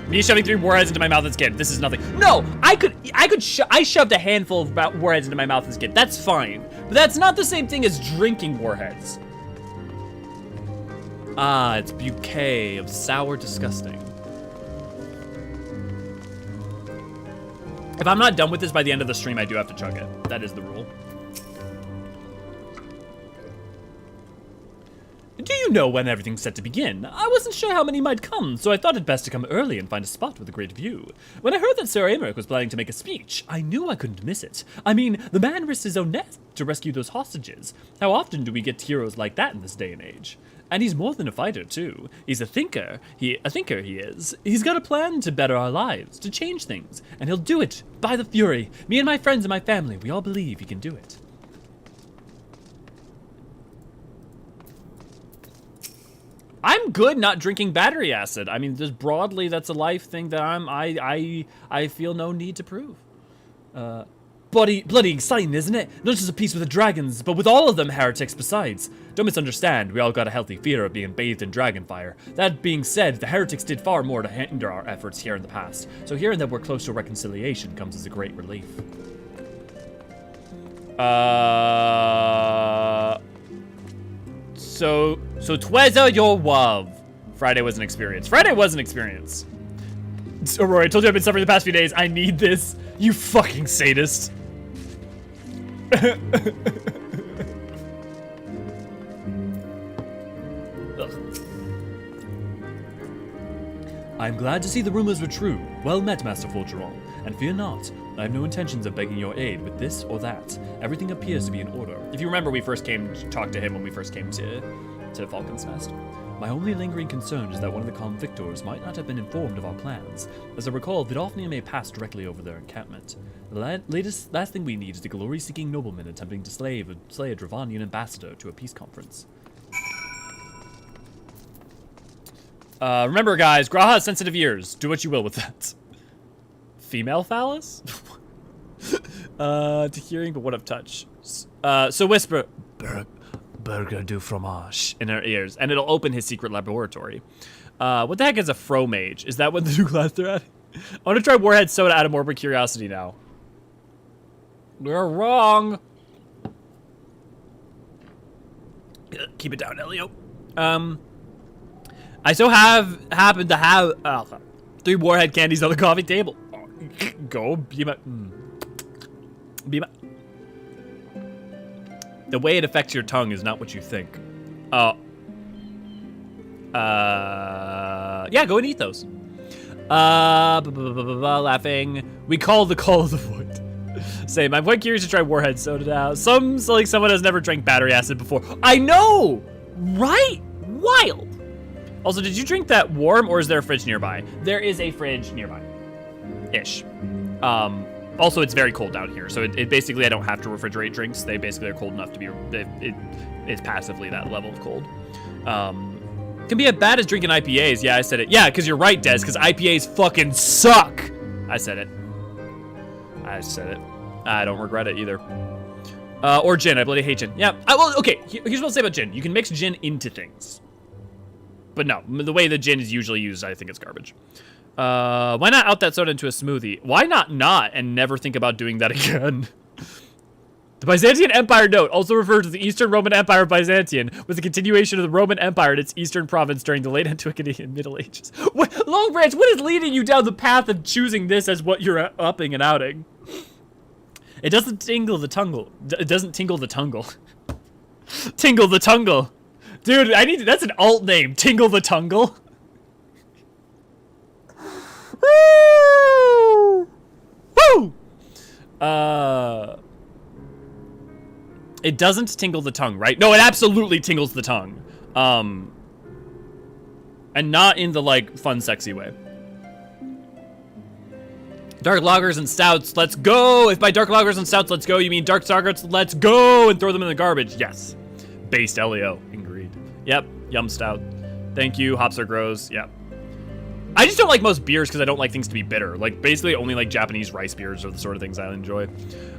Speaker 1: Me shoving 3 warheads into my mouth as a kid. This is nothing. No, I shoved a handful of warheads into my mouth as a kid. That's fine. But that's not the same thing as drinking warheads. Ah, it's bouquet of sour disgusting. If I'm not done with this by the end of the stream, I do have to chug it. That is the rule. Do you know when everything's set to begin? I wasn't sure how many might come, so I thought it best to come early and find a spot with a great view. When I heard that Sir Aymeric was planning to make a speech, I knew I couldn't miss it. I mean, the man risked his own neck to rescue those hostages. How often do we get heroes like that in this day and age? And he's more than a fighter, too. He's a thinker. He is. He's got a plan to better our lives, to change things. And he'll do it, by the fury. Me and my friends and my family, we all believe he can do it. I'm good not drinking battery acid. I mean, just broadly, that's a life thing that I feel no need to prove. Bloody exciting, isn't it? Not just a peace with the dragons, but with all of them heretics besides. Don't misunderstand, we all got a healthy fear of being bathed in dragon fire. That being said, the heretics did far more to hinder our efforts here in the past, so hearing that we're close to reconciliation comes as a great relief. So Tweza your wav. Friday was an experience. Friday was an experience. Aurora, I told you I've been suffering the past few days. I need this. You fucking sadist. I'm glad to see the rumors were true. Well met, Master Fulgeron. And fear not, I have no intentions of begging your aid with this or that. Everything appears to be in order. If you remember, we first came to talk to him when we first came to Falcon's Nest. My only lingering concern is that one of the convictors might not have been informed of our plans. As I recall, Vidofnia may pass directly over their encampment. The last thing we need is a glory-seeking nobleman attempting to slay a Dravanian ambassador to a peace conference. Remember, guys, Graha has sensitive ears. Do what you will with that. Female phallus? To hearing, but what of touch? So whisper, burger du fromage in her ears, and it'll open his secret laboratory. What the heck is a fro mage? Is that what the new class they're at? I want to try Warhead Soda out of morbid curiosity now. We're wrong. Keep it down, Elio. I so happen to have 3 Warhead candies on the coffee table. Go be my. The way it affects your tongue is not what you think. Yeah, go and eat those. Laughing. We call the call of the void. Same. I'm quite curious to try Warhead Soda now. Someone has never drank battery acid before. I know, right? Wild. Also, did you drink that warm, or is there a fridge nearby? There is a fridge nearby. Ish. Also, it's very cold down here, so it basically, I don't have to refrigerate drinks. They basically are cold enough to be, it's passively that level of cold. Can be as bad as drinking IPAs. Yeah, I said it. Yeah, because you're right, Des, because IPAs fucking suck. I said it. I don't regret it either. Or gin. I bloody hate gin. Yeah, well, okay, here's what I'll say about gin. You can mix gin into things. But no, the way the gin is usually used, I think it's garbage. Why not out that soda into a smoothie? Why not and never think about doing that again? The Byzantine Empire note also referred to the Eastern Roman Empire of Byzantium was a continuation of the Roman Empire in its eastern province during the late Antiquity and Middle Ages. What, Long Branch, what is leading you down the path of choosing this as what you're upping and outing? It doesn't tingle the tungle. It doesn't tingle the tungle. Tingle the tungle. Dude, that's an alt name. Tingle the tungle. Woo! Woo! It doesn't tingle the tongue, right? No, it absolutely tingles the tongue. And not in the, like, fun, sexy way. Dark lagers and stouts, let's go! If by dark lagers and stouts, let's go, you mean dark stagers, let's go! And throw them in the garbage, yes. Based Elio, agreed. Yep, Yum Stout. Thank you, Hopster Grows. Yep. I just don't like most beers because I don't like things to be bitter. Like, basically only like Japanese rice beers are the sort of things I enjoy.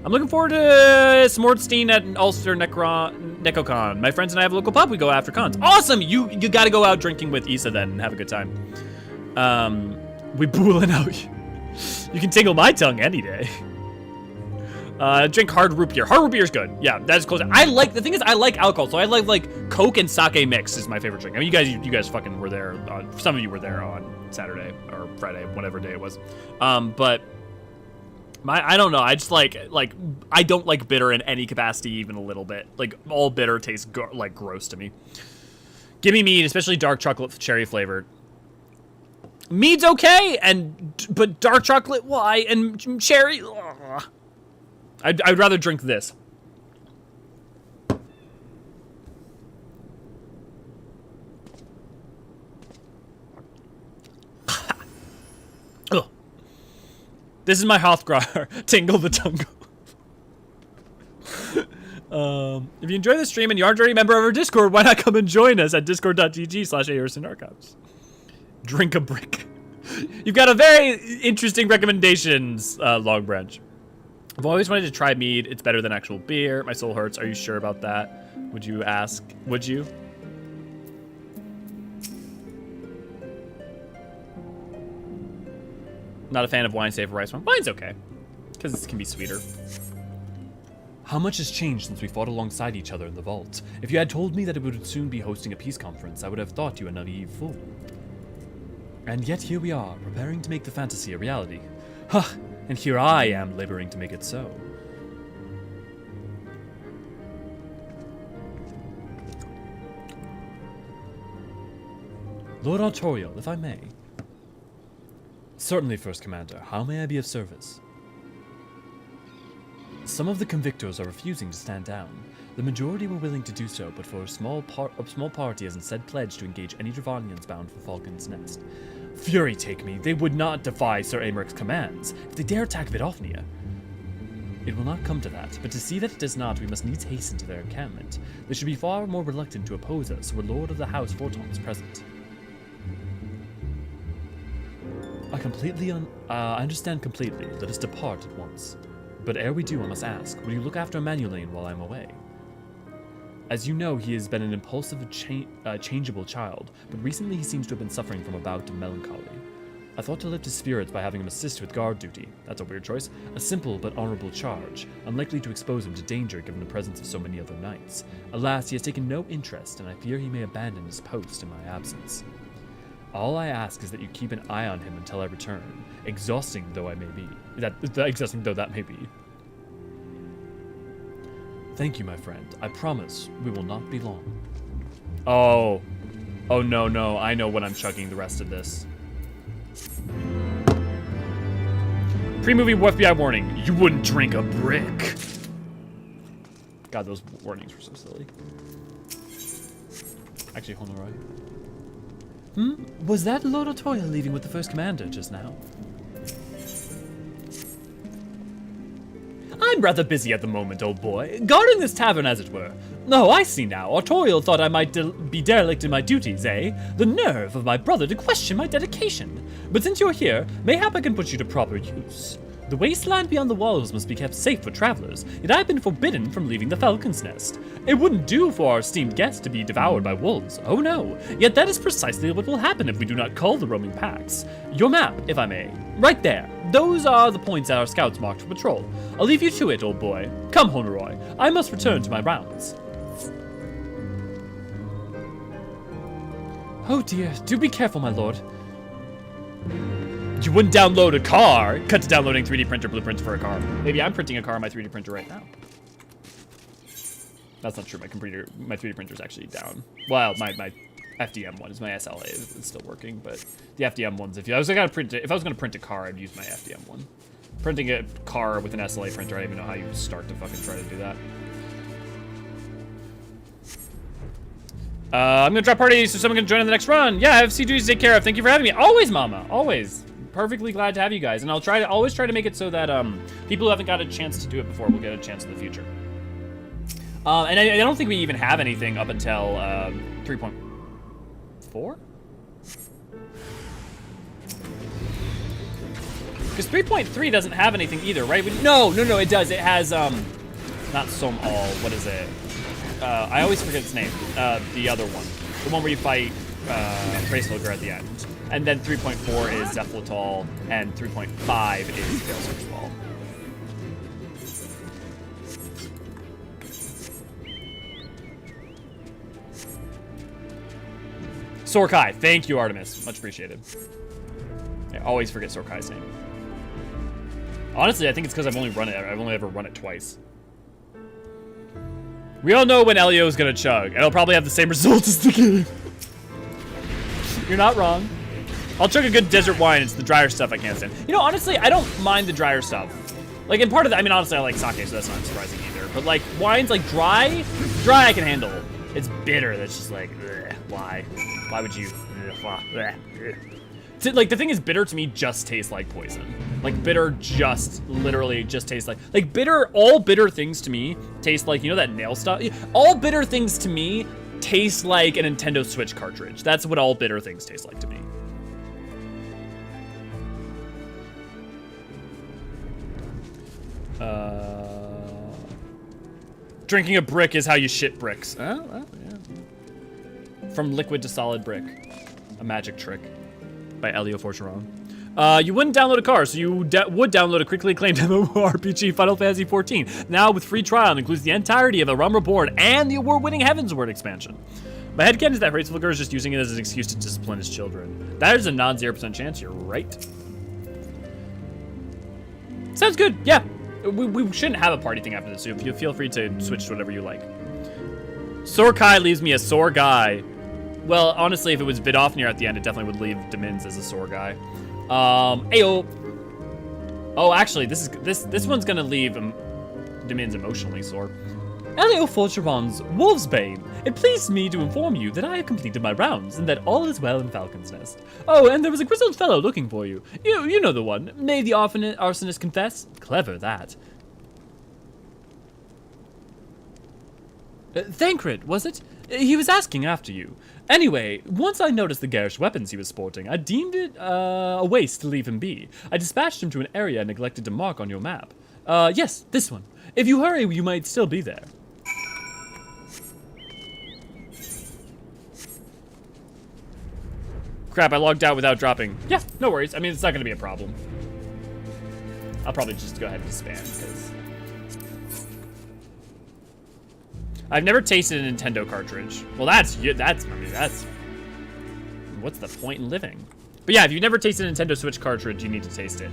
Speaker 1: I'm looking forward to Smortstein at Ulster Necocon. My friends and I have a local pub we go after cons. Awesome! You gotta go out drinking with Issa then and have a good time. We boolin' out. You can tingle my tongue any day. Drink hard root beer. Hard root beer is good. Yeah, that's close. The thing is, I like alcohol, so I like Coke and sake mix is my favorite drink. I mean, you guys fucking were there. Some of you were there on Saturday or Friday, whatever day it was. But I don't know. I just like I don't like bitter in any capacity, even a little bit. Like all bitter tastes like gross to me. Give me mead, especially dark chocolate cherry flavored. Mead's okay, but dark chocolate, why? And cherry, ugh. I'd rather drink this. Ugh. This is my Hrothgar. Tingle the tongue. If you enjoy the stream and you aren't already a member of our Discord, why not come and join us at discord.gg/Eorzean Drink a brick. You've got a very interesting recommendations, Long Branch. I've always wanted to try mead. It's better than actual beer. My soul hurts. Are you sure about that? Would you ask? Would you? Not a fan of wine save for rice wine. Wine's okay. Because it can be sweeter. How much has changed since we fought alongside each other in the vault? If you had told me that it would soon be hosting a peace conference, I would have thought you a naive fool. And yet here we are, preparing to make the fantasy a reality. Huh, and here I am laboring to make it so. Lord Artorial, if I may. Certainly, First Commander. How may I be of service? Some of the convictors are refusing to stand down. The majority were willing to do so, but for a small party has instead pledged to engage any Dravanians bound for Falcon's Nest. Fury take me, they would not defy Sir Amaric's commands if they dare attack Vidofnia. It will not come to that, but to see that it does not, we must needs hasten to their encampment. They should be far more reluctant to oppose us were Lord of the House Forton is present. I understand completely. Let us depart at once. But ere we do, I must ask, will you look after Emanueline while I am away? As you know, he has been an impulsive, changeable child, but recently he seems to have been suffering from a bout of melancholy. I thought to lift his spirits by having him assist with guard duty. That's a weird choice. A simple but honorable charge, unlikely to expose him to danger given the presence of so many other knights. Alas, he has taken no interest, and I fear he may abandon his post in my absence. All I ask is that you keep an eye on him until I return, exhausting though that may be. Thank you, my friend. I promise we will not be long. Oh no, I know when I'm chugging the rest of this. Pre-movie FBI warning, you wouldn't drink a brick. God, those warnings were so silly. Actually, hold on, right? Was that Lord Otoya leaving with the First Commander just now? I'm rather busy at the moment, old boy. Guarding this tavern, as it were. Oh, I see now. Artorial thought I might be derelict in my duties, eh? The nerve of my brother to question my dedication. But since you're here, mayhap I can put you to proper use. The wasteland beyond the walls must be kept safe for travelers, yet I've been forbidden from leaving the Falcon's Nest. It wouldn't do for our esteemed guests to be devoured by wolves, oh no. Yet that is precisely what will happen if we do not cull the roaming packs. Your map, if I may. Right there. Those are the points our scouts marked for patrol. I'll leave you to it, old boy. Come, Honoroy. I must return to my rounds. Oh dear, do be careful, my lord. You wouldn't download a car. Cut to downloading 3D printer blueprints for a car. Maybe I'm printing a car on my 3D printer right now. That's not true. My 3D printer is actually down. Well, my FDM one is my SLA. It's still working, but the FDM ones. If I was gonna print a car, I'd use my FDM one. Printing a car with an SLA printer, I don't even know how you start to fucking try to do that. I'm gonna drop party so someone can join in the next run. Yeah, I have CGs to take care of. Thank you for having me. Always, Mama. Always. Perfectly glad to have you guys, and I'll always try to make it so that people who haven't got a chance to do it before will get a chance in the future. And I don't think we even have anything up until 3.4? Because 3.3 doesn't have anything either, right? No, it does. It has, not Som All, what is it? I always forget its name. The other one. The one where you fight Bracelogger at the end. And then 3.4 is Zephletol, and 3.5 is Veilsearch Wall. Sorkai, thank you, Artemis. Much appreciated. I always forget Sorkai's name. Honestly, I think it's because I've only ever run it twice. We all know when Elio is gonna chug, and it'll probably have the same result as the game. You're not wrong. I'll chug a good desert wine. It's the drier stuff I can't stand. You know, honestly, I don't mind the drier stuff. Like, in part of that, I mean, honestly, I like sake, so that's not surprising either. But like, wines like dry I can handle. It's bitter. That's just like, ugh, why? Why would you? Like, the thing is, bitter to me just tastes like poison. Like, bitter literally just tastes like bitter. All bitter things to me taste like, you know, that nail stuff. All bitter things to me taste like a Nintendo Switch cartridge. That's what all bitter things taste like to me. Drinking a brick is how you shit bricks. Oh, well, yeah. From liquid to solid brick. A magic trick. By Elio Forgeron. You wouldn't download a car, so you would download a quickly acclaimed MMORPG Final Fantasy XIV. Now with free trial, it includes the entirety of A Realm Reborn and the award-winning Heavensward expansion. My headcanon is that Heidelyn is just using it as an excuse to discipline his children. That is a non-0% chance, you're right. Sounds good, yeah. We shouldn't have a party thing after this, so you feel free to switch to whatever you like. Sorkai leaves me a sore guy. Well, honestly, if it was Vidofnir at the end, it definitely would leave Demins as a sore guy. Ayo. Oh, actually, this one's gonna leave Demins emotionally sore. Elio Forgeron's Wolfsbane. It pleased me to inform you that I have completed my rounds and that all is well in Falcon's Nest. Oh, and there was a grizzled fellow looking for you. You know the one. May the arsonist confess? Clever, that. Bankret, was it? He was asking after you. Anyway, once I noticed the garish weapons he was sporting, I deemed it a waste to leave him be. I dispatched him to an area I neglected to mark on your map. Yes, this one. If you hurry, you might still be there. Crap, I logged out without dropping. Yeah, no worries. I mean, it's not going to be a problem. I'll probably just go ahead and spam, because I've never tasted a Nintendo cartridge. Well, that's, what's the point in living? But yeah, if you've never tasted a Nintendo Switch cartridge, you need to taste it.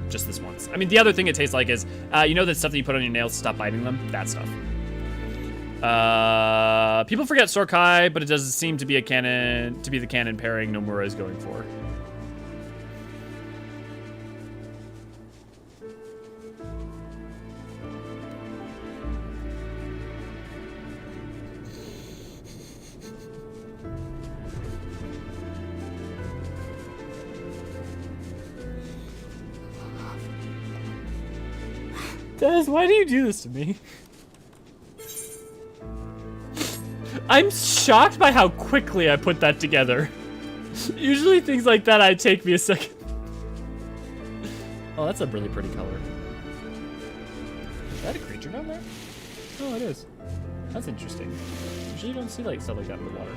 Speaker 1: Just this once. I mean, the other thing it tastes like is, you know that stuff that you put on your nails to stop biting them? That stuff. People forget Sorkai, but it does seem to be the canon pairing Nomura is going for. Des, why do you do this to me? I'm shocked by how quickly I put that together. Usually things like that take me a second. Oh, that's a really pretty color. Is that a creature down there? Oh, it is. That's interesting. Usually you don't see like stuff like that in the water.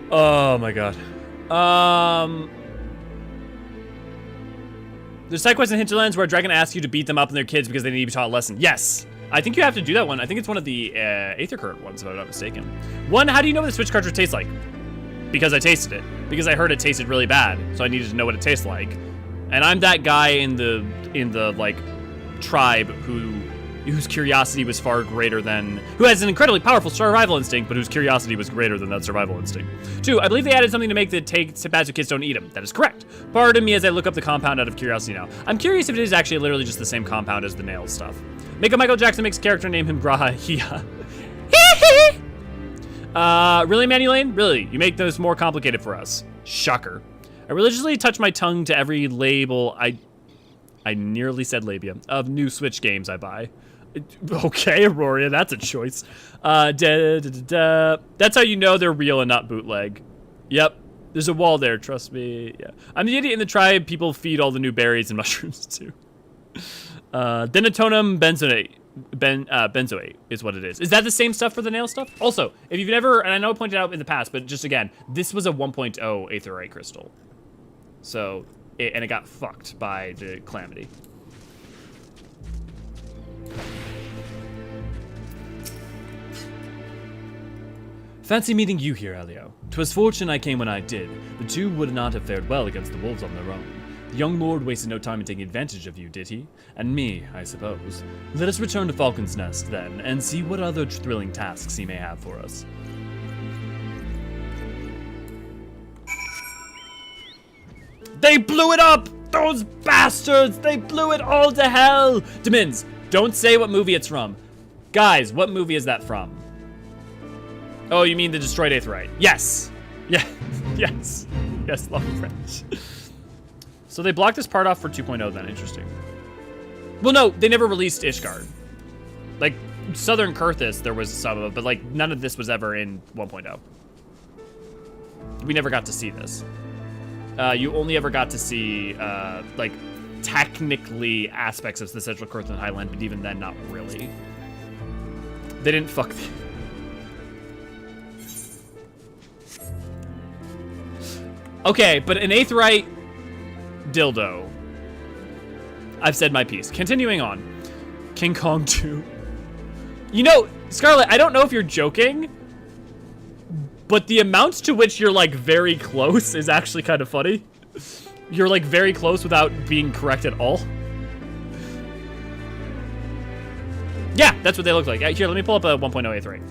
Speaker 1: Oh my god. There's side quests in Hinterlands where a dragon asks you to beat them up and their kids because they need to be taught a lesson. Yes. I think you have to do that one. I think it's one of the Aether Current ones, if I'm not mistaken. One, how do you know what the Switch cartridge tastes like? Because I tasted it. Because I heard it tasted really bad, so I needed to know what it tastes like. And I'm that guy in the like tribe whose curiosity was far greater than, who has an incredibly powerful survival instinct, but whose curiosity was greater than that survival instinct. 2, I believe they added something to make the bad so kids don't eat them. That is correct. Pardon me as I look up the compound out of curiosity now. I'm curious if it is actually literally just the same compound as the nails stuff. Make a Michael Jackson mix character, name him Graha Hia. Really, Manulane? Really? You make those more complicated for us. Shocker. I religiously touch my tongue to every label I I nearly said labia. Of new Switch games I buy. Okay, Aurora, that's a choice. That's how you know they're real and not bootleg. Yep, there's a wall there, trust me. Yeah, I'm the idiot in the tribe. People feed all the new berries and mushrooms too. Denatonium benzoate is what it is. Is that the same stuff for the nail stuff? Also, if you've never, and I know I pointed out in the past, but just again, this was a 1.0 aetherite crystal. So, and it got fucked by the calamity. Fancy meeting you here, Elio. 'Twas fortune I came when I did. The two would not have fared well against the wolves on their own. The young lord wasted no time in taking advantage of you, did he? And me, I suppose. Let us return to Falcon's Nest, then, and see what other thrilling tasks he may have for us. They blew it up! Those bastards! They blew it all to hell! Demins, don't say what movie it's from. Guys, what movie is that from? Oh, you mean the destroyed aetherite? Yes! Yeah, yes. Yes, long French. So they blocked this part off for 2.0 then, interesting. Well, no, they never released Ishgard. Like, Southern Kurthus, there was some of it, but like, none of this was ever in 1.0. We never got to see this. You only ever got to see, like, technically aspects of the Central Kurthan Highland, but even then, not really. They didn't fuck the... Okay, but an aetherite dildo. I've said my piece. Continuing on. King Kong 2. You know, Scarlet, I don't know if you're joking, but the amount to which you're, like, very close is actually kind of funny. You're, like, very close without being correct at all. Yeah, that's what they look like. Here, let me pull up a 1.0 aetherite.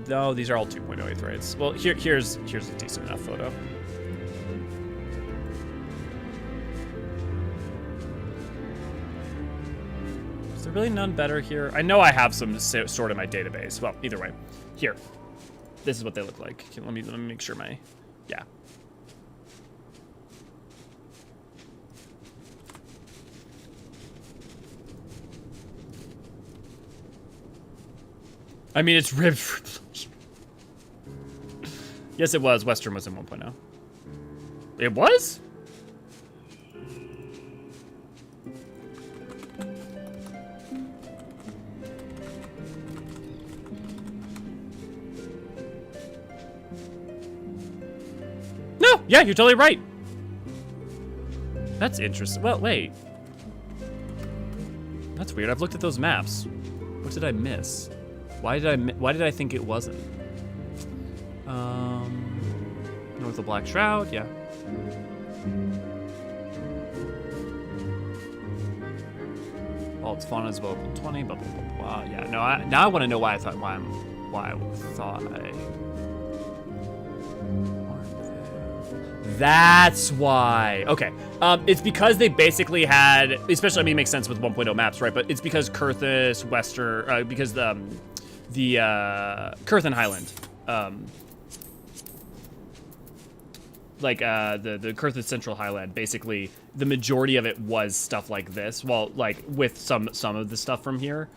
Speaker 1: No, these are all 2.0 aetherites. Well, here's a decent enough photo. Is there really none better here? I know I have some stored in my database. Well, either way. Here. This is what they look like. Let me make sure my... Yeah. I mean, it's ribbed for... Yes, it was. Western was in 1.0. It was? No! Yeah, you're totally right. That's interesting. Well, wait. That's weird. I've looked at those maps. What did I miss? Why did I think it wasn't? North of Black Shroud, yeah. All its fauna is available 20, blah blah blah blah. Yeah, no, now I want to know why I thought That's why. Okay. It's because they basically had, especially, I mean, it makes sense with 1.0 maps, right? But it's because Kurthus, because the Kurthan Highland, the Kurthus Central Highland, basically the majority of it was stuff like this. Well, like with some of the stuff from here,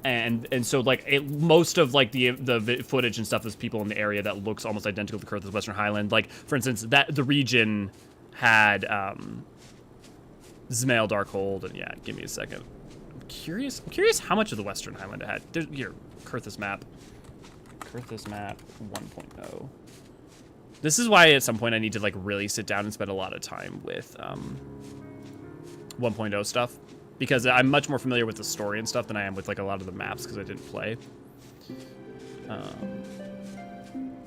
Speaker 1: and so like most of like the footage and stuff is people in the area that looks almost identical to Kurthus Western Highland. Like for instance, that the region had Zmail Darkhold, and yeah, give me a second. I'm curious how much of the Western Highland it had. There's here, Kurthus map 1.0. This is why at some point I need to like really sit down and spend a lot of time with 1.0 stuff, because I'm much more familiar with the story and stuff than I am with like a lot of the maps because I didn't play.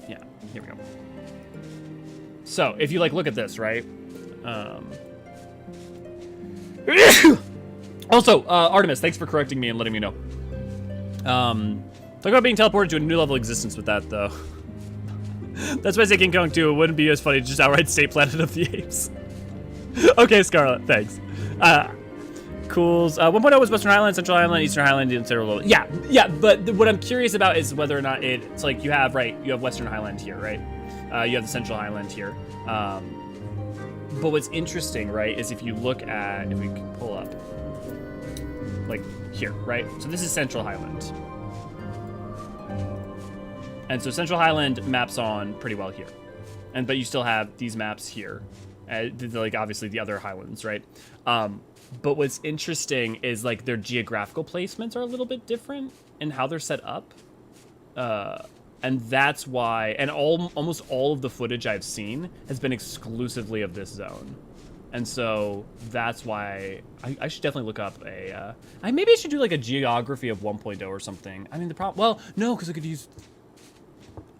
Speaker 1: Yeah, here we go. So if you like look at this, right? Also, Artemis, thanks for correcting me and letting me know. Talk about being teleported to a new level of existence with that, though. That's why I say King Kong 2. It wouldn't be as funny to just outright say Planet of the Apes. Okay, Scarlet, thanks. Cools. 1.0 was Western Highland, Central Highland, Eastern Highland, and Central Lowland. Yeah, but what I'm curious about is whether or not it's like you have Western Highland here, right? You have the Central Highland here. But what's interesting, right, is if you look at, if we can pull up, like here, right? So this is Central Highland. And so Central Highland maps on pretty well here. But you still have these maps here. Like obviously the other Highlands, right? But what's interesting is like their geographical placements are a little bit different in how they're set up. And that's why, and almost all of the footage I've seen has been exclusively of this zone. And so that's why I should definitely look up maybe I should do like a geography of 1.0 or something. I mean, well, no, because I could use,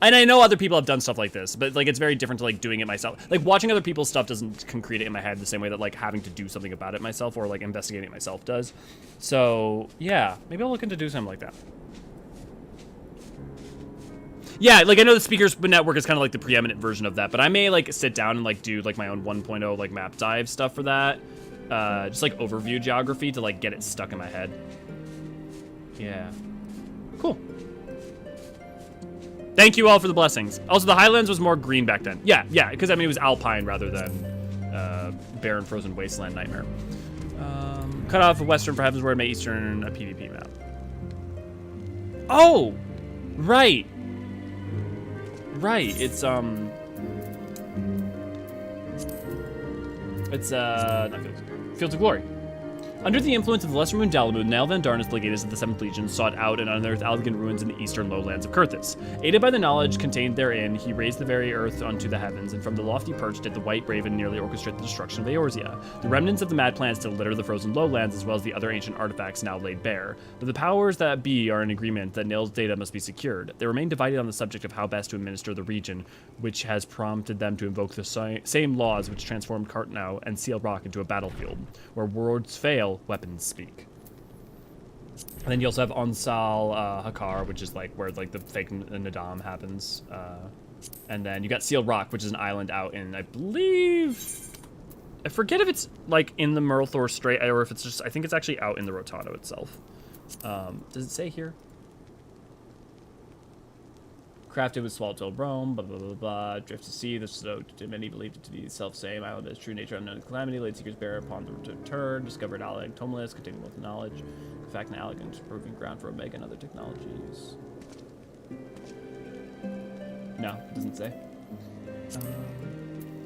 Speaker 1: and I know other people have done stuff like this, but like it's very different to like doing it myself. Like watching other people's stuff doesn't concrete it in my head the same way that like having to do something about it myself or like investigating it myself does. So yeah, maybe I'll look into do something like that. Yeah, like I know the Speakers Network is kind of like the preeminent version of that, but I may like sit down and like do like my own 1.0 like map dive stuff for that. Just like overview geography to like get it stuck in my head. Yeah. Cool. Thank you all for the blessings. Also, the Highlands was more green back then. Yeah, because I mean it was alpine rather than barren frozen wasteland nightmare. Cut off of Western for Heavensward, make Eastern a PvP map. Oh, right. It's not Fields of Glory. Under the influence of the Lesser Moon Dalamud, Niall Van Darnus, legatus of the 7th Legion, sought out and unearthed Albigan ruins in the eastern lowlands of Kurthis. Aided by the knowledge contained therein, he raised the very earth unto the heavens, and from the lofty perch did the White Raven nearly orchestrate the destruction of Eorzea. The remnants of the mad plans still litter the frozen lowlands, as well as the other ancient artifacts now laid bare. But the powers that be are in agreement that Nill's data must be secured. They remain divided on the subject of how best to administer the region, which has prompted them to invoke the same laws which transformed Cartnow and Seal Rock into a battlefield. Where words fail, weapons speak. And then you also have Onsal Hakar, which is like where like the fake Nadam happens. And then you got Seal Rock, which is an island out in, I believe, I forget if it's like in the Murlthor Strait or if it's just, I think it's actually out in the Rotado itself. Does it say here? Crafted with Swallowtail Rome, blah, blah, blah, blah. Drift to sea, the so many believed it to be the self-same island as true nature unknown calamity. Late seekers bear upon the return. Discovered Alec Tomless, containing wealth of knowledge. In fact, an elegant proving ground for Omega and other technologies. No, it doesn't say.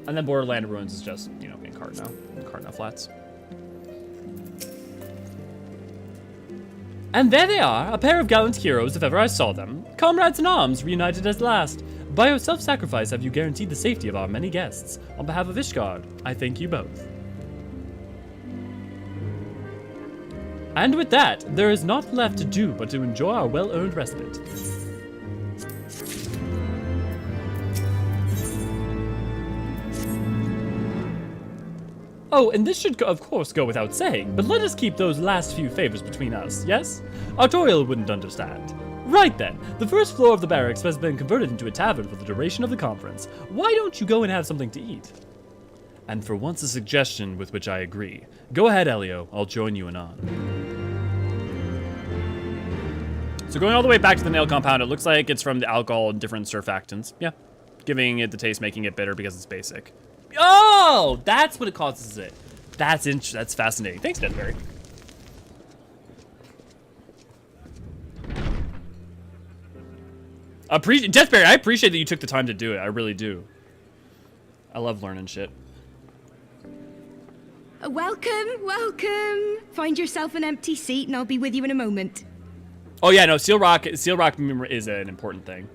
Speaker 1: And then Borderland Ruins is just, you know, in Cartnow Flats. And there they are, a pair of gallant heroes if ever I saw them. Comrades in arms, reunited at last. By your self-sacrifice have you guaranteed the safety of our many guests. On behalf of Ishgard, I thank you both. And with that, there is naught left to do but to enjoy our well-earned respite. Oh, and this should, of course, go without saying, but let us keep those last few favors between us, yes? Artorial wouldn't understand. Right then, the first floor of the barracks has been converted into a tavern for the duration of the conference. Why don't you go and have something to eat? And for once a suggestion with which I agree. Go ahead, Elio, I'll join you anon. So going all the way back to the nail compound, it looks like it's from the alcohol and different surfactants. Yeah, giving it the taste, making it bitter because it's basic. Oh, that's what it causes it. That's fascinating. Thanks, Denberry. Deathberry, I appreciate that you took the time to do it. I really do. I love learning shit.
Speaker 10: Welcome. Find yourself an empty seat and I'll be with you in a moment.
Speaker 1: Oh yeah, no, Seal Rock is an important thing.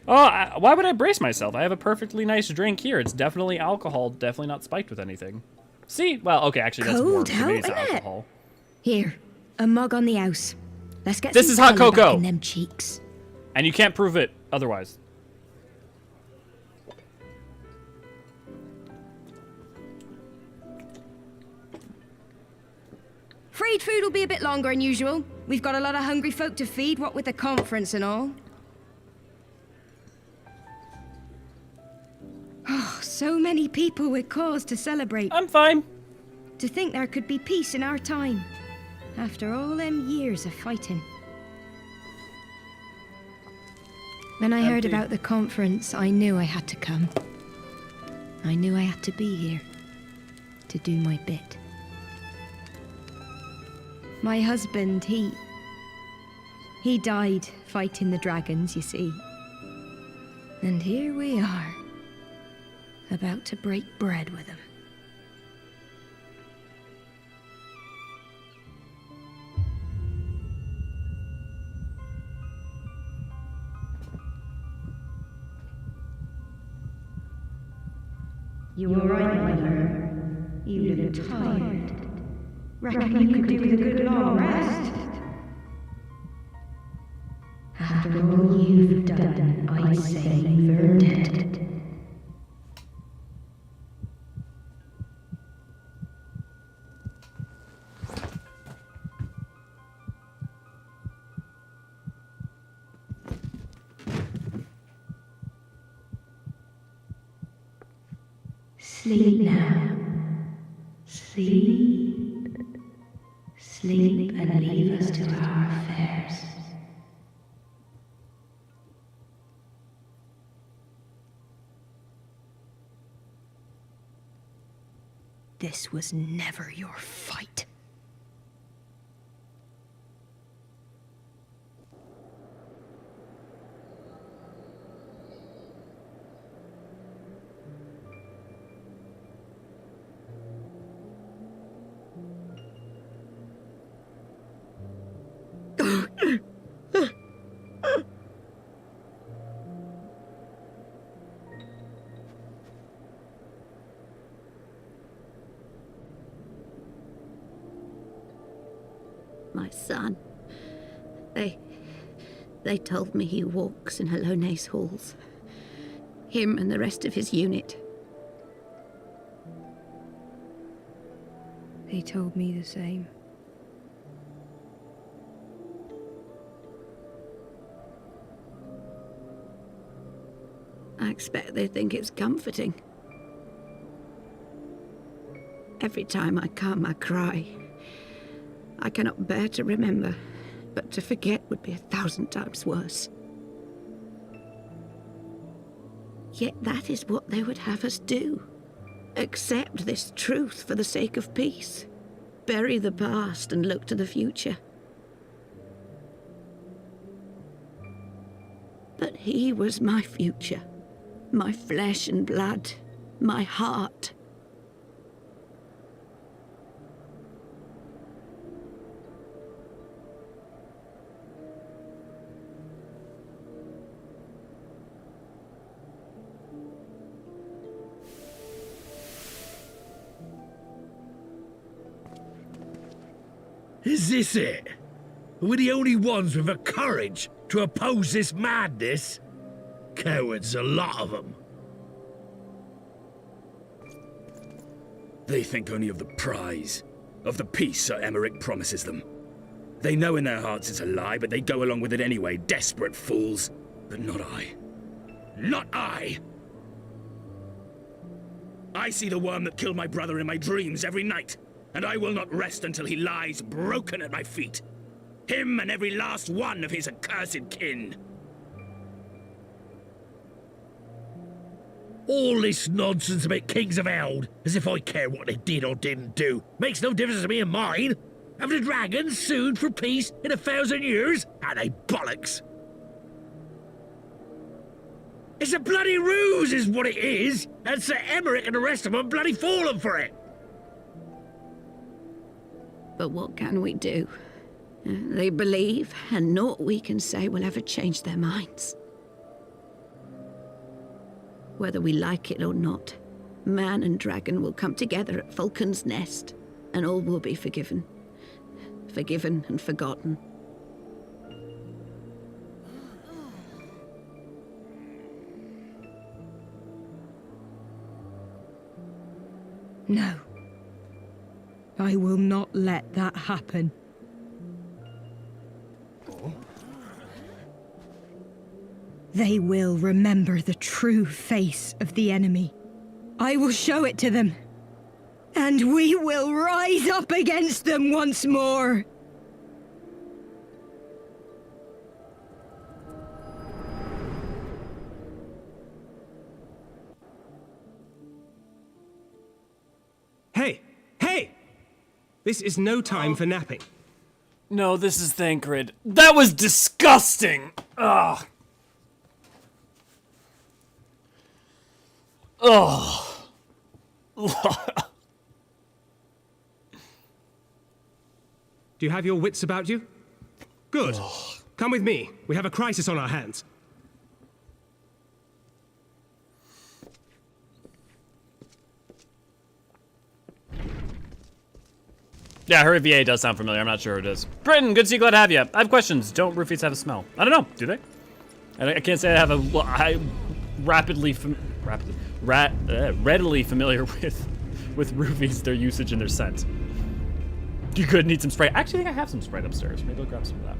Speaker 1: Oh, why would I brace myself? I have a perfectly nice drink here. It's definitely alcohol, definitely not spiked with anything. See? Well, okay, actually, that's warm. So maybe it's alcohol.
Speaker 10: Here, a mug on the house. Let's get
Speaker 1: this
Speaker 10: some
Speaker 1: is hot
Speaker 10: colour
Speaker 1: cocoa.
Speaker 10: back in them cheeks.
Speaker 1: And you can't prove it otherwise.
Speaker 10: Freed food will be a bit longer than usual. We've got a lot of hungry folk to feed, what with the conference and all. Oh, so many people with cause to celebrate.
Speaker 1: I'm fine.
Speaker 10: To think there could be peace in our time, after all them years of fighting. When I heard about the conference, I knew I had to come. I knew I had to be here, to do my bit. My husband, he died fighting the dragons, you see. And here we are, about to break bread with him.
Speaker 3: You all right, my lord? You look tired. Reckon you could do with a good long rest? After all you've done, I say you've earned it. Sleep now. Sleep. Sleep and leave us to our affairs.
Speaker 10: This was never your fight.
Speaker 11: My son. They told me he walks in Hellone's halls. Him and the rest of his unit.
Speaker 10: They told me the same.
Speaker 11: I expect they think it's comforting. Every time I come, I cry. I cannot bear to remember, but to forget would be 1,000 times worse. Yet that is what they would have us do. Accept this truth for the sake of peace. Bury the past and look to the future. But he was my future. My flesh and blood. My heart.
Speaker 12: Is this it? We're the only ones with the courage to oppose this madness? Cowards, a lot of them.
Speaker 13: They think only of the prize, of the peace Sir Emmerich promises them. They know in their hearts it's a lie, but they go along with it anyway, desperate fools. But not I. Not I! I see the worm that killed my brother in my dreams every night, and I will not rest until he lies broken at my feet. Him and every last one of his accursed kin.
Speaker 12: All this nonsense about Kings of Eld, as if I care what they did or didn't do, makes no difference to me and mine. Have the dragons sued for peace in 1,000 years? Are they bollocks? It's a bloody ruse is what it is, and Sir Emmerich and the rest of them bloody fallen for it.
Speaker 11: But what can we do? They believe, and naught we can say will ever change their minds. Whether we like it or not, man and dragon will come together at Falcon's nest, and all will be forgiven. Forgiven and forgotten.
Speaker 10: No. I will not let that happen. They will remember the true face of the enemy. I will show it to them. And we will rise up against them once more.
Speaker 4: Hey! Hey! This is no time for napping.
Speaker 1: No, this is Bankret. That was disgusting! Ugh. Ugh.
Speaker 4: Do you have your wits about you? Good. Come with me. We have a crisis on our hands.
Speaker 1: Yeah, her VA does sound familiar. I'm not sure who it is. Britton, good to see you. Glad to have you. I have questions. Don't roofies have a smell? I don't know. Do they? I can't say I have a. Well, I'm readily familiar with roofies, their usage and their scent. You could need some spray. Actually, I think I have some Sprite upstairs. Maybe I'll grab some of that.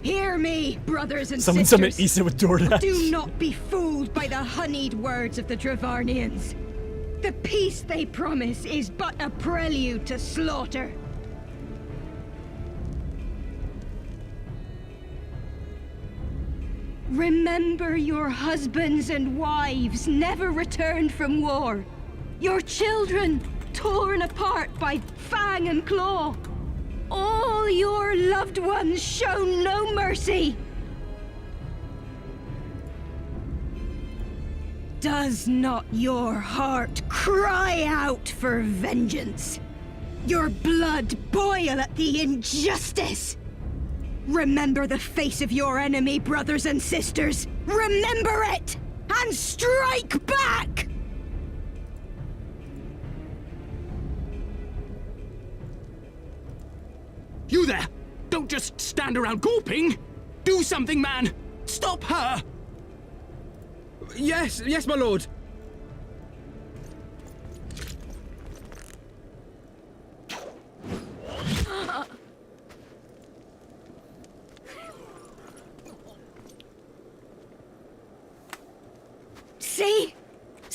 Speaker 10: Hear me, brothers and
Speaker 1: Someone
Speaker 10: sisters.
Speaker 1: summon Issa with DoorDash.
Speaker 10: Do not be fooled by the honeyed words of the Dravarnians. The peace they promise is but a prelude to slaughter. Remember your husbands and wives never returned from war. Your children torn apart by fang and claw. All your loved ones shown no mercy. Does not your heart cry out for vengeance? Your blood boil at the injustice? Remember the face of your enemy, brothers and sisters. Remember it, and strike back!
Speaker 14: You there! Don't just stand around gawping! Do something, man! Stop her!
Speaker 6: Yes, my lord.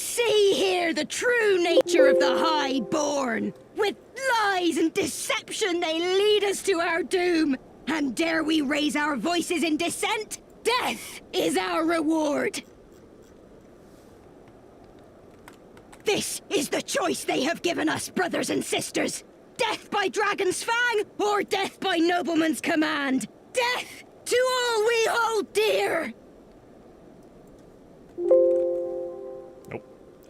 Speaker 10: See here the true nature of the Highborn. With lies and deception they lead us to our doom. And dare we raise our voices in dissent? Death is our reward. This is the choice they have given us, brothers and sisters. Death by dragon's fang, or death by nobleman's command. Death to all we hold dear.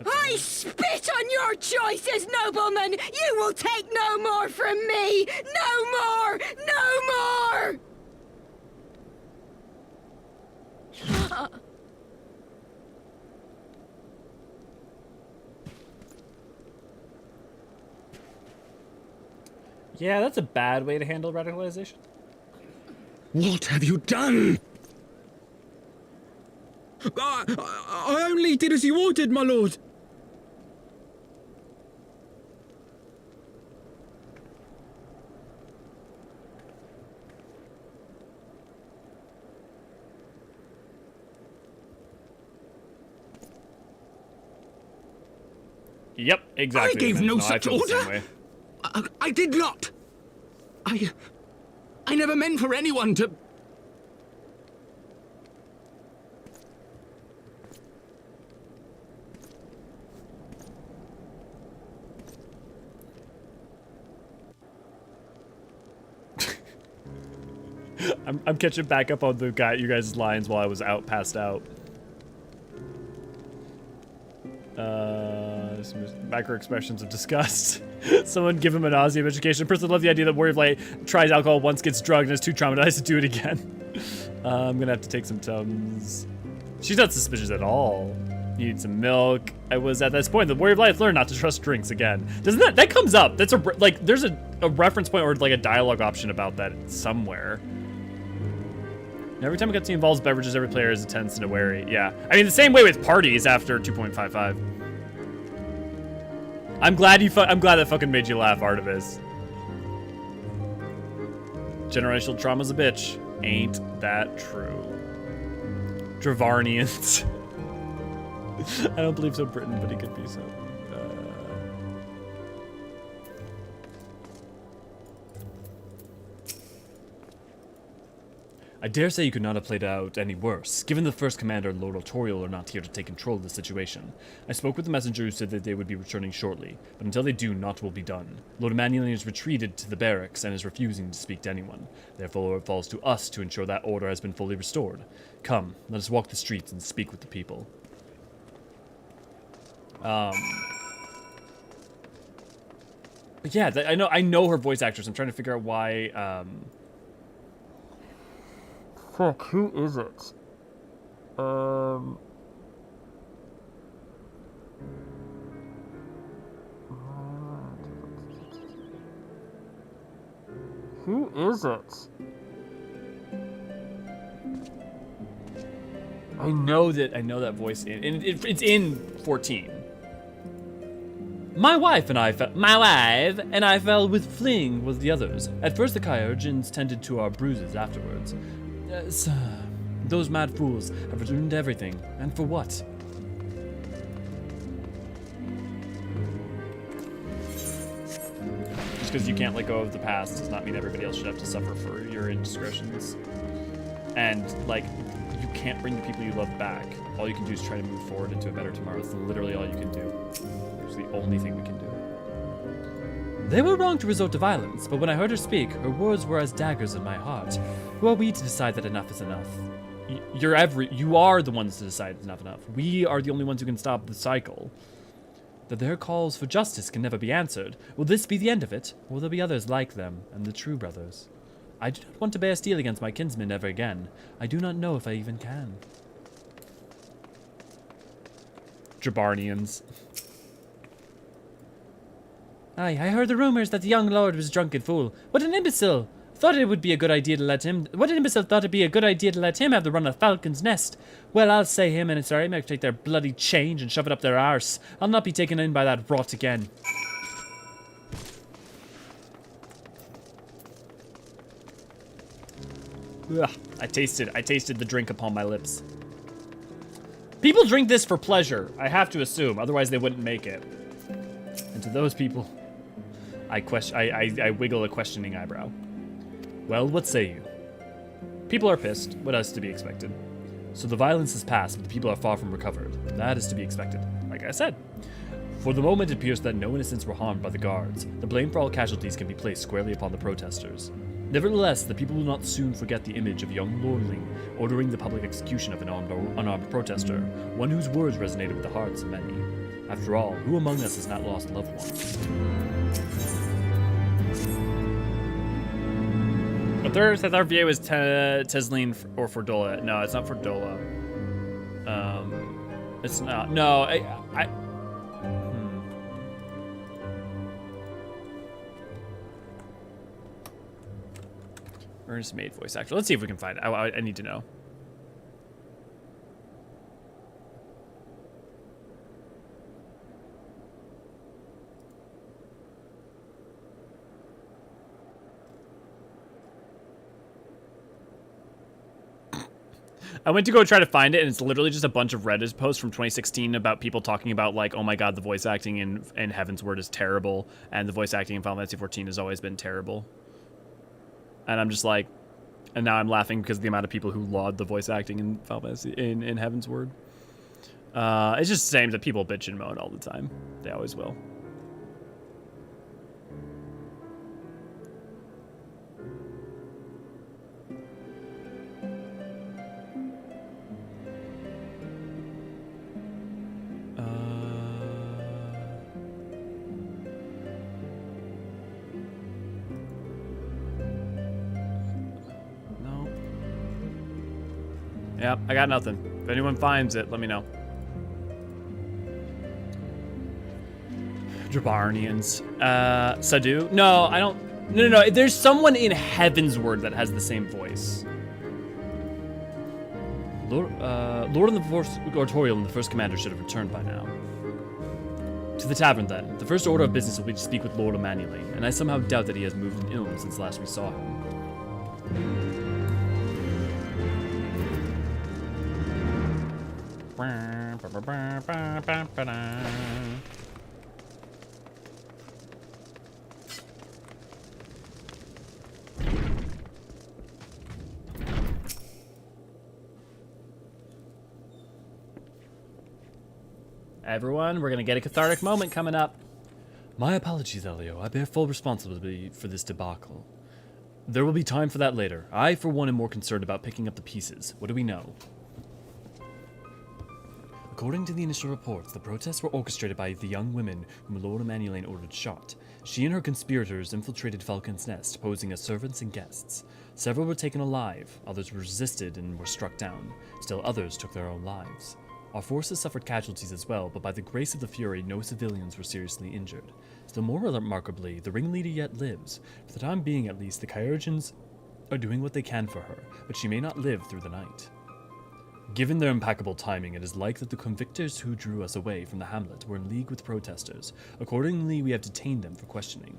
Speaker 10: I spit on your choices, noblemen! You will take no more from me! No more! No more!
Speaker 1: Yeah, that's a bad way to handle radicalization.
Speaker 6: What have you done? I only did as you ordered, my lord.
Speaker 1: Yep, exactly.
Speaker 14: I gave no
Speaker 1: I
Speaker 14: such
Speaker 1: feel the same
Speaker 14: order.
Speaker 1: way.
Speaker 14: I did not. I never meant for anyone to.
Speaker 1: I'm catching back up on the you guys' lines while I was passed out. Some macro expressions of disgust. Someone give him a nauseum education. A person love the idea that Warrior of Light tries alcohol once, gets drugged, and is too traumatized to do it again. I'm gonna have to take some Tums. She's not suspicious at all. You need some milk. I was at this point. The Warrior of Light learned not to trust drinks again. Doesn't that comes up? That's there's a reference point or like a dialogue option about that somewhere. And every time a cutscene involves beverages, every player is tense and wary. Yeah, I mean the same way with parties after 2.55. I'm glad that fucking made you laugh, Artemis. Generational trauma's a bitch. Ain't that true? Dravarnians. I don't believe so, Britain, but he could be so. I dare say you could not have played out any worse, given the First Commander and Lord Artorial are not here to take control of the situation. I spoke with the messenger who said that they would be returning shortly, but until they do, naught will be done. Lord Emmanuel has retreated to the barracks and is refusing to speak to anyone. Therefore, it falls to us to ensure that order has been fully restored. Come, let us walk the streets and speak with the people. But yeah, I know her voice actress. I'm trying to figure out why, Fuck, who is it? Who is it? I know that voice and it's in 14. My wife and I fell with fleeing with the others. At first the Eorzeans tended to our bruises afterwards. Those mad fools have ruined everything, and for what? Just because you can't let go of the past does not mean everybody else should have to suffer for your indiscretions. And, like, you can't bring the people you love back. All you can do is try to move forward into a better tomorrow. It's literally all you can do. It's the only thing we can do. They were wrong to resort to violence, but when I heard her speak, her words were as daggers in my heart. Who are we to decide that enough is enough? You are the ones to decide it's enough. We are the only ones who can stop the cycle. That their calls for justice can never be answered. Will this be the end of it, or will there be others like them, and the true brothers? I do not want to bear steel against my kinsmen ever again. I do not know if I even can. Drabarnians. Aye, I heard the rumors that the young lord was a drunken fool. What an imbecile! What an imbecile thought it'd be a good idea to let him have the run of Falcon's nest. Well, I'll say him and his army take their bloody change and shove it up their arse. I'll not be taken in by that rot again. Ugh, I tasted the drink upon my lips. People drink this for pleasure, I have to assume, otherwise they wouldn't make it. And to those people, I wiggle a questioning eyebrow. Well, what say you? People are pissed. What else is to be expected? So the violence has passed, but the people are far from recovered. That is to be expected, like I said. For the moment, it appears that no innocents were harmed by the guards. The blame for all casualties can be placed squarely upon the protesters. Nevertheless, the people will not soon forget the image of a young lordling ordering the public execution of an unarmed protester, one whose words resonated with the hearts of many. After all, who among us has not lost loved ones? A third says our VA was Teslin or Fordola. No, it's not Fordola. It's not. No, Ernest Maid voice actor. Let's see if we can find it. I need to know. I went to go try to find it, and it's literally just a bunch of Reddit posts from 2016 about people talking about, like, oh my god, the voice acting in Heaven's Word is terrible, and the voice acting in Final Fantasy XIV has always been terrible. And I'm just like, and now I'm laughing because of the amount of people who laud the voice acting in Final Fantasy in Heaven's Word. It's just the same that people bitch and moan all the time. They always will. Yep, I got nothing. If anyone finds it, let me know. Drabarnians. Sadu? No, I don't... No. There's someone in Heaven's Word that has the same voice. Lord and the Fourth Artorial and the First Commander should have returned by now. To the tavern, then. The first order of business will be to speak with Lord Emmanuel, and I somehow doubt that he has moved in illness since last we saw him. Everyone, we're gonna get a cathartic moment coming up. My apologies, Elio. I bear full responsibility for this debacle. There will be time for that later. I, for one, am more concerned about picking up the pieces. What do we know? According to the initial reports, the protests were orchestrated by the young women whom Lord Emmanuel ordered shot. She and her conspirators infiltrated Falcon's nest, posing as servants and guests. Several were taken alive, others resisted and were struck down. Still others took their own lives. Our forces suffered casualties as well, but by the grace of the Fury, no civilians were seriously injured. Still more remarkably, the ringleader yet lives. For the time being, at least, the Eorzeans are doing what they can for her, but she may not live through the night. Given their impeccable timing, it is likely that the convictors who drew us away from the hamlet were in league with protesters. Accordingly, we have detained them for questioning.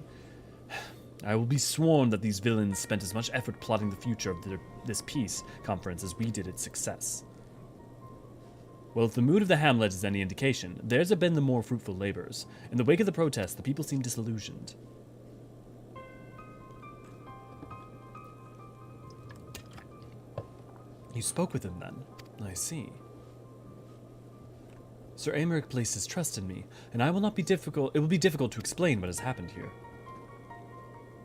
Speaker 1: I will be sworn that these villains spent as much effort plotting the future of this peace conference as we did its success. Well, if the mood of the hamlet is any indication, theirs have been the more fruitful labors. In the wake of the protests, the people seem disillusioned. You spoke with him then? I see. Sir Aymeric placed his trust in me, and it will be difficult to explain what has happened here.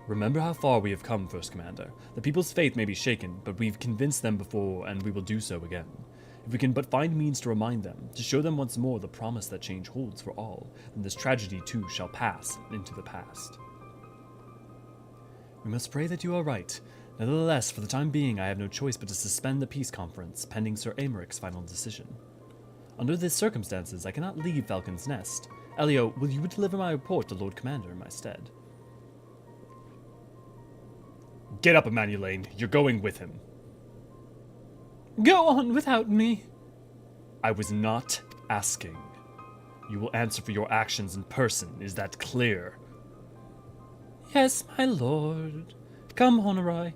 Speaker 1: Remember how far we have come, First Commander. The people's faith may be shaken, but we've convinced them before, and we will do so again. If we can but find means to remind them, to show them once more the promise that change holds for all, then this tragedy too shall pass into the past. We must pray that you are right. Nevertheless, for the time being, I have no choice but to suspend the peace conference, pending Sir Aymeric's final decision. Under these circumstances, I cannot leave Falcon's Nest. Elio, will you deliver my report to Lord Commander in my stead? Get up, Emmanuel. You're going with him. Go on without me. I was not asking. You will answer for your actions in person, is that clear? Yes, my lord. Come, Honorai.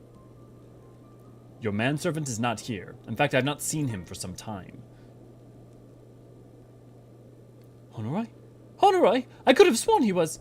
Speaker 1: Your manservant is not here. In fact, I have not seen him for some time. Honorai? Honorai? I could have sworn he was...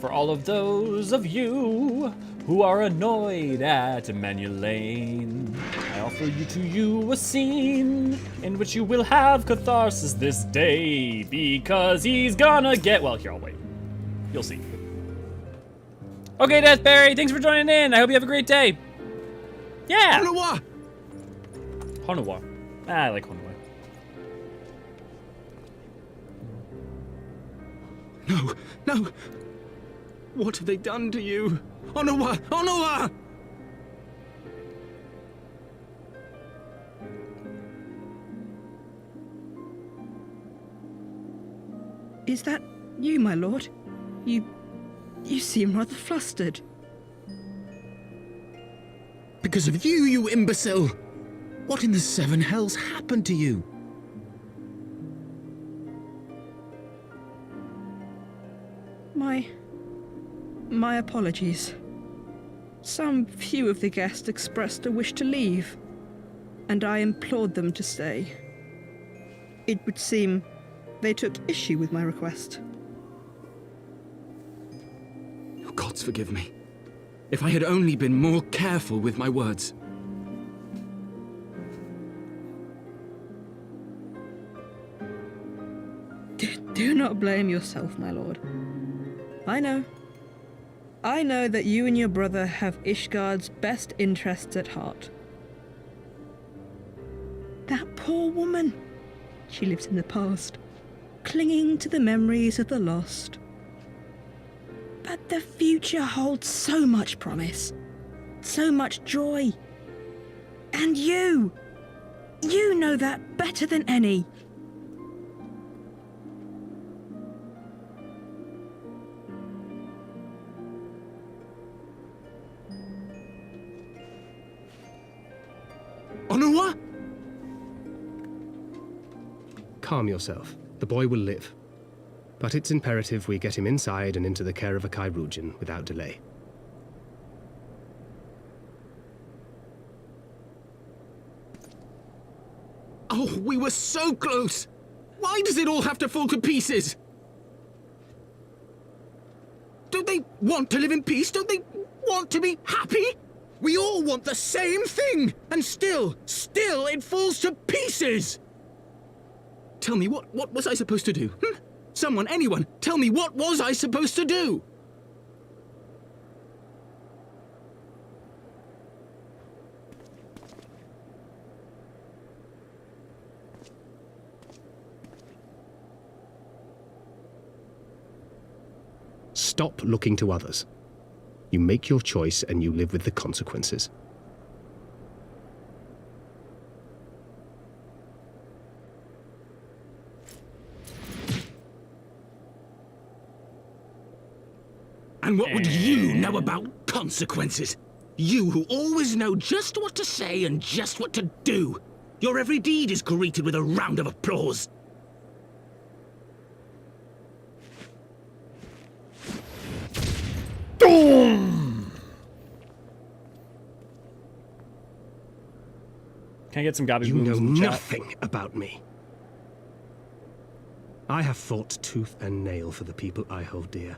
Speaker 1: For all of those of you who are annoyed at Emmanuel, I offer to you a scene in which you will have catharsis this day, because he's gonna get... Well, here, I'll wait. You'll see. Okay, Deathberry, thanks for joining in. I hope you have a great day. Yeah!
Speaker 9: Honowa!
Speaker 1: Honowa. I like Honowa.
Speaker 9: No, no! What have they done to you? Honowa! Honowa!
Speaker 15: Is that you, my lord? You seem rather flustered.
Speaker 9: Because of you, you imbecile! What in the seven hells happened to you?
Speaker 15: My apologies. Some few of the guests expressed a wish to leave, and I implored them to stay. It would seem they took issue with my request.
Speaker 9: Oh, gods forgive me. If I had only been more careful with my words.
Speaker 15: Do not blame yourself, my lord. I know that you and your brother have Ishgard's best interests at heart. That poor woman. She lives in the past, clinging to the memories of the lost. But the future holds so much promise, so much joy. And you know that better than any.
Speaker 9: Honowa?
Speaker 4: Calm yourself. The boy will live. But it's imperative we get him inside and into the care of a Chirurgeon without delay.
Speaker 14: Oh, we were so close! Why does it all have to fall to pieces? Don't they want to live in peace? Don't they want to be happy? We all want the same thing! And still it falls to pieces! Tell me, what was I supposed to do? Someone, anyone, tell me, what was I supposed to do?
Speaker 4: Stop looking to others. You make your choice and you live with the consequences.
Speaker 14: And what would you know about consequences? You who always know just what to say and just what to do. Your every deed is greeted with a round of applause.
Speaker 1: Boom! Can I get some gobby
Speaker 4: You
Speaker 1: booms
Speaker 4: know
Speaker 1: in the chat?
Speaker 4: nothing about me. I have fought tooth and nail for the people I hold dear.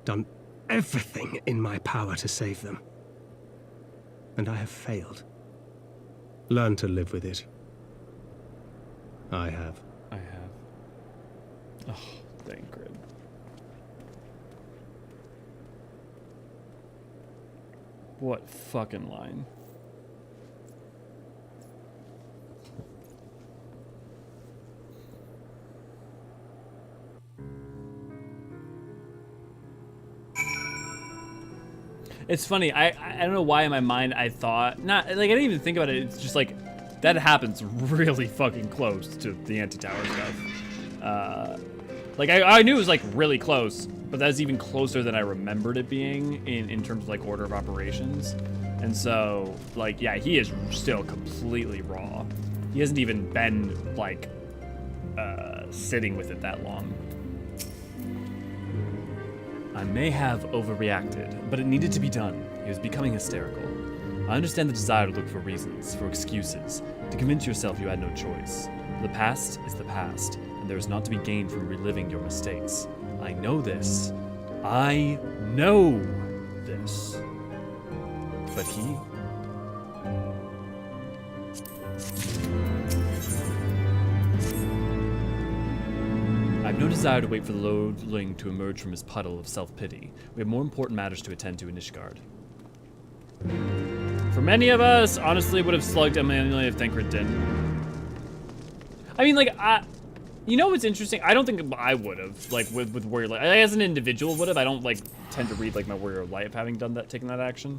Speaker 4: Done everything in my power to save them. And I have failed. Learn to live with it. I have.
Speaker 1: Oh, Bankret. What fucking line? It's funny, I don't know why in my mind I thought, not, like I didn't even think about it, it's just like, that happens really fucking close to the anti-tower stuff. Like I knew it was like really close, but that was even closer than I remembered it being in terms of like order of operations. And so, like, yeah, he is still completely raw. He hasn't even been like, sitting with it that long. I may have overreacted, but it needed to be done. He was becoming hysterical. I understand the desire to look for reasons, for excuses, to convince yourself you had no choice. The past is the past, and there is not to be gained from reliving your mistakes. I know this. I know this. But he... I have no desire to wait for the loathling to emerge from his puddle of self-pity. We have more important matters to attend to in Ishgard. For many of us, honestly, would have slugged Emmanuel if Bankret didn't. I mean, like, you know what's interesting? I don't think I would have, like, with Warrior Life. As an individual would have. I don't, like, tend to read, like, my Warrior Life having done that, taken that action.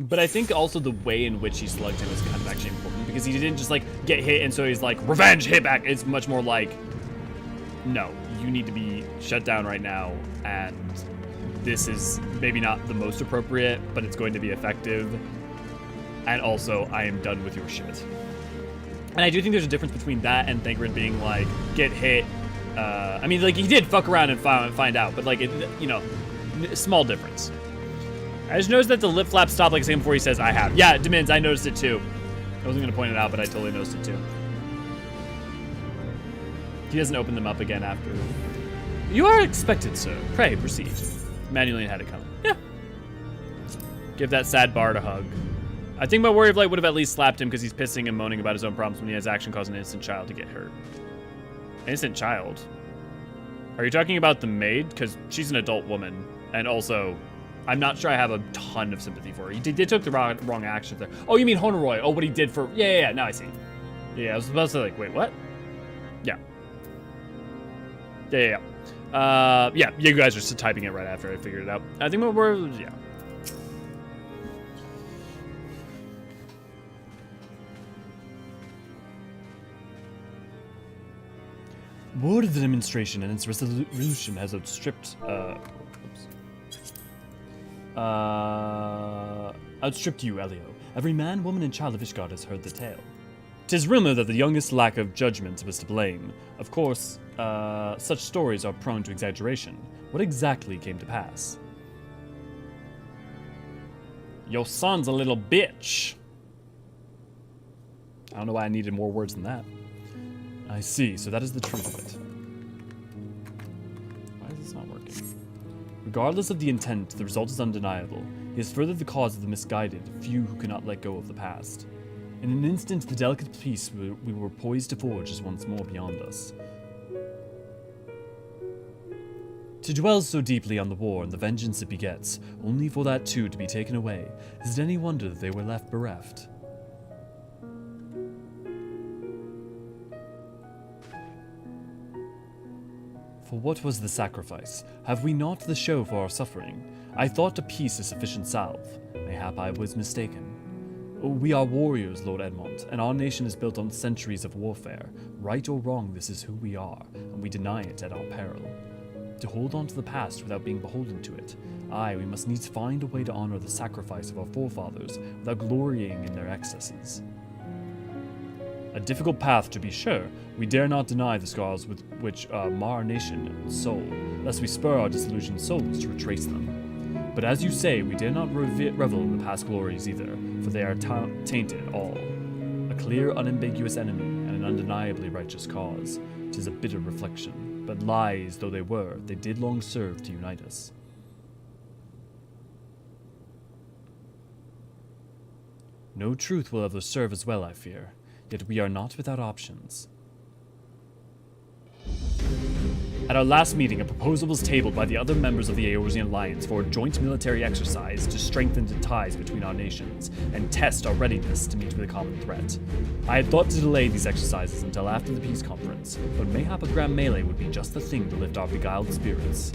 Speaker 1: But I think also the way in which he slugged him is kind of actually important, because he didn't just like get hit and so he's like, revenge, hit back. It's much more like, no, you need to be shut down right now, and this is maybe not the most appropriate, but it's going to be effective. And also, I am done with your shit. And I do think there's a difference between that and Bankret being like, get hit. I mean, like, he did fuck around and find out, but like, it, you know, small difference. I just noticed that the lip flap stopped like a second before he says, I have. Yeah, Demins, I noticed it too. I wasn't going to point it out, but I totally noticed it too. He doesn't open them up again after. You are expected, sir. Pray, proceed. Manuelian had it coming. Yeah. Give that sad bard a hug. I think my Warrior of Light would have at least slapped him because he's pissing and moaning about his own problems when he has action causing an innocent child to get hurt. Innocent child? Are you talking about the maid? Because she's an adult woman. And also... I'm not sure I have a ton of sympathy for her. He took the wrong actions there. Oh, you mean Honoroy? Oh, what he did for... Yeah, now I see. Yeah, I was supposed to like, wait, what? Yeah. Yeah, you guys are just typing it right after I figured it out. I think we're... Yeah. Word of the demonstration and its resolution has outstripped... Outstripped you, Elio. Every man, woman, and child of Ishgard has heard the tale. 'Tis rumored that the youngest lack of judgment was to blame. Of course, such stories are prone to exaggeration. What exactly came to pass? Your son's a little bitch. I don't know why I needed more words than that. I see, so that is the truth of it. Why is this not working? Regardless of the intent, the result is undeniable. He has furthered the cause of the misguided, few who cannot let go of the past. In an instant, the delicate peace we were poised to forge is once more beyond us. To dwell so deeply on the war and the vengeance it begets, only for that too to be taken away, is it any wonder that they were left bereft? For what was the sacrifice? Have we not the show for our suffering? I thought a peace a sufficient salve. Mayhap I was mistaken. We are warriors, Lord Edmond, and our nation is built on centuries of warfare. Right or wrong, this is who we are, and we deny it at our peril. To hold on to the past without being beholden to it, we must needs find a way to honor the sacrifice of our forefathers without glorying in their excesses. A difficult path, to be sure. We dare not deny the scars with which mar our nation and soul, lest we spur our disillusioned souls to retrace them. But as you say, we dare not revel in the past glories either, for they are tainted all. A clear, unambiguous enemy, and an undeniably righteous cause. 'Tis a bitter reflection, but lies though they were, they did long serve to unite us. No truth will ever serve as well, I fear. Yet we are not without options. At our last meeting, a proposal was tabled by the other members of the Eorzean Alliance for a joint military exercise to strengthen the ties between our nations and test our readiness to meet with a common threat. I had thought to delay these exercises until after the peace conference, but mayhap a grand melee would be just the thing to lift our beguiled spirits.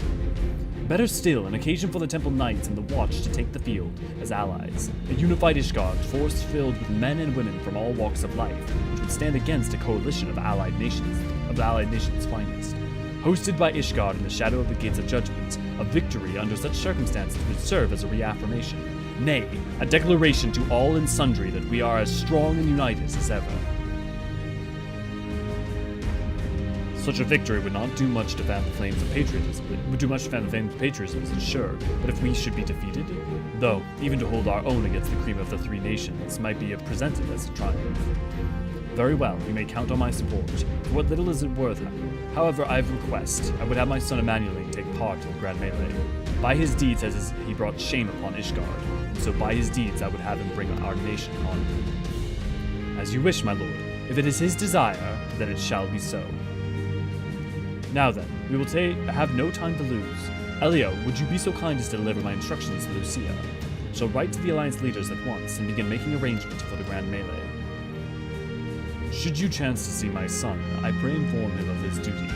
Speaker 1: Better still, an occasion for the Temple Knights and the Watch to take the field as allies. A unified Ishgard, force filled with men and women from all walks of life, which would stand against a coalition of allied nations finest. Hosted by Ishgard in the shadow of the Gates of Judgment, a victory under such circumstances would serve as a reaffirmation, nay, a declaration to all and sundry that we are as strong and united as ever. Such a victory would not do much to fan the flames of patriotism. It would do much to fan the flames of patriotism, sure, but if we should be defeated, though, even to hold our own against the cream of the three nations might be presented as a triumph. Very well, you may count on my support. For what little is it worth? However, I have a request. I would have my son Emmanuel take part in the grand melee. By his deeds as he brought shame upon Ishgard, and so by his deeds I would have him bring our nation honor. As you wish, my lord. If it is his desire, then it shall be so. Now then, we will have no time to lose. Elio, would you be so kind as to deliver my instructions to Lucia? I shall write to the Alliance leaders at once and begin making arrangements for the grand melee. Should you chance to see my son, I pray inform him of his duty.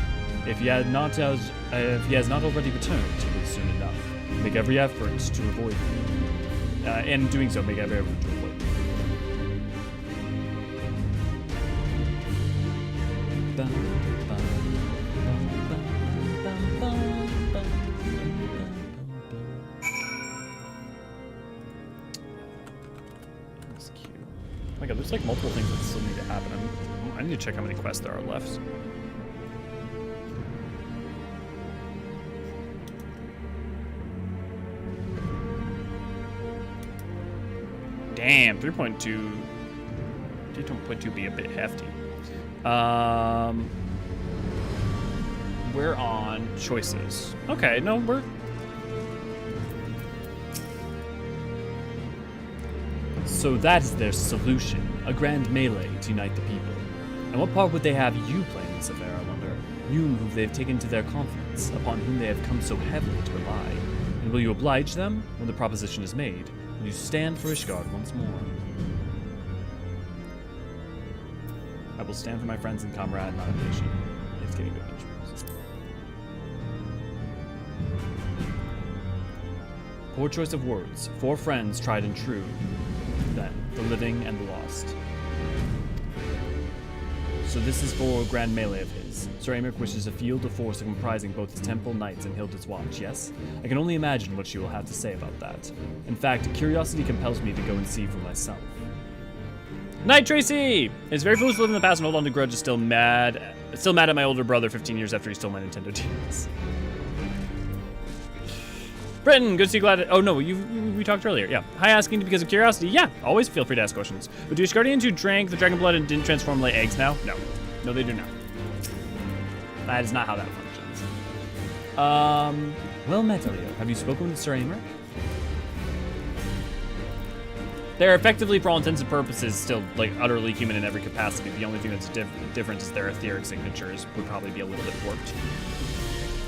Speaker 1: If he has not already returned, he will soon enough. Make every effort to avoid me. And in doing so, make every effort to avoid me. MSQ. Oh my god, there's like multiple things that still need to happen. I need to check how many quests there are left. Damn, 3.2 be a bit hefty. We're on choices. Okay, no, we're... So that is their solution, a grand melee to unite the people. And what part would they have you play in this affair, I wonder? You who they've taken to their confidence, upon whom they have come so heavily to rely. And will you oblige them when the proposition is made? Will you stand for Ishgard once more? I will stand for my friends and comrade, not a nation. It's getting good benchmarks. Poor choice of words. 4 friends tried and true. Then, the living and the lost. So this is for grand melee of his. Sir Emeric wishes a field of force comprising both his temple knights and Hilda's watch, yes? I can only imagine what she will have to say about that. In fact, curiosity compels me to go and see for myself. Night Tracy! It's very foolish to live in the past and hold on to grudge. Is still mad at my older brother 15 years after he stole my Nintendo DS. Britton, good to see you. Glad. Oh no, we talked earlier. Yeah. Hi, asking because of curiosity. Yeah, always feel free to ask questions. But do Guardians who drank the dragon blood and didn't transform lay eggs now? No, no, they do not. That is not how that functions. Well met, Elio. Have you spoken with Sir Emeric? They're effectively, for all intents and purposes, still like utterly human in every capacity. The only thing that's different is their etheric signatures would probably be a little bit warped.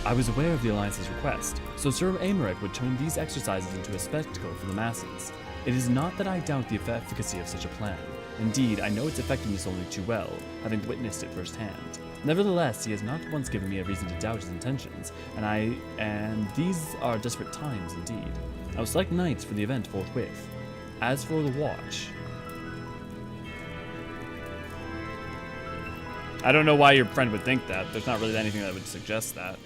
Speaker 1: I was aware of the Alliance's request, so Sir Emeric would turn these exercises into a spectacle for the masses. It is not that I doubt the efficacy of such a plan. Indeed, I know its effectiveness only too well, having witnessed it firsthand. Nevertheless, he has not once given me a reason to doubt his intentions, and these are desperate times indeed. I will select knights for the event forthwith. As for the watch, I don't know why your friend would think that. There's not really anything that would suggest that.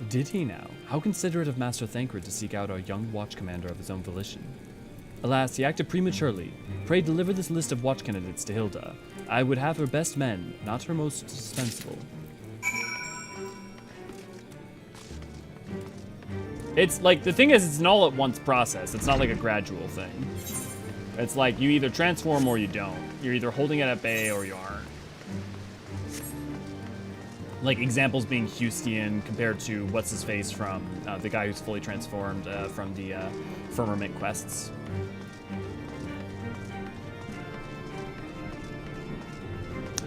Speaker 1: Did he now? How considerate of Master Thancred to seek out our young watch commander of his own volition. Alas, he acted prematurely. Pray deliver this list of watch candidates to Hilda. I would have her best men, not her most dispensable. It's like, the thing is, it's an all-at-once process. It's not like a gradual thing. It's like, you either transform or you don't. You're either holding it at bay or you aren't. Like, examples being Eorzean compared to what's-his-face from the guy who's fully transformed from the Firmament quests.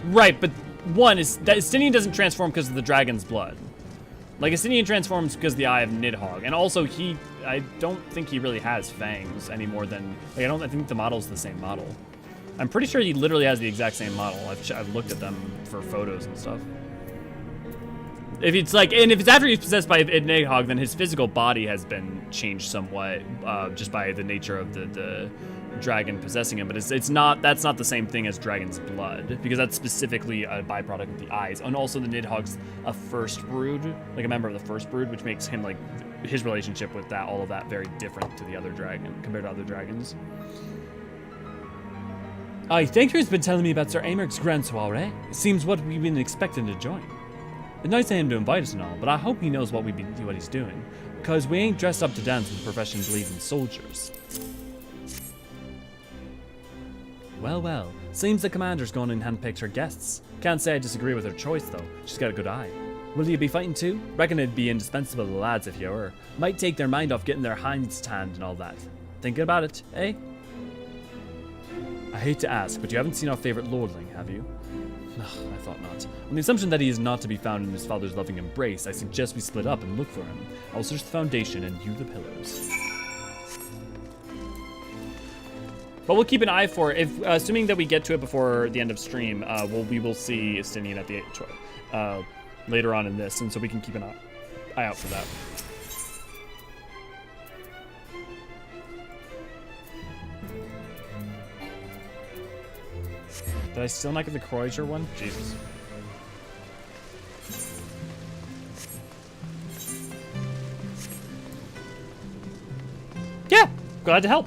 Speaker 1: Right, but one is that Estinian doesn't transform because of the dragon's blood. Like, Estinian transforms because of the Eye of Nidhogg, and also I don't think he really has fangs any more than, like, I think the model's the same model. I'm pretty sure he literally has the exact same model. I've looked at them for photos and stuff. If it's like, and if it's after he's possessed by Nidhogg, then his physical body has been changed somewhat, just by the nature of the dragon possessing him. But that's not the same thing as dragon's blood, because that's specifically a byproduct of the eyes. And also the Nidhogg's a first brood, like a member of the first brood, which makes him, like, his relationship with that, all of that, very different to the other dragon, compared to other dragons. Thancred's been telling me about Sir Emeric's grand soiree. It seems what we've been expecting to join. It's nice of him to invite us and all, but I hope he knows what he's doing, because we ain't dressed up to dance with profession believing soldiers. Well, well, seems the commander's gone and handpicked her guests. Can't say I disagree with her choice, though. She's got a good eye. Will you be fighting too? Reckon it'd be indispensable to the lads if you were. Might take their mind off getting their hands tanned and all that. Thinking about it, eh? I hate to ask, but you haven't seen our favorite lordling, have you? I thought not. On the assumption that he is not to be found in his father's loving embrace, I suggest we split up and look for him. I will search the foundation and you the pillars. But we'll keep an eye for it. Assuming that we get to it before the end of stream, we will see Estinian at the later on in this, and so we can keep an eye out for that. Did I still not get the Crozier one? Jesus. Yeah, glad to help.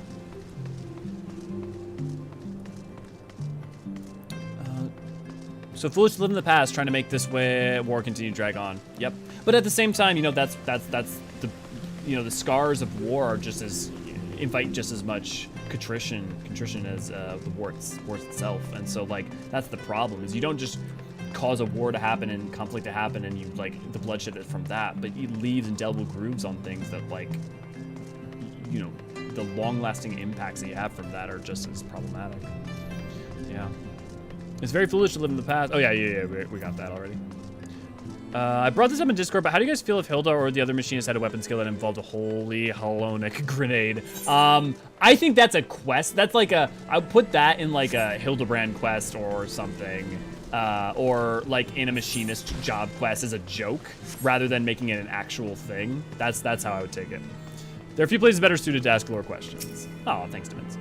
Speaker 1: So foolish to live in the past, trying to make this war continue to drag on. Yep. But at the same time, that's the, the scars of war are just as, invite just as much contrition as the war itself. And so, like, that's the problem, is you don't just cause a war to happen and conflict to happen and you, like, the bloodshed from that, but it leaves indelible grooves on things that, like, the long-lasting impacts that you have from that are just as problematic. Yeah. It's very foolish to live in the past. Oh, yeah, we got that already. I brought this up in Discord, but how do you guys feel if Hilda or the other machinists had a weapon skill that involved a holy halonic grenade? I think that's a quest. That's like I would put that in like a Hildebrand quest or something. Or like in a machinist job quest as a joke, rather than making it an actual thing. That's how I would take it. There are a few places better suited to ask lore questions. Oh, thanks, Dimins.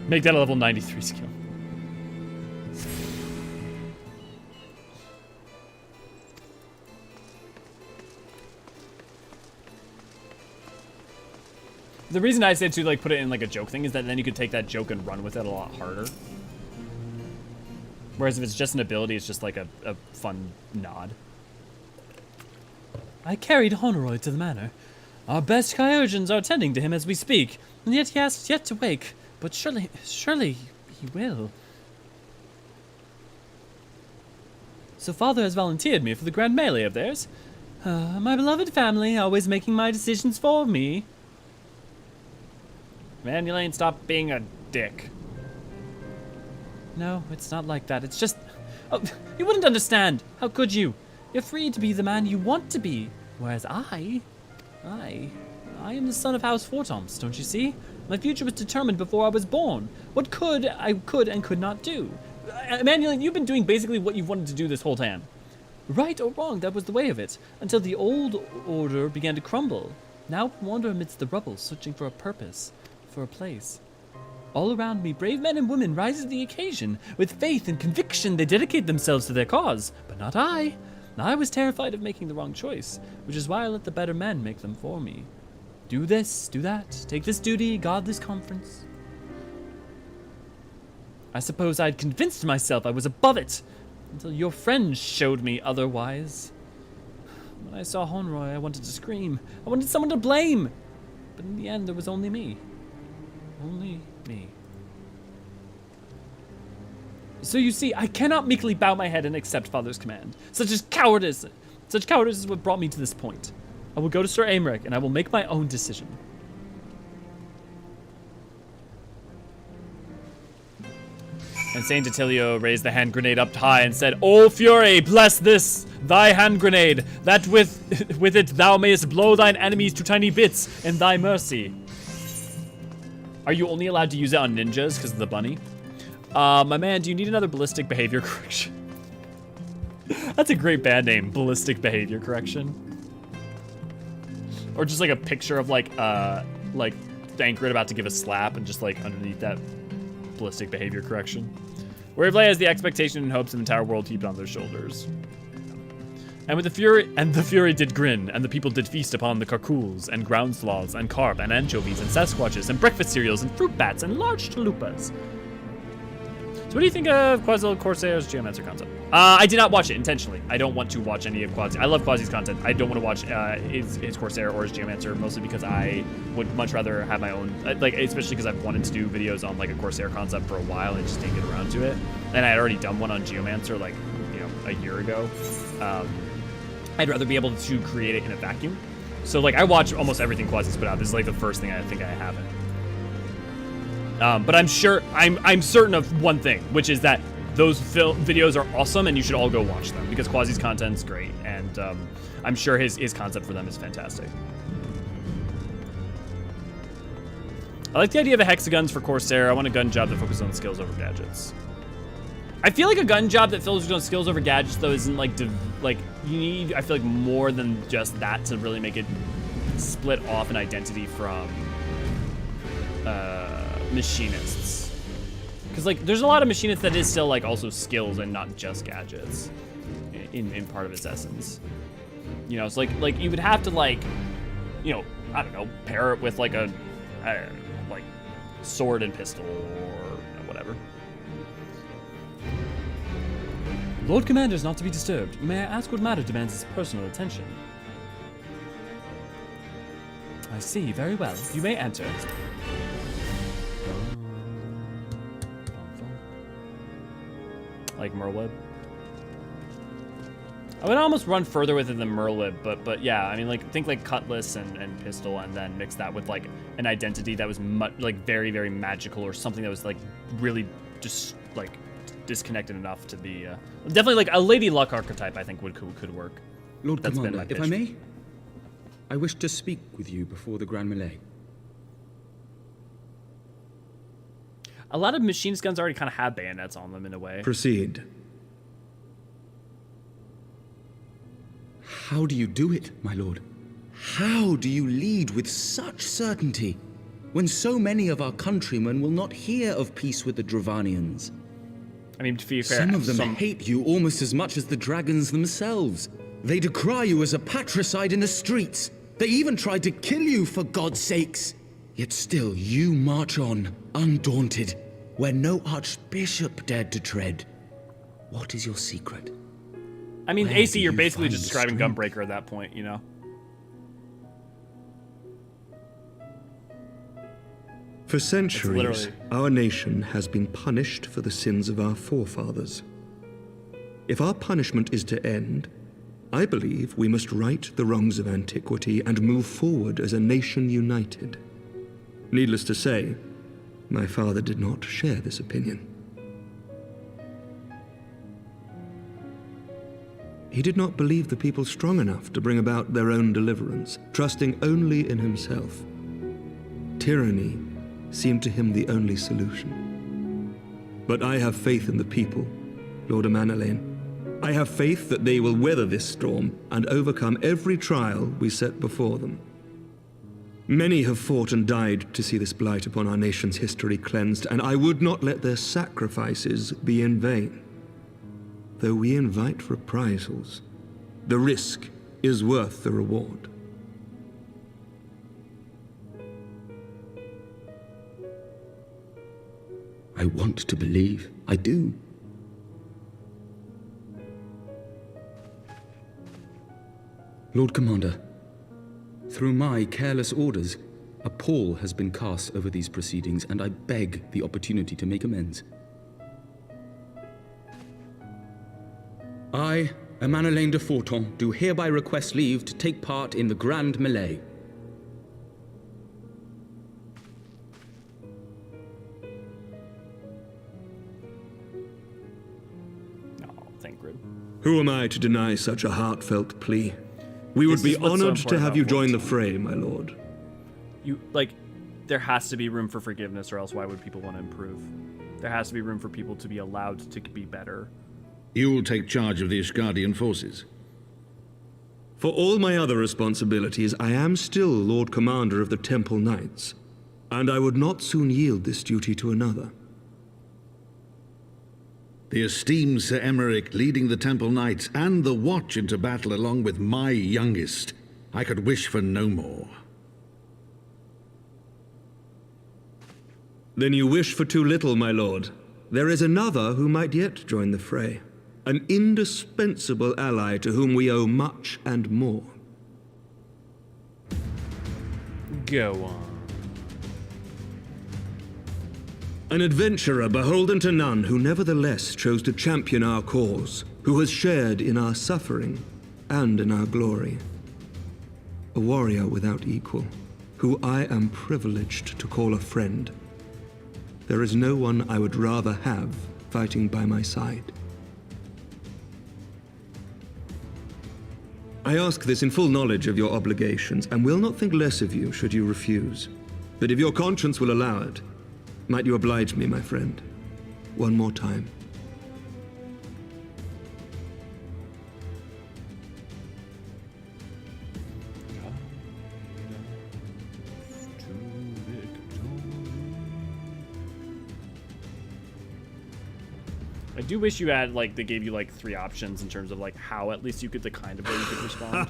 Speaker 1: Make that a level 93 skill. The reason I said to like put it in like a joke thing is that then you could take that joke and run with it a lot harder. Whereas if it's just an ability, it's just like a fun nod. I carried Honoroy to the manor. Our best Eorzeans are attending to him as we speak, and yet he has yet to wake. But surely he will. So father has volunteered me for the grand melee of theirs. My beloved family, always making my decisions for me. Manuelane, stop being a dick. No, it's not like that. It's just... Oh, you wouldn't understand. How could you? You're free to be the man you want to be. Whereas I am the son of House Fortoms, don't you see? My future was determined before I was born. What I could and could not do. Manuelane, you've been doing basically what you've wanted to do this whole time. Right or wrong, that was the way of it, until the old order began to crumble. Now I wander amidst the rubble, searching for a purpose, for a place. All around me, brave men and women rise to the occasion. With faith and conviction, they dedicate themselves to their cause. But not I. I was terrified of making the wrong choice, which is why I let the better men make them for me. Do this, do that, take this duty, guard this conference. I suppose I'd convinced myself I was above it, until your friends showed me otherwise. When I saw Honoroy, I wanted to scream. I wanted someone to blame. But in the end, there was only me. Only me. So you see, I cannot meekly bow my head and accept Father's command. Such cowardice is what brought me to this point. I will go to Sir Aymeric, and I will make my own decision. And Saint Attilio raised the hand grenade up high and said, O Fury, bless this, thy hand grenade, that with it thou mayest blow thine enemies to tiny bits in thy mercy. Are you only allowed to use it on ninjas because of the bunny? My man, do you need another ballistic behavior correction? That's a great band name, ballistic behavior correction. Or just like a picture of like Bankret about to give a slap and just like underneath that ballistic behavior correction. Where play has the expectation and hopes of the entire world heaped on their shoulders. And the fury did grin, and the people did feast upon the carcools, and ground sloths, and carp, and anchovies, and sasquatches, and breakfast cereals, and fruit bats, and large chalupas. So what do you think of Quasi Corsair's Geomancer concept? I did not watch it intentionally. I don't want to watch any of Quasi. I love Quasi's content. I don't want to watch his Corsair or his Geomancer, mostly because I would much rather have my own, like, especially because I've wanted to do videos on like a Corsair concept for a while and just didn't get around to it. And I had already done one on Geomancer like, a year ago. I'd rather be able to create it in a vacuum. So like I watch almost everything Quasi's put out. This is like the first thing I think I haven't. But I'm certain of one thing, which is that those videos are awesome and you should all go watch them because Quasi's content's great, and I'm sure his concept for them is fantastic. I like the idea of a hexagons for Corsair. I want a gun job that focuses on skills over gadgets. I feel like a gun job that focuses on skills over gadgets though isn't like you need, I feel like, more than just that to really make it split off an identity from machinists. Because like there's a lot of machinists that is still like also skills and not just gadgets in part of its essence. It's like you would have to like, I don't know, pair it with like a like sword and pistol or whatever. Lord Commander is not to be disturbed. May I ask what matter demands his personal attention? I see, very well. You may enter. Like Merlweb. I would almost run further with it than Merlweb, but yeah, I mean, like think like Cutlass and Pistol, and then mix that with like an identity that was very, very magical, or something that was like really just like disconnected enough to be definitely like a Lady Luck archetype. I think could work.
Speaker 6: Lord Commander, if I may, I wish to speak with you before the Grand Melee.
Speaker 1: A lot of machinist guns already kind of have bayonets on them in a way.
Speaker 9: Proceed.
Speaker 6: How do you do it, my lord? How do you lead with such certainty when so many of our countrymen will not hear of peace with the Dravanians?
Speaker 1: I mean, to be fair,
Speaker 6: some of them hate you almost as much as the dragons themselves. They decry you as a patricide in the streets. They even tried to kill you, for God's sakes.
Speaker 13: Yet still you march on, undaunted, where no archbishop dared to tread. What is your secret?
Speaker 1: I mean,
Speaker 13: Where
Speaker 1: AC,
Speaker 13: do
Speaker 1: you're
Speaker 13: you
Speaker 1: basically
Speaker 13: find
Speaker 1: just
Speaker 13: the
Speaker 1: describing
Speaker 13: strength?
Speaker 1: Gunbreaker at that point, you know?
Speaker 9: For centuries,
Speaker 1: literally-
Speaker 9: our nation has been punished for the sins of our forefathers. If our punishment is to end, I believe we must right the wrongs of antiquity and move forward as a nation united. Needless to say, my father did not share this opinion. He did not believe the people strong enough to bring about their own deliverance, trusting only in himself. Tyranny seemed to him the only solution. But I have faith in the people, Lord Emmanuel. I have faith that they will weather this storm and overcome every trial we set before them. Many have fought and died to see this blight upon our nation's history cleansed, and I would not let their sacrifices be in vain. Though we invite reprisals, the risk is worth the reward.
Speaker 13: I want to believe. I do. Lord Commander, through my careless orders, a pall has been cast over these proceedings, and I beg the opportunity to make amends. I, Emmanuel de Forton, do hereby request leave to take part in the Grand Melee.
Speaker 9: Who am I to deny such a heartfelt plea? We would be honored to have you join the fray, my lord.
Speaker 1: You, like, there has to be room for forgiveness, or else why would people want to improve? There has to be room for people to be allowed to be better.
Speaker 12: You'll take charge of the Ishgardian forces.
Speaker 9: For all my other responsibilities, I am still Lord Commander of the Temple Knights, and I would not soon yield this duty to another.
Speaker 12: The esteemed Sir Emmerich leading the Temple Knights and the Watch into battle along with my youngest. I could wish for no more.
Speaker 9: Then you wish for too little, my lord. There is another who might yet join the fray. An indispensable ally to whom we owe much and more.
Speaker 1: Go on.
Speaker 9: An adventurer beholden to none who nevertheless chose to champion our cause, who has shared in our suffering and in our glory. A warrior without equal, who I am privileged to call a friend. There is no one I would rather have fighting by my side. I ask this in full knowledge of your obligations, and will not think less of you should you refuse. But if your conscience will allow it, might you oblige me, my friend, one more time?
Speaker 1: I do wish you had, like, they gave you, like, 3 options in terms of, like, how at least you could, the kind of way you could respond.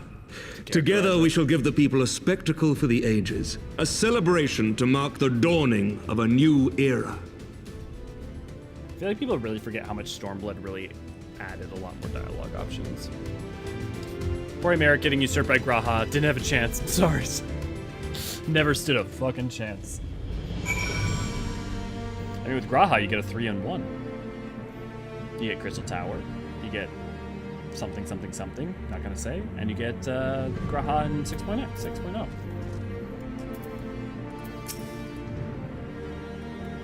Speaker 9: Together we shall give the people a spectacle for the ages, a celebration to mark the dawning of a new era.
Speaker 1: I feel like people really forget how much Stormblood really added a lot more dialogue options. Poor Merrick getting usurped by Graha. Didn't have a chance. Sorry. Never stood a fucking chance. I mean, with Graha, you get a 3-on-1. You get Crystal Tower. You get something, something, something. Not gonna say. And you get Graha in 6.0.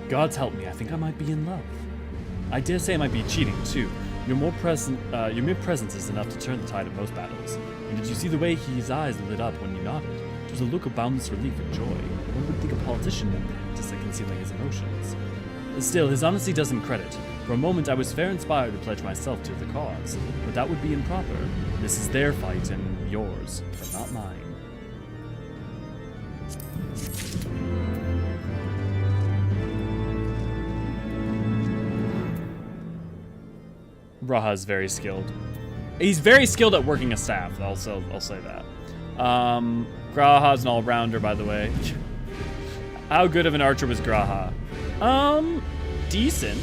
Speaker 1: Gods help me. I think I might be in love. I dare say I might be cheating too. Your mere presence is enough to turn the tide of most battles. And did you see the way his eyes lit up when you nodded? It was a look of boundless relief and joy. One would think a politician would practice at concealing his emotions. Still, his honesty doesn't credit. For a moment I was fair inspired to pledge myself to the cause, but that would be improper. This is their fight and yours, but not mine. Graha is very skilled. He's very skilled at working a staff, I'll say that. Graha's an all-rounder, by the way. How good of an archer was Graha? Decent.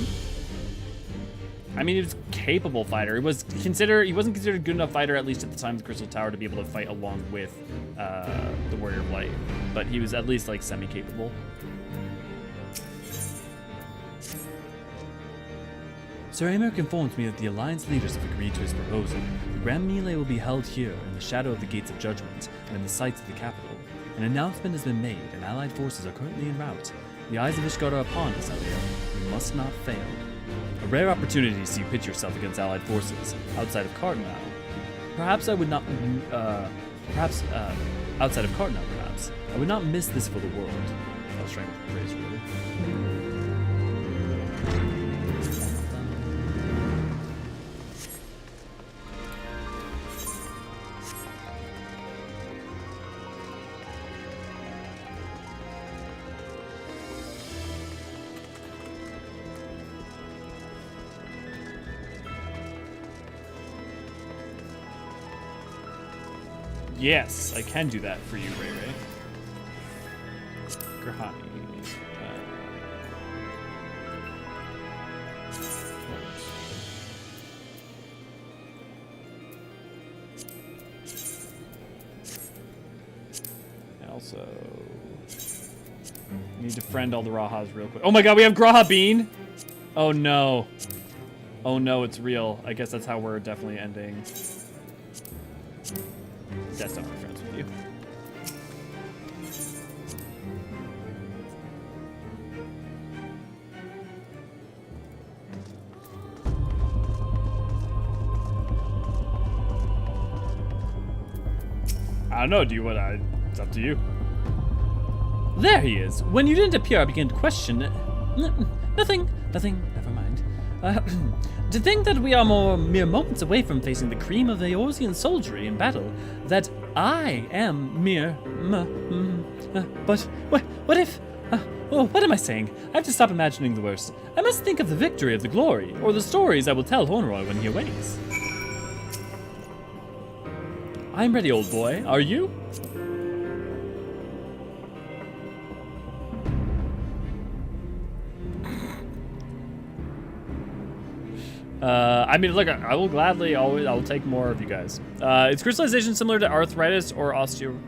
Speaker 1: I mean, he was a capable fighter. He wasn't considered a good enough fighter, at least at the time of the Crystal Tower, to be able to fight along with the Warrior of Light. But he was at least like semi-capable.
Speaker 2: Sir Amok informs me that the Alliance leaders have agreed to his proposal. The Grand Melee will be held here, in the shadow of the Gates of Judgment, and in the sights of the capital. An announcement has been made, and Allied forces are currently en route. The eyes of Ishgard are upon us, Elia. We must not fail. A rare opportunity to see you pitch yourself against Allied forces, outside of Cardinal. Perhaps I would not, outside of Cardinal, perhaps. I would not miss this for the world. I was trying to phrase, really.
Speaker 1: Yes, I can do that for you, Ray Ray. Grahani. And also, need to friend all the Rahas real quick. Oh my god, we have Graha Bean! Oh no. Oh no, it's real. I guess that's how we're definitely ending. That's not my friends with you. I don't know, do you want to... It's up to you.
Speaker 2: There he is. When you didn't appear, I began to question... Nothing, never mind. To think that we are mere moments away from facing the cream of the Eorzean soldiery in battle, that I am mere... but what if... what am I saying? I have to stop imagining the worst. I must think of the victory of the glory, or the stories I will tell Hornroy when he awakes. I'm ready, old boy. Are you?
Speaker 1: I mean, look, I will gladly always, I'll take more of you guys. Is crystallization similar to arthritis or osteo...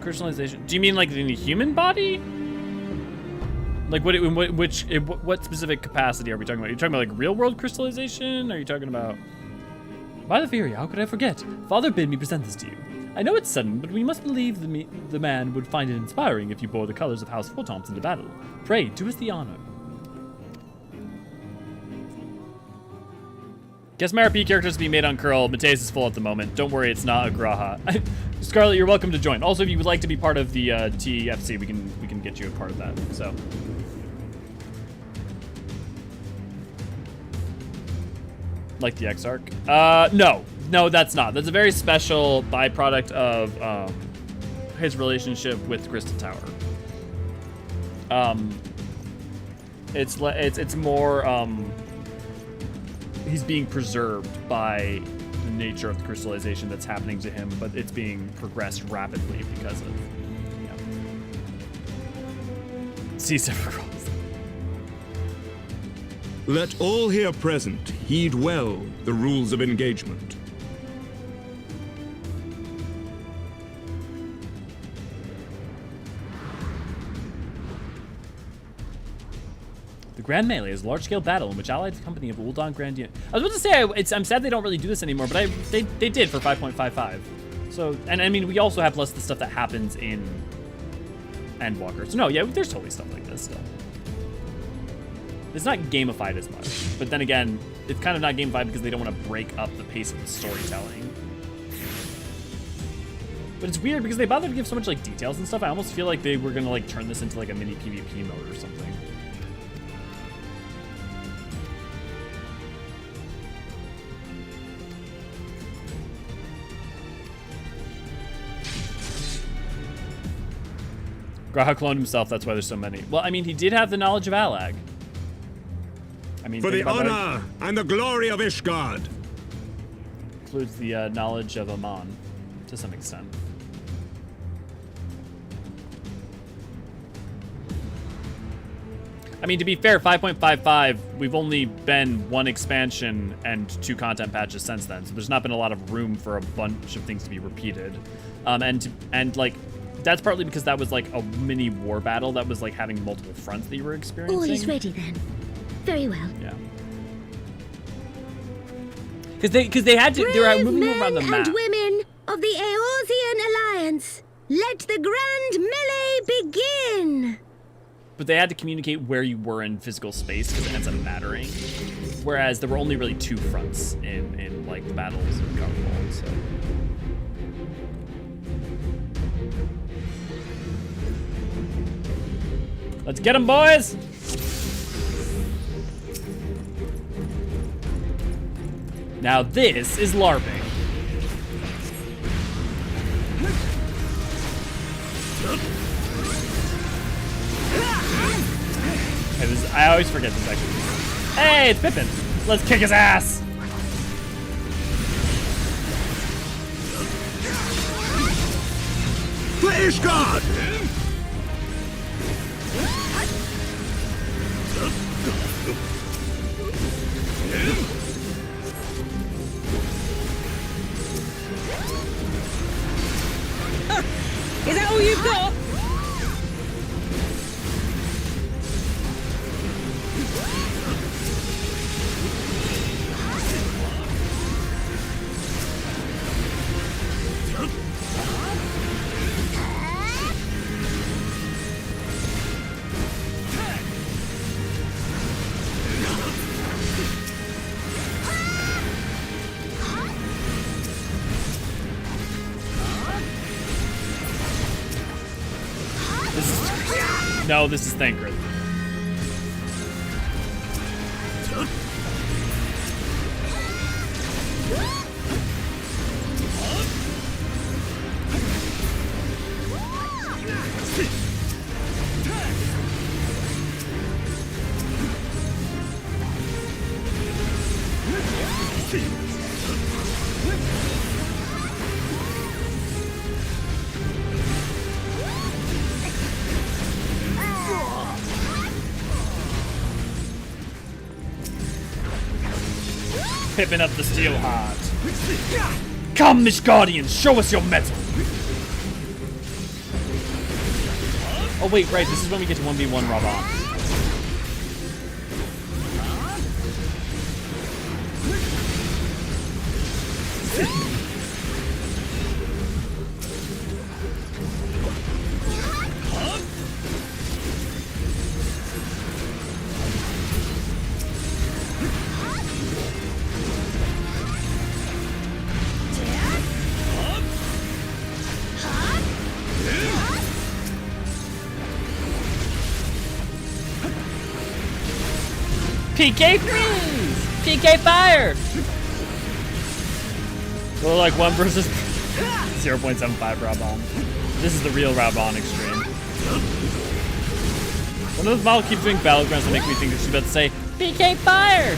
Speaker 1: Crystallization? Do you mean like in the human body? Like what specific capacity are we talking about? Are you talking about like real world crystallization? Are you talking about...
Speaker 2: By the Fury, how could I forget? Father bid me present this to you. I know it's sudden, but we must believe the man would find it inspiring if you bore the colors of House Photons into battle. Pray, do us the honor.
Speaker 1: Guess my RP characters to be made on Curl. Mateus is full at the moment. Don't worry, it's not a Graha. Scarlet, you're welcome to join. Also, if you would like to be part of the TFC, we can get you a part of that. So. Like the Exarch? No, that's not. That's a very special byproduct of his relationship with Crystal Tower. It's more he's being preserved by the nature of the crystallization that's happening to him, but it's being progressed rapidly because of C7
Speaker 9: Let all here present heed well the rules of engagement.
Speaker 2: The Grand Melee is a large-scale battle in which allied company of Uldan Grandian... I was about to say, I'm sad they don't really do this anymore, but they did for 5.55. So, and I mean, we also have less of the stuff that happens in Endwalker. So no, yeah, there's totally stuff like this still. It's not gamified as much, but then again, it's kind of not gamified because they don't want to break up the pace of the storytelling. But it's weird because they bothered to give so much like details and stuff. I almost feel like they were gonna like turn this into like a mini PvP mode or something.
Speaker 1: Graha cloned himself, that's why there's so many. Well, I mean, he did have the knowledge of Alag. I mean,
Speaker 9: for the honor and the glory of Ishgard.
Speaker 1: Includes the knowledge of Amon, to some extent. I mean, to be fair, 5.55, we've only been one expansion and 2 content patches since then, so there's not been a lot of room for a bunch of things to be repeated. And like, that's partly because that was like a mini war battle that was like having multiple fronts that you were experiencing.
Speaker 16: All is ready then. Very well.
Speaker 1: Yeah. Because they had to, they were moving around the map.
Speaker 16: And women of the Eorzean Alliance, let the grand melee begin!
Speaker 1: But they had to communicate where you were in physical space because it ends up mattering. Whereas there were only really 2 fronts in like the battles of Godfall, so. Let's get them, boys! Now this is LARPing. I always forget this actually. Hey, it's Pippin. Let's kick his ass.
Speaker 12: British Guard!
Speaker 15: Is that all you've got?
Speaker 1: No, this is Bankret. Pippin up the steel heart. Come, Mish Guardians, show us your metal. Oh wait, right, this is when we get to 1v1 Raban. PK freeze! PK fire! Well, like 1 versus 0.75 Raban. This is the real Raban extreme. One of the model keeps doing battlegrounds that make me think that she's about to say, PK fire!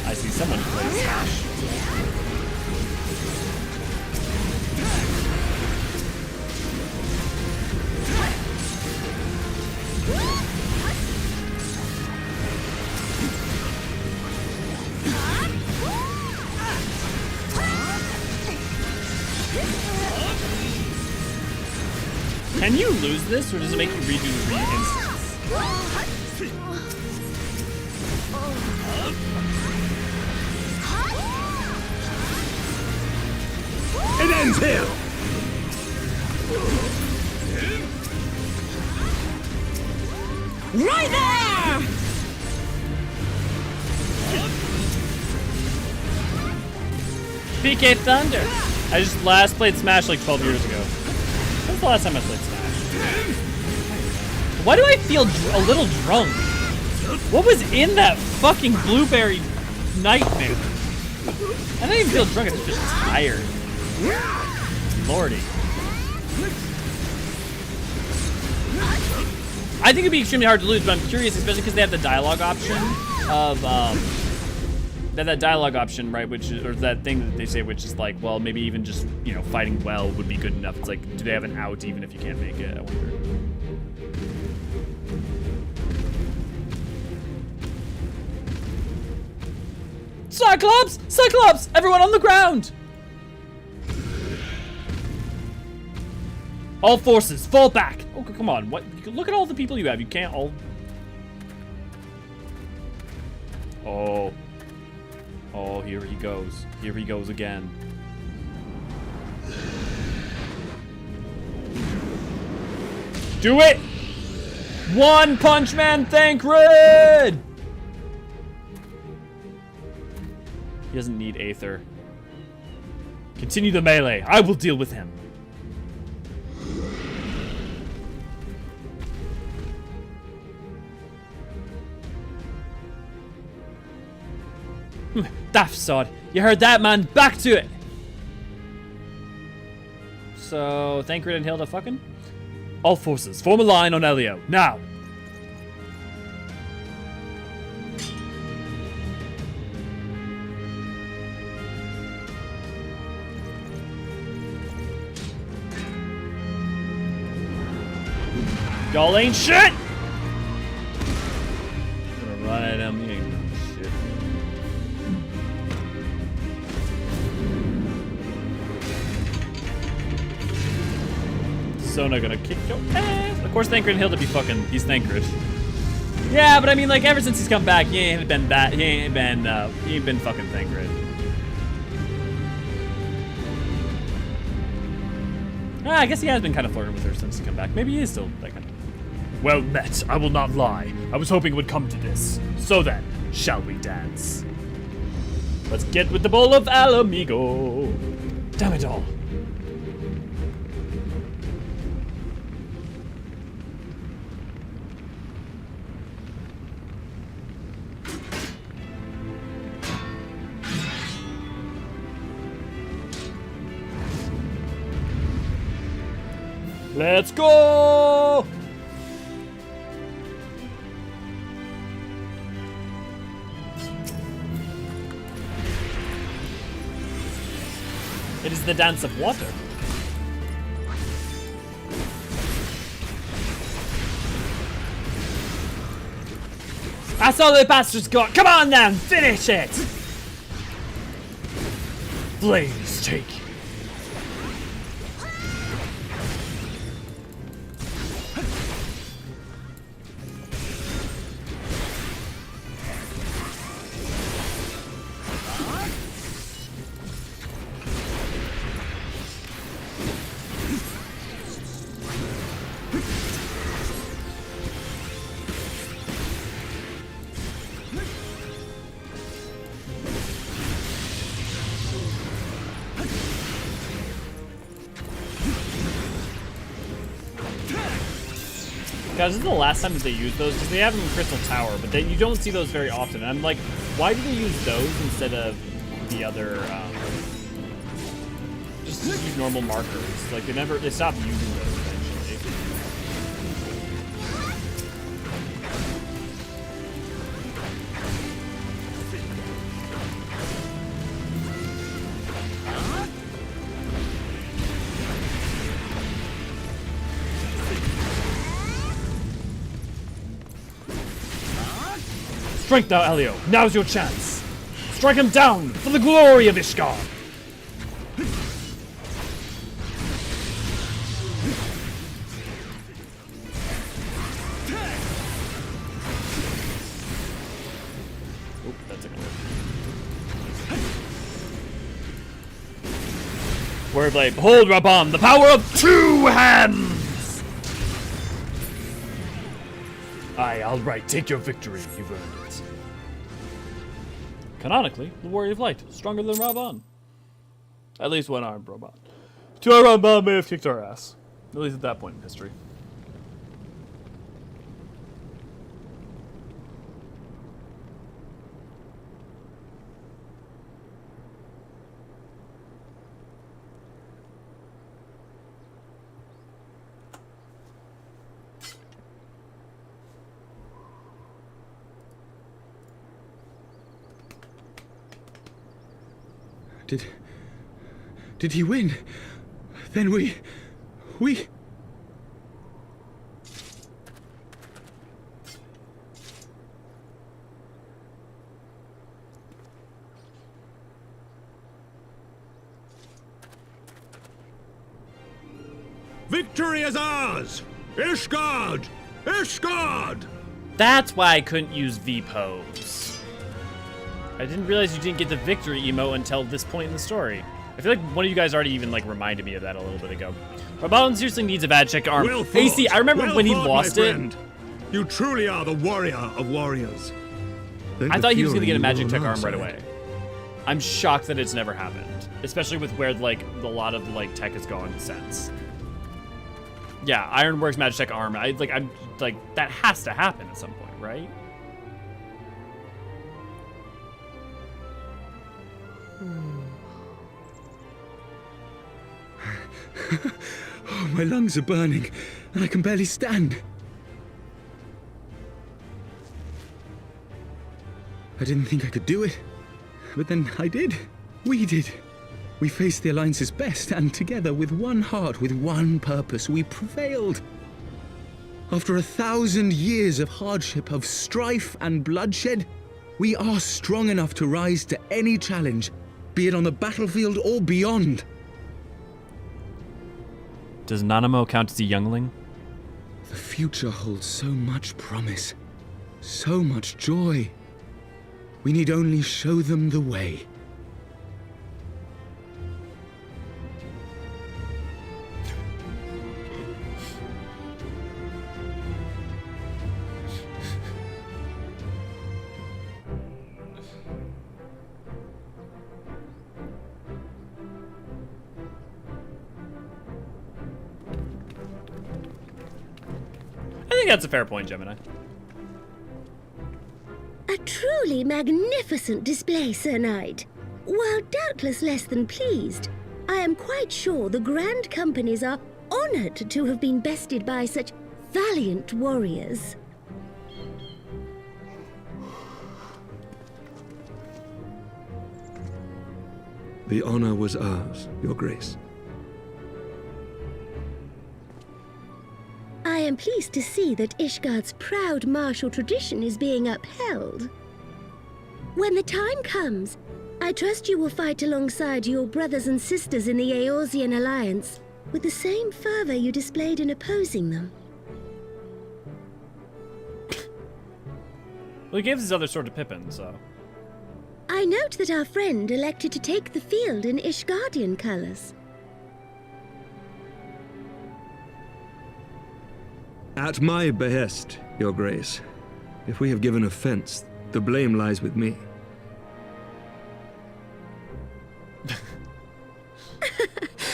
Speaker 1: I see someone who plays Smash. Can you lose this, or does it make you redo the re-instance?
Speaker 12: It ends here!
Speaker 15: Right there!
Speaker 1: PK Thunder! I just last played Smash like 12 years ago. When's the last time I played Smash? Why do I feel a little drunk? What was in that fucking blueberry nightmare? I don't even feel drunk, I'm just tired. Lordy. I think it'd be extremely hard to lose, but I'm curious, especially because they have the dialogue option of that dialogue option, right, which is, or that thing that they say, which is like, well, maybe even just, you know, fighting well would be good enough. It's like, do they have an out even if you can't make it? I wonder. Cyclops! Cyclops! Everyone on the ground! All forces, fall back! Oh, come on, what? Look at all the people you have. You can't all... Oh. Oh, here he goes. Here he goes again. Do it! One Punch Man Bankret! He doesn't need aether. Continue the melee. I will deal with him. Daft sod. You heard that, man. Back to it. So, Bankret and Hilda fucking? All forces, form a line on Elio. Now. Y'all ain't shit! I'm gonna run at him. You ain't shit. Sona gonna kick your ass. Of course, Bankret and Hilda be fucking. He's Bankret. Yeah, but I mean, like, ever since he's come back, he ain't been that. He ain't been fucking Bankret. I guess he has been kind of flirting with her since he's come back. Maybe he is still that kind of. Well met, I will not lie. I was hoping it would come to this. So then, shall we dance? Let's get with the bowl of Alamigo. Damn it all. Let's go! It is the dance of water. That's all the bastards got. Come on then, finish it! Flames take. Guys, this is the last time that they use those, because they have them in Crystal Tower, but you don't see those very often. And I'm like, why do they use those instead of the other, just use normal markers? Like, they stopped using those eventually. Strike thou, Elio. Now's your chance. Strike him down for the glory of Ishgard. Oop, that's a good one. Wordblade. Behold, Rabban, the power of two hands! Aye, all right. Take your victory. You've earned it. Canonically, the Warrior of Light, stronger than Rabban. At least one-armed robot. Two-armed Rabban may have kicked our ass. At least at that point in history.
Speaker 14: Did he win? Then we...
Speaker 9: Victory is ours! Ishgard! Ishgard!
Speaker 1: That's why I couldn't use V-pose. I didn't realize you didn't get the victory emote until this point in the story. I feel like one of you guys already even like reminded me of that a little bit ago. Rabbalon seriously needs a bad check arm.
Speaker 9: Well fought.
Speaker 1: AC, I remember
Speaker 9: Well
Speaker 1: when he
Speaker 9: fought,
Speaker 1: lost
Speaker 9: my
Speaker 1: it.
Speaker 9: friend. You truly are the warrior of warriors.
Speaker 1: I thought he was gonna get a magic tech arm right away. I'm shocked that it's never happened, especially with where like a lot of like tech has gone since. Yeah, Ironworks magic tech arm. I'm like that has to happen at some point, right?
Speaker 14: Oh, my lungs are burning, and I can barely stand. I didn't think I could do it, but then I did. We did. We faced the Alliance's best, and together, with one heart, with one purpose, we prevailed. After 1,000 years of hardship, of strife and bloodshed, we are strong enough to rise to any challenge, be it on the battlefield or beyond.
Speaker 1: Does Nanamo count as a youngling?
Speaker 14: The future holds so much promise, so much joy. We need only show them the way.
Speaker 1: I think that's a fair point, Gemini.
Speaker 16: A truly magnificent display, Sir Knight. While doubtless less than pleased, I am quite sure the Grand Companies are honored to have been bested by such valiant warriors.
Speaker 9: The honor was ours, Your Grace.
Speaker 16: I am pleased to see that Ishgard's proud martial tradition is being upheld. When the time comes, I trust you will fight alongside your brothers and sisters in the Eorzean Alliance with the same fervor you displayed in opposing them.
Speaker 1: Well, he gave his other sword to Pippin, so...
Speaker 16: I note that our friend elected to take the field in Ishgardian colors.
Speaker 9: At my behest, Your Grace. If we have given offense, the blame lies with me.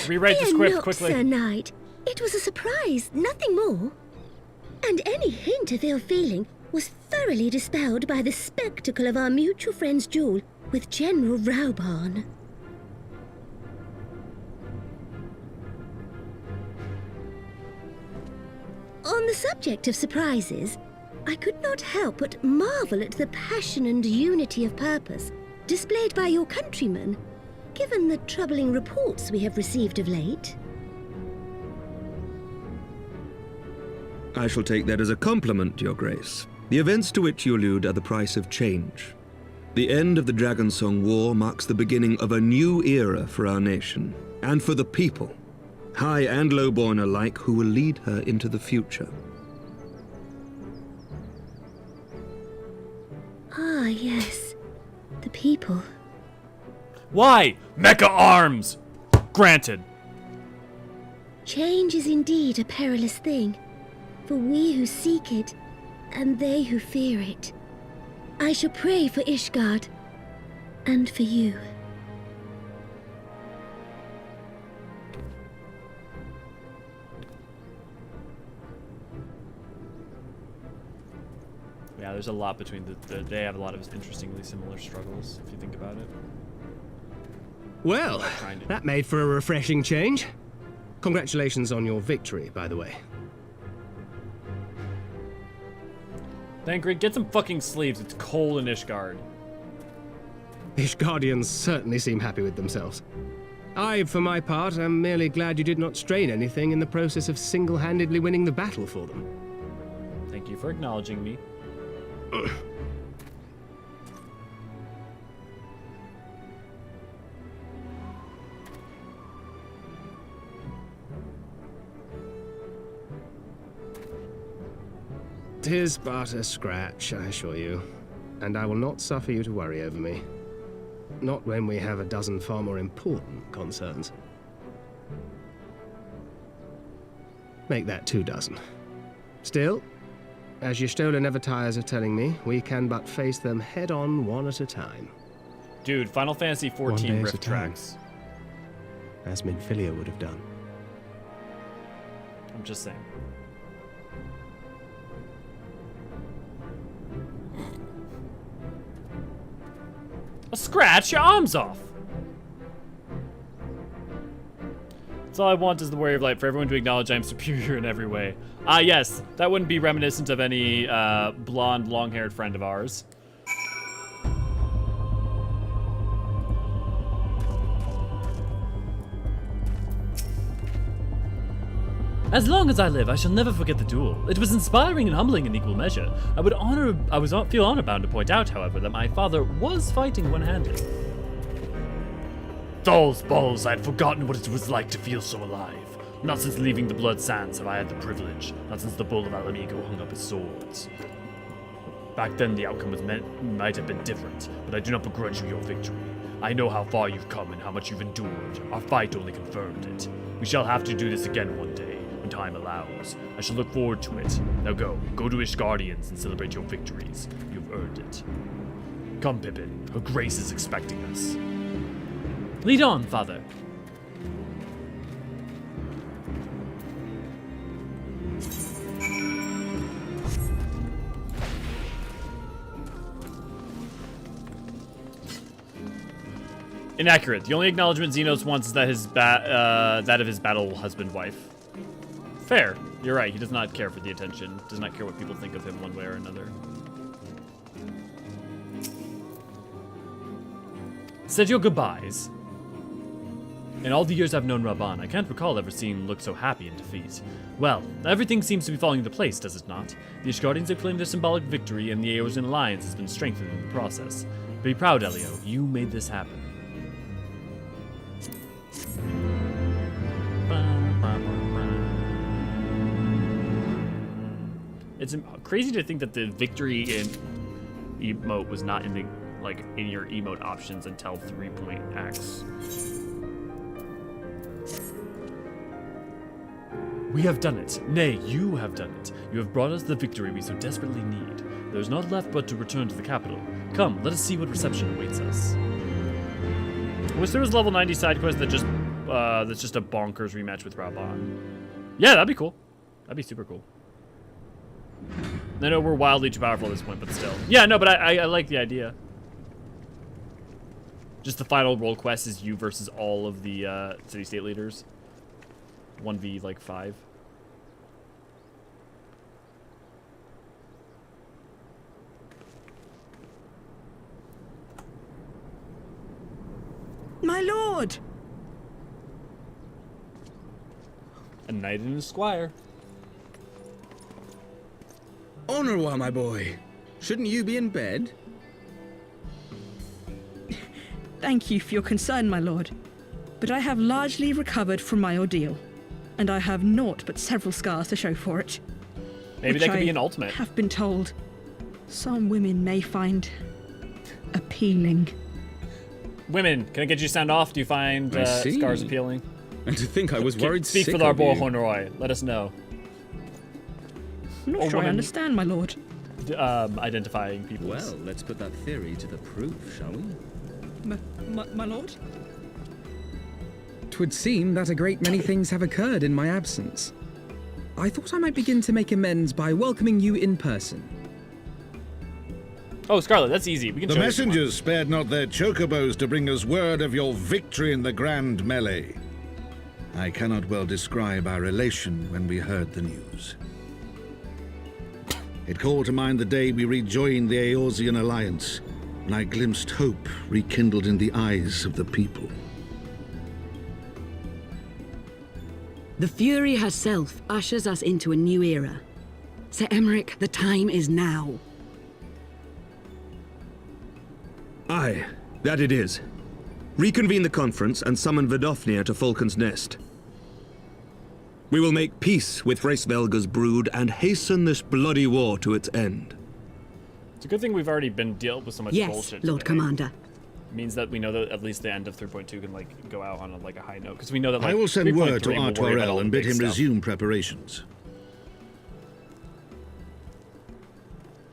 Speaker 1: Rewrite the
Speaker 16: Fear
Speaker 1: script
Speaker 16: not,
Speaker 1: quickly.
Speaker 16: Sir Knight. It was a surprise, nothing more. And any hint of ill feeling was thoroughly dispelled by the spectacle of our mutual friend's duel with General Raubarn. On the subject of surprises, I could not help but marvel at the passion and unity of purpose displayed by your countrymen, given the troubling reports we have received of late.
Speaker 9: I shall take that as a compliment, Your Grace. The events to which you allude are the price of change. The end of the Dragonsong War marks the beginning of a new era for our nation, and for the people, high and lowborn alike, who will lead her into the future.
Speaker 16: Ah, yes. The people.
Speaker 1: Why? Mecha arms! Granted.
Speaker 16: Change is indeed a perilous thing, for we who seek it, and they who fear it. I shall pray for Ishgard, and for you.
Speaker 1: Yeah, there's a lot between they have a lot of interestingly similar struggles, if you think about it.
Speaker 4: Well, that made for a refreshing change. Congratulations on your victory, by the way.
Speaker 1: Bankret, get some fucking sleeves. It's cold in Ishgard.
Speaker 4: Ishgardians certainly seem happy with themselves. I, for my part, am merely glad you did not strain anything in the process of single-handedly winning the battle for them.
Speaker 1: Thank you for acknowledging me.
Speaker 4: Tis but a scratch, I assure you, and I will not suffer you to worry over me. Not when we have a dozen far more important concerns. Make that 2 dozen. Still, as Y'shtola never tires of telling me, we can but face them head-on one at a time.
Speaker 1: Dude, Final Fantasy XIV riff tracks.
Speaker 4: As Minfilia would have done.
Speaker 1: I'm just saying. A scratch your arms off! That's all I want is the Warrior of Light, for everyone to acknowledge I am superior in every way. Ah, yes, that wouldn't be reminiscent of any blonde, long-haired friend of ours.
Speaker 2: As long as I live, I shall never forget the duel. It was inspiring and humbling in equal measure. I feel honor bound to point out, however, that my father was fighting one-handed.
Speaker 1: Those balls, I had forgotten what it was like to feel so alive. Not since leaving the Blood Sands have I had the privilege. Not since the Bull of Alamigo hung up his swords. Back then, the outcome might have been different, but I do not begrudge you your victory. I know how far you've come and how much you've endured. Our fight only confirmed it. We shall have to do this again one day. Time allows. I shall look forward to it. Now go to Ishgardians and celebrate your victories. You've earned it. Come, Pippin. Her grace is expecting us.
Speaker 2: Lead on, father.
Speaker 1: Inaccurate. The only acknowledgement Xenos wants is that that of his battle husband wife. Fair. You're right. He does not care for the attention. Does not care what people think of him one way or another. Said your goodbyes. In all the years I've known Raban, I can't recall ever seeing him look so happy in defeat. Well, everything seems to be falling into place, does it not? The Ishgardians have claimed their symbolic victory, and the Eorzean alliance has been strengthened in the process. Be proud, Elio. You made this happen. It's crazy to think that the victory in emote was not in the in your emote options until 3.x. We have done it. Nay, you have done it. You have brought us the victory we so desperately need. There is naught left but to return to the capital. Come, let us see what reception awaits us. I wish there was a level 90 side quest that just that's just a bonkers rematch with Raban. Yeah, that'd be cool. That'd be super cool. I know we're wildly too powerful at this point, but still. Yeah, no, but I like the idea. Just the final role quest is you versus all of the city-state leaders. 1v, 5.
Speaker 15: My lord!
Speaker 1: A knight and a squire.
Speaker 14: Honorwa, my boy. Shouldn't you be in bed?
Speaker 15: Thank you for your concern, my lord. But I have largely recovered from my ordeal, and I have naught but several scars to show for it.
Speaker 1: Maybe that could be an ultimate.
Speaker 15: I have been told some women may find appealing.
Speaker 1: Women, can I get you to sound off? Do you find scars appealing?
Speaker 14: And to think I was worried
Speaker 1: Speak for our boy Honoroy. Let us know.
Speaker 15: I'm not sure I understand, my lord.
Speaker 1: Identifying people.
Speaker 13: Well, let's put that theory to the proof, shall we?
Speaker 15: My lord?
Speaker 6: 'Twould seem that a great many things have occurred in my absence. I thought I might begin to make amends by welcoming you in person.
Speaker 1: Oh, Scarlet, that's easy. We can
Speaker 17: The messengers spared not their chocobos to bring us word of your victory in the grand melee. I cannot well describe our elation when we heard the news. It called to mind the day we rejoined the Eorzean alliance, and I glimpsed hope rekindled in the eyes of the people.
Speaker 18: The Fury herself ushers us into a new era. Sir Emmerich, the time is now.
Speaker 9: Aye, that it is. Reconvene the conference and summon Vidofnir to Falcon's Nest. We will make peace with Hraesvelga's brood and hasten this bloody war to its end.
Speaker 1: It's a good thing we've already been dealt with so much bullshit.
Speaker 18: Yes, Lord Commander.
Speaker 1: Means that we know that at least the end of 3.2 can like go out on a high note, because we know that like,
Speaker 17: I will send word to
Speaker 1: 3.3 will worry about all
Speaker 17: Artoirel and
Speaker 1: the
Speaker 17: bid
Speaker 1: big
Speaker 17: him
Speaker 1: stuff.
Speaker 17: resume preparations.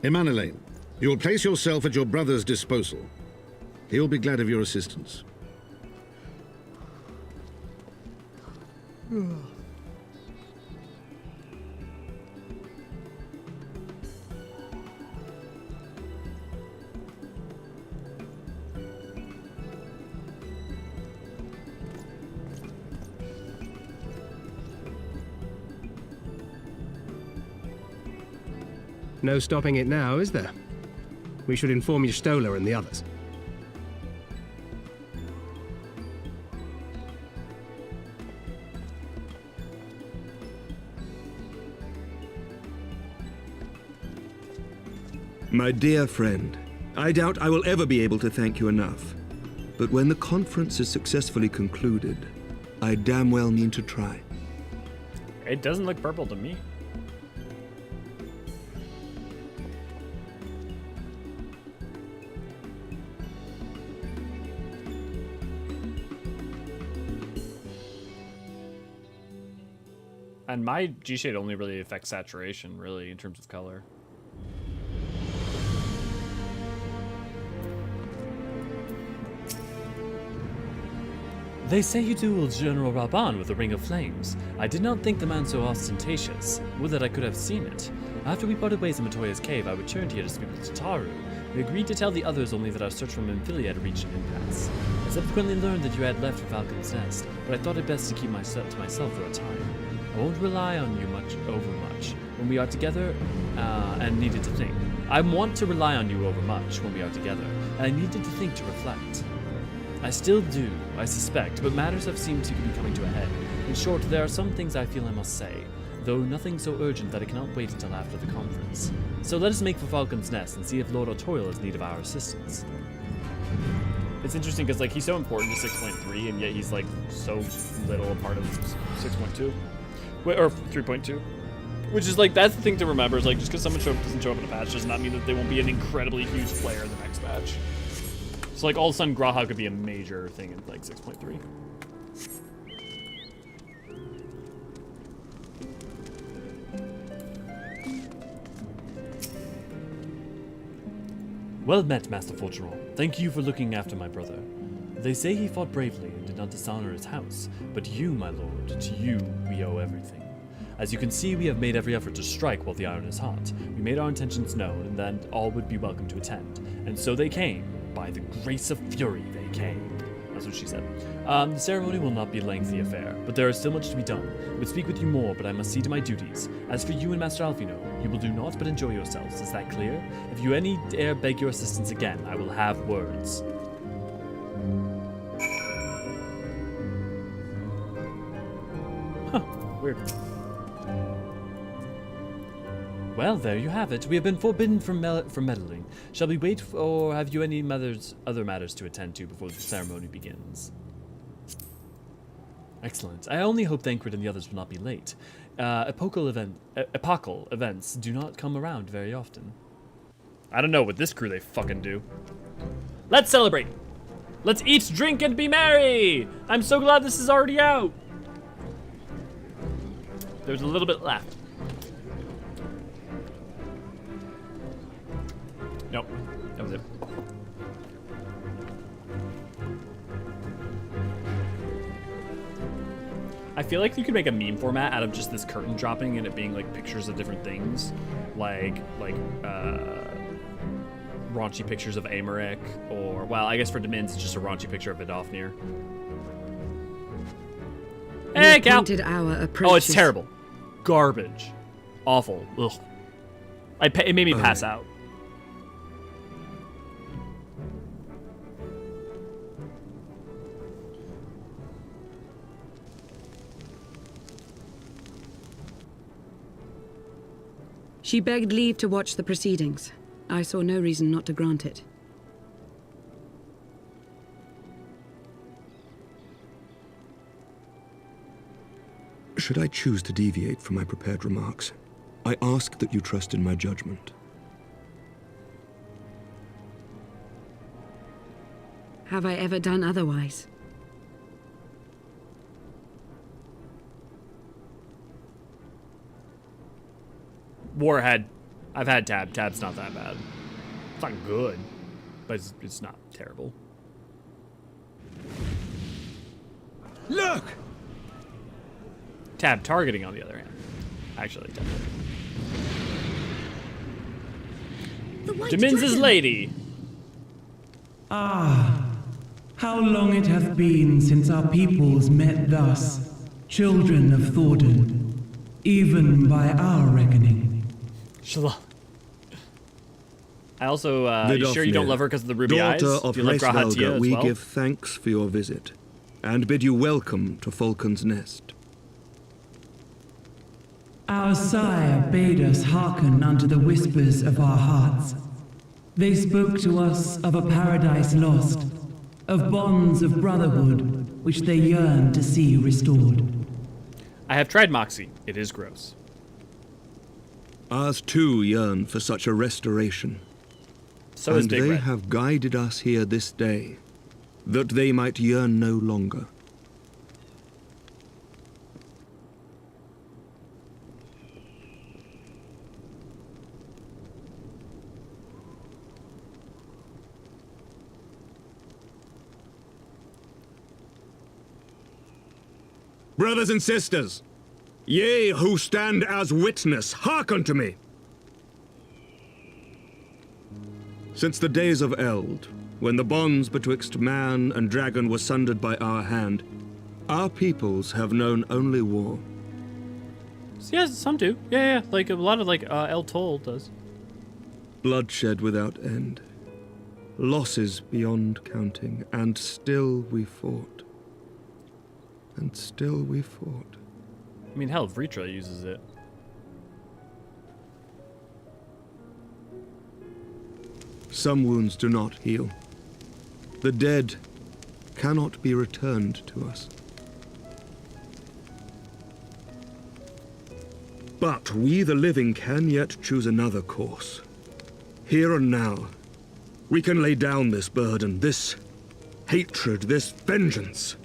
Speaker 17: Emmanelaine, you will place yourself at your brother's disposal. He will be glad of your assistance.
Speaker 4: No stopping it now, is there? We should inform Y'shtola and the others.
Speaker 9: My dear friend, I doubt I will ever be able to thank you enough. But when the conference is successfully concluded, I damn well mean to try.
Speaker 1: It doesn't look purple to me. And my G-shade only really affects saturation, really, in terms of color.
Speaker 2: They say you dueled General Raban with a ring of flames. I did not think the man so ostentatious. Would that I could have seen it. After we parted ways in Matoya's cave, I returned here to speak with Tataru. We agreed to tell the others only that our search for Memphilia had reached an impasse. I subsequently learned that you had left for Falcon's Nest, but I thought it best to keep myself to myself for a time. I won't rely on you much when we are together, and needed to think. I want to rely on you over much when we are together, and I needed to think to reflect. I still do, I suspect, but matters have seemed to be coming to a head. In short, there are some things I feel I must say, though nothing so urgent that I cannot wait until after the conference. So let us make for Falcon's Nest and see if Lord Artoirel has need of our assistance.
Speaker 1: It's interesting because like he's so important to 6.3, and yet he's like so little a part of 6.2. Or 3.2, which is like, that's the thing to remember, is like, just because someone doesn't show up in a patch does not mean that they won't be an incredibly huge player in the next patch. So like all of a sudden Graha could be a major thing in like 6.3.
Speaker 2: Well met, Master Forgeron. Thank you for looking after my brother. They say he fought bravely and did not dishonor his house, but you, my lord, to you we owe everything. As you can see, we have made every effort to strike while the iron is hot. We made our intentions known, and then all would be welcome to attend. And so they came. By the grace of Fury, they came. That's what she said. The ceremony will not be a lengthy affair, but there is still much to be done. I would speak with you more, but I must see to my duties. As for you and Master Alfino, you will do naught but enjoy yourselves. Is that clear? If you any dare beg your assistance again, I will have words.
Speaker 1: Weird.
Speaker 2: Well, there you have it. We have been forbidden from meddling. Shall we wait, or have you any other matters to attend to before the ceremony begins? Excellent. I only hope Bankret and the others will not be late. Epochal events do not come around very often.
Speaker 1: I don't know, with this crew they fucking do. Let's celebrate! Let's eat, drink, and be merry! I'm so glad this is already out! There's a little bit left. Nope, that was it. I feel like you could make a meme format out of just this curtain dropping and it being like pictures of different things. Like raunchy pictures of Emmerich, or, well, I guess for Demins it's just a raunchy picture of Vidofnir. Hey, Cal! Oh, it's terrible. Garbage. Awful. Ugh. It made me pass out.
Speaker 18: She begged leave to watch the proceedings. I saw no reason not to grant it.
Speaker 9: Should I choose to deviate from my prepared remarks, I ask that you trust in my judgment.
Speaker 18: Have I ever done otherwise?
Speaker 1: Warhead. I've had Tab. Tab's not that bad. It's not good, but it's not terrible.
Speaker 14: Look!
Speaker 1: Tab targeting, on the other hand. Actually, Tab. Demins' lady.
Speaker 19: Ah, how long it hath been since our peoples met thus, children of Thordan, even by our reckoning.
Speaker 1: Shalom. I also, you sure you don't love her because of the ruby eyes?
Speaker 9: Daughter of
Speaker 1: Do you love Grahatia as
Speaker 9: we
Speaker 1: well?
Speaker 9: give thanks for your visit, and bid you welcome to Falcon's Nest.
Speaker 19: Our sire bade us hearken unto the whispers of our hearts. They spoke to us of a paradise lost, of bonds of brotherhood which they yearned to see restored.
Speaker 1: I have tried Moxie. It is gross.
Speaker 9: Ours too yearn for such a restoration.
Speaker 1: So is
Speaker 9: and
Speaker 1: Big
Speaker 9: they
Speaker 1: Red.
Speaker 9: have guided us here this day, that they might yearn no longer. Brothers and sisters, ye who stand as witness, hearken to me. Since the days of Eld, when the bonds betwixt man and dragon were sundered by our hand, our peoples have known only war.
Speaker 1: Yeah, some do. Yeah. Like a lot of El Tol does.
Speaker 9: Bloodshed without end, losses beyond counting, and still we fought. And still we fought.
Speaker 1: I mean, hell, Vritra uses it.
Speaker 9: Some wounds do not heal. The dead cannot be returned to us. But we, the living, can yet choose another course. Here and now, we can lay down this burden, this hatred, this vengeance.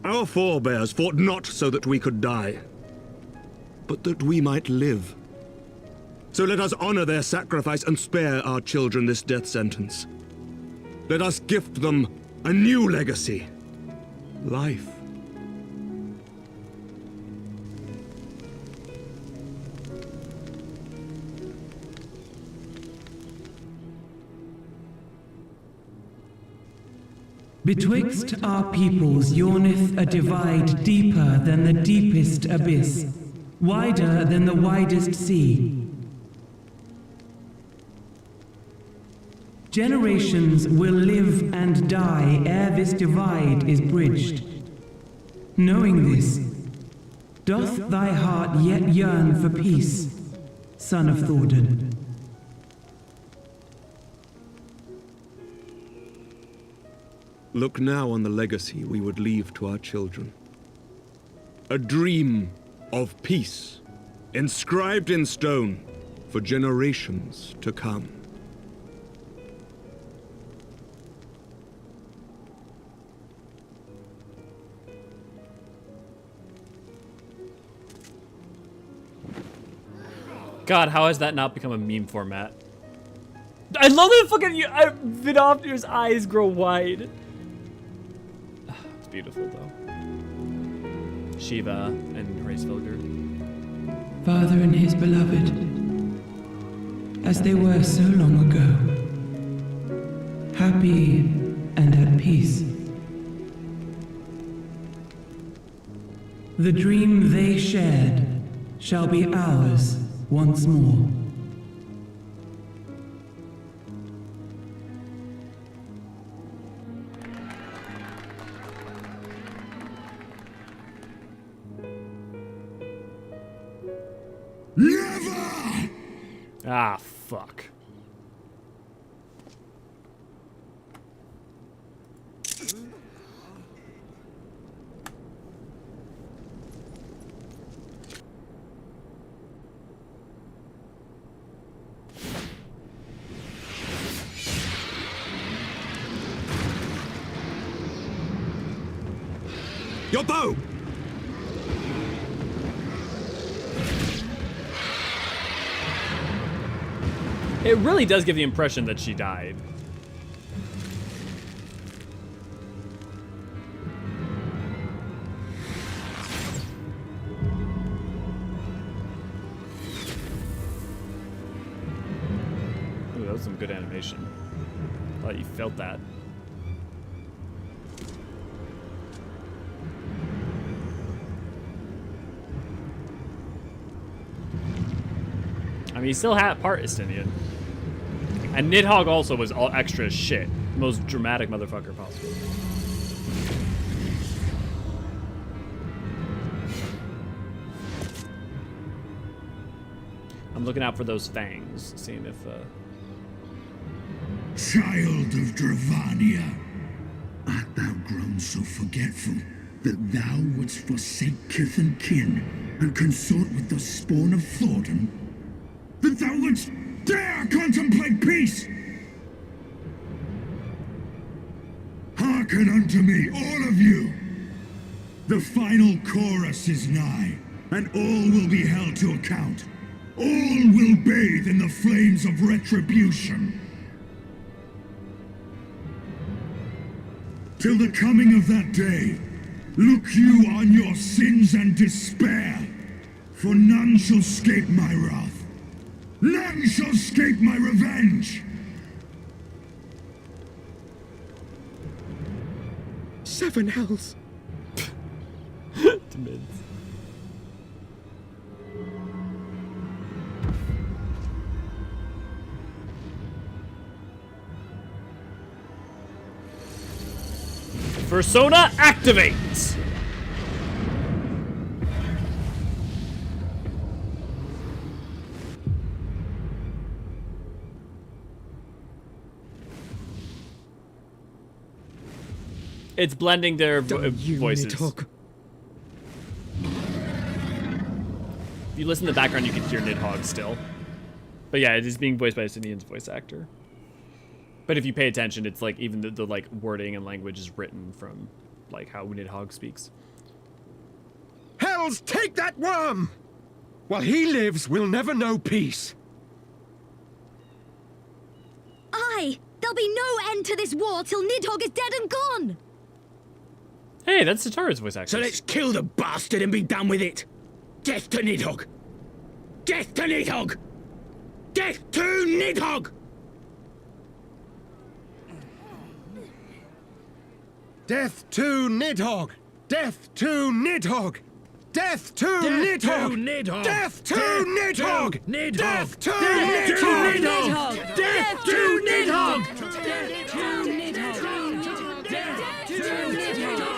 Speaker 9: Our forebears fought not so that we could die, but that we might live. So let us honor their sacrifice and spare our children this death sentence. Let us gift them a new legacy. Life.
Speaker 19: Betwixt our peoples yawneth a divide deeper than the deepest abyss, wider than the widest sea. Generations will live and die ere this divide is bridged. Knowing this, doth thy heart yet yearn for peace, son of Thordan?
Speaker 9: Look now on the legacy we would leave to our children. A dream of peace, inscribed in stone for generations to come.
Speaker 1: God, how has that not become a meme format? I love that fucking Vidofnir's eyes grow wide. It's beautiful though. Shiva and Racevilger.
Speaker 19: Father and his beloved, as they were so long ago, happy and at peace. The dream they shared shall be ours once more.
Speaker 1: Ah, fuck.
Speaker 9: Your bow!
Speaker 1: It really does give the impression that she died. Ooh, that was some good animation. Thought you felt that. I mean, he still had part Estinian. And Nidhogg also was all extra as shit. Most dramatic motherfucker possible. I'm looking out for those fangs, seeing if,
Speaker 20: Child of Dravania, art thou grown so forgetful that thou wouldst forsake kith and kin and consort with the spawn of Thornton? That thou wouldst dare contemplate peace? Hearken unto me, all of you! The final chorus is nigh, and all will be held to account. All will bathe in the flames of retribution. Till the coming of that day, look you on your sins and despair, for none shall scape my wrath. None shall escape my revenge!
Speaker 14: 7 hells.
Speaker 1: Persona activates! It's blending their voices. If you listen to the background, you can hear Nidhogg still. But yeah, it is being voiced by Estinian's voice actor. But if you pay attention, it's like even the like wording and language is written from like how Nidhogg speaks.
Speaker 14: Hells, take that worm! While he lives, we'll never know peace.
Speaker 10: Aye! There'll be no end to this war till Nidhogg is dead and gone!
Speaker 1: Hey, that's Satara's voice actor.
Speaker 13: So let's kill the bastard and be done with it. Death to Nidhogg! Death to Nidhogg! Death to Nidhogg!
Speaker 14: Death to Nidhogg! Death to Nidhogg! Death to Nidhogg! Death to Nidhogg! Death to Nidhogg! Death to Nidhogg! Death to Nidhogg! Death to Nidhogg!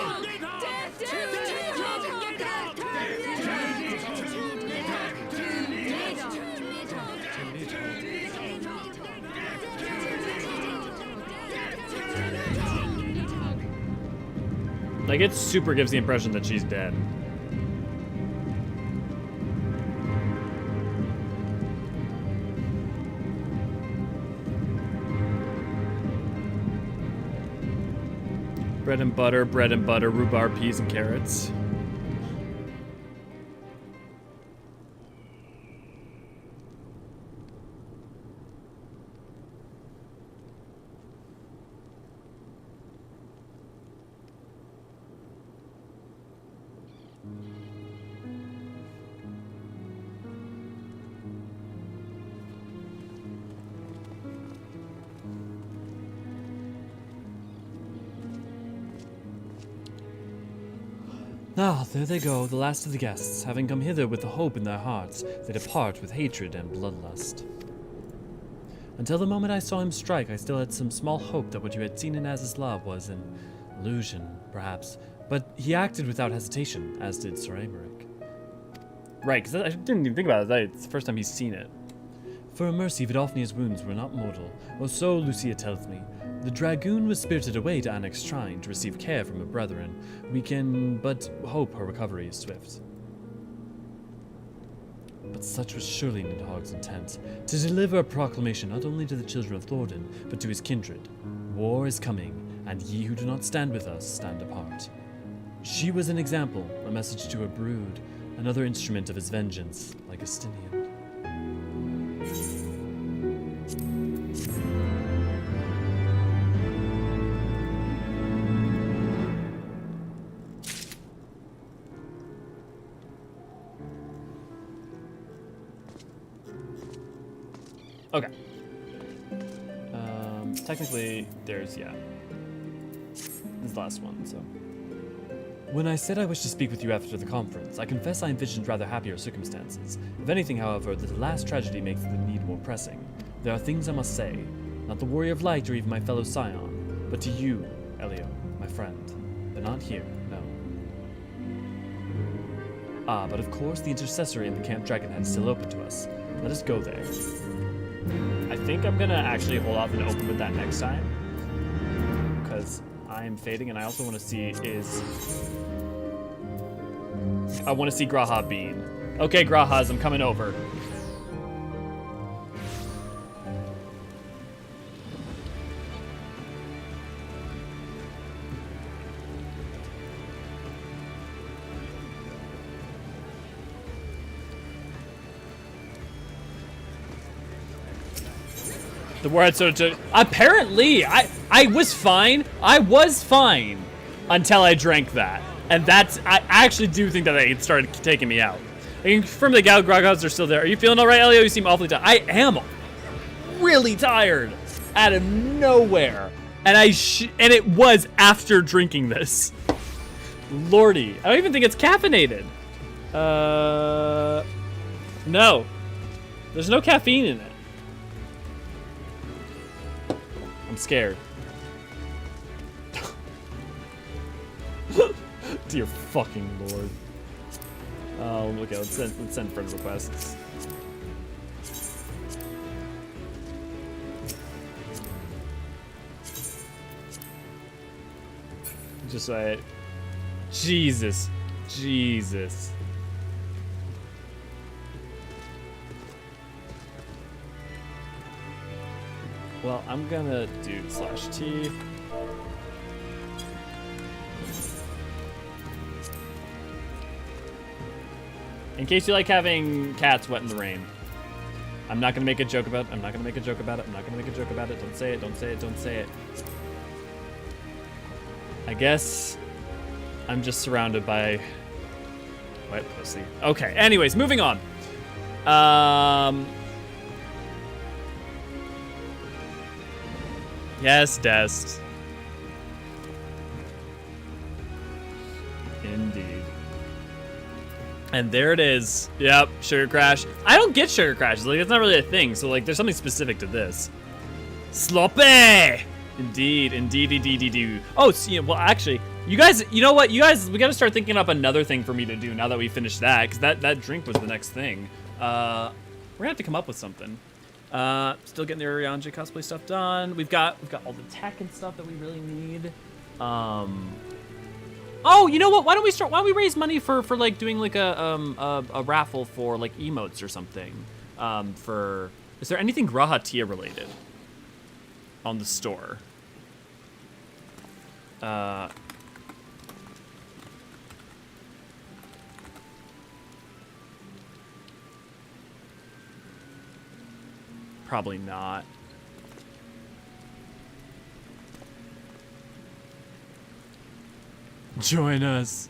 Speaker 1: Like, it super gives the impression that she's dead. Bread and butter, rhubarb, peas, and carrots. Ah, there they go, the last of the guests. Having come hither with the hope in their hearts, they depart with hatred and bloodlust. Until the moment I saw him strike, I still had some small hope that what you had seen in Azislav was an illusion, perhaps. But he acted without hesitation, as did Sir Emerick. Right, because I didn't even think about it. It's the first time he's seen it. For a mercy, Vidofnia's wounds were not mortal, or so Lucia tells me. The dragoon was spirited away to Annex Shrine to receive care from her brethren. We can but hope her recovery is swift. But such was surely Nidhogg's intent, to deliver a proclamation not only to the children of Thordan, but to his kindred. War is coming, and ye who do not stand with us stand apart. She was an example, a message to her brood, another instrument of his vengeance, like Estinian. Okay. Technically, there's, yeah. This is the last one, so. When I said I wished to speak with you after the conference, I confess I envisioned rather happier circumstances. If anything, however, the last tragedy makes the need more pressing. There are things I must say, not the warrior of light or even my fellow Scion, but to you, Elio, my friend. But not here, no. Ah, but of course the intercessory in the Camp Dragonhead is still open to us. Let us go there. I think I'm gonna actually hold off and open with that next time, because I'm fading, and I also want to see I want to see Graha Bean. Okay, Grahas, I'm coming over. The word sort of apparently I was fine. I was fine until I drank that. And that's I actually do think that it started taking me out. I can confirm the Gal Grogos are still there. Are you feeling alright, Elio? You seem awfully tired. I am really tired out of nowhere. And and it was after drinking this. Lordy. I don't even think it's caffeinated. No. There's no caffeine in it. I'm scared. Dear fucking lord. Okay, let's send friend requests. Just say it. Jesus. Well, I'm gonna do /T. In case you like having cats wet in the rain. I'm not gonna make a joke about it. I'm not gonna make a joke about it. Don't say it. I guess I'm just surrounded by wet pussy. Okay, anyways, moving on. Yes, Dest. Indeed. And there it is. Yep, sugar crash. I don't get sugar crashes. Like, it's not really a thing. So, like, there's something specific to this. Sloppy! Indeed. Oh, so, well, actually, you guys, you know what? You guys, we gotta start thinking up another thing for me to do now that we finished that, because that drink was the next thing. We're gonna have to come up with something. Still getting the Urianji cosplay stuff done. We've got all the tech and stuff that we really need. Oh, you know what? Why don't we raise money for like doing like a raffle for like emotes or something? Is there anything Graha Tia related on the store? Probably not. Join us.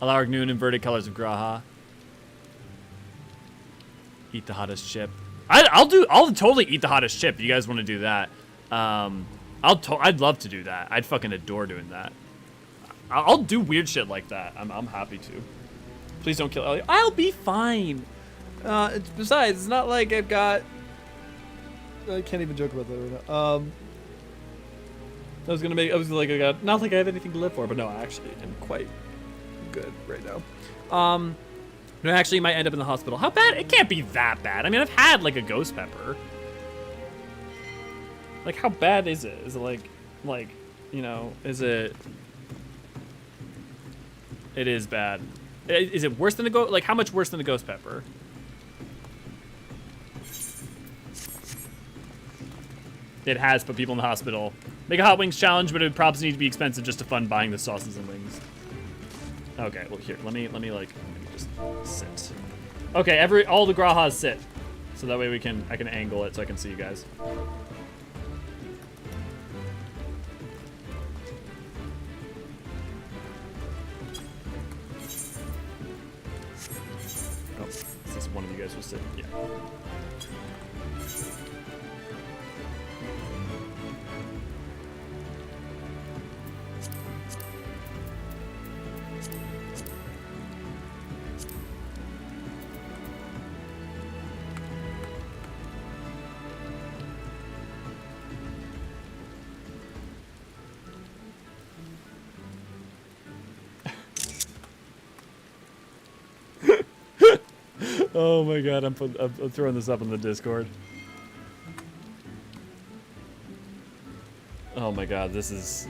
Speaker 1: Alaric Noon, inverted colors of Graha. Eat the hottest chip. I'll totally eat the hottest chip if you guys want to do that. I'd love to do that. I'd fucking adore doing that. I'll do weird shit like that. I'm happy to. Please don't kill Elliot. I'll be fine. Besides, it's not like I've got. I can't even joke about that right now. I was like, not like I have anything to live for, but no, I actually am quite good right now. No, actually, you might end up in the hospital. How bad? It can't be that bad. I mean, I've had like a ghost pepper. Like, how bad is it? Is it like, you know, is it? It is bad. Is it worse than the ghost? Like, how much worse than the ghost pepper? It has put people in the hospital. Make a hot wings challenge, but it would probably need to be expensive just to fund buying the sauces and wings. Okay, well here, let me just sit. Okay, all the Grahas sit, so that way I can angle it so I can see you guys. Oh, this one of you guys will sit. Yeah. Oh my god, I'm throwing this up on the Discord. Oh my god, this is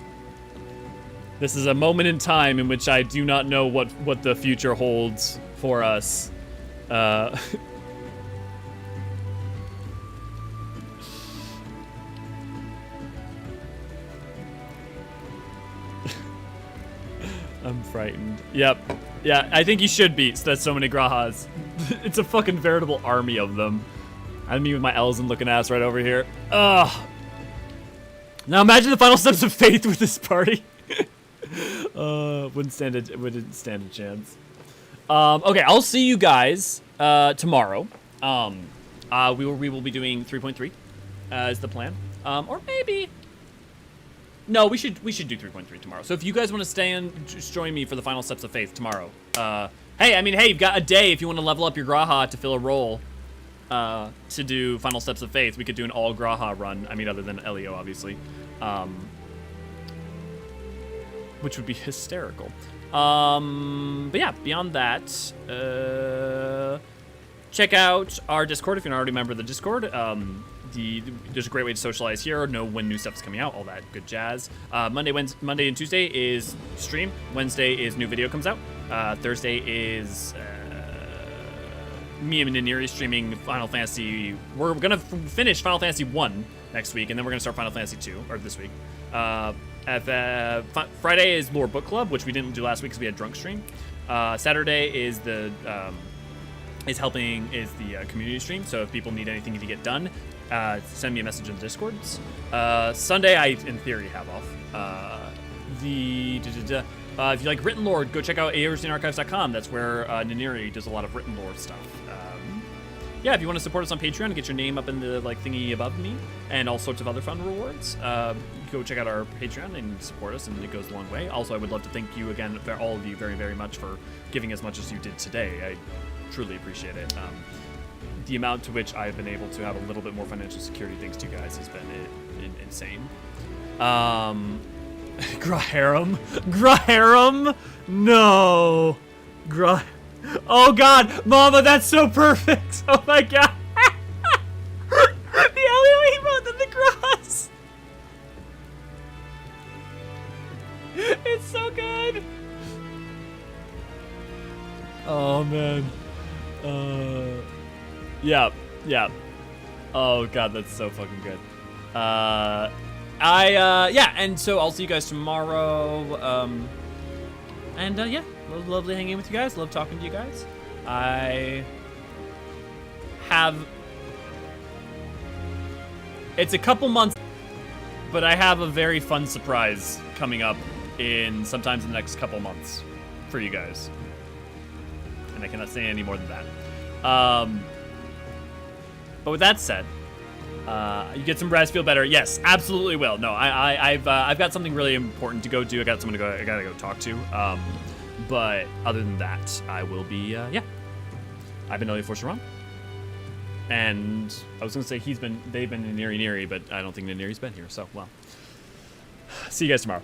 Speaker 1: a moment in time in which I do not know what the future holds for us. I'm frightened. Yep. Yeah, I think you should be. So that's so many Grahas. It's a fucking veritable army of them. And me with my Elzen looking ass right over here. Ugh. Now imagine the final steps of faith with this party. Wouldn't stand a chance. Okay, I'll see you guys tomorrow. We will be doing 3.3 is the plan. Or maybe. No, we should do 3.3 tomorrow. So if you guys want to stay and just join me for the final steps of faith tomorrow. Hey, you've got a day if you want to level up your Graha to fill a role to do final steps of faith. We could do an all Graha run. I mean, other than Elio, obviously. Which would be hysterical. But yeah, beyond that, check out our Discord if you're not already a member of the Discord. There's a great way to socialize here, know when new stuff is coming out, all that good jazz. Monday and Tuesday is stream. Wednesday is new video comes out. Thursday is me and Niniri streaming Final Fantasy. We're gonna finish Final Fantasy 1 next week, and then we're gonna start Final Fantasy 2, or this week. Friday is Lore Book Club, which we didn't do last week because we had drunk stream. Saturday is the community stream. So if people need anything to get done, send me a message in the Discords. Sunday, I, in theory, have off. If you like written lore, go check out eorzeanarchives.com. That's where Niniri does a lot of written lore stuff. Yeah, if you want to support us on Patreon, get your name up in the thingy above me, and all sorts of other fun rewards, go check out our Patreon and support us, and it goes a long way. Also, I would love to thank you again, for all of you, very, very much for giving as much as you did today. I truly appreciate it. The amount to which I've been able to have a little bit more financial security thanks to you guys has been insane. Graharum? No. Oh god, Mama, that's so perfect. Oh my god. The Elio emote and the cross. It's so good. Oh man. Yeah. Oh god, that's so fucking good. Yeah, and so I'll see you guys tomorrow. Yeah, lovely hanging with you guys. Love talking to you guys. It's a couple months, but I have a very fun surprise coming up sometimes in the next couple months for you guys. And I cannot say any more than that. But with that said, you get some rest, feel better. Yes, absolutely will. No, I've got something really important to go do. I gotta go talk to. But other than that, I will be. Yeah, I've been Elio Force Ron, and I was gonna say they've been in Niri, but I don't think Niri's been here. So well, see you guys tomorrow.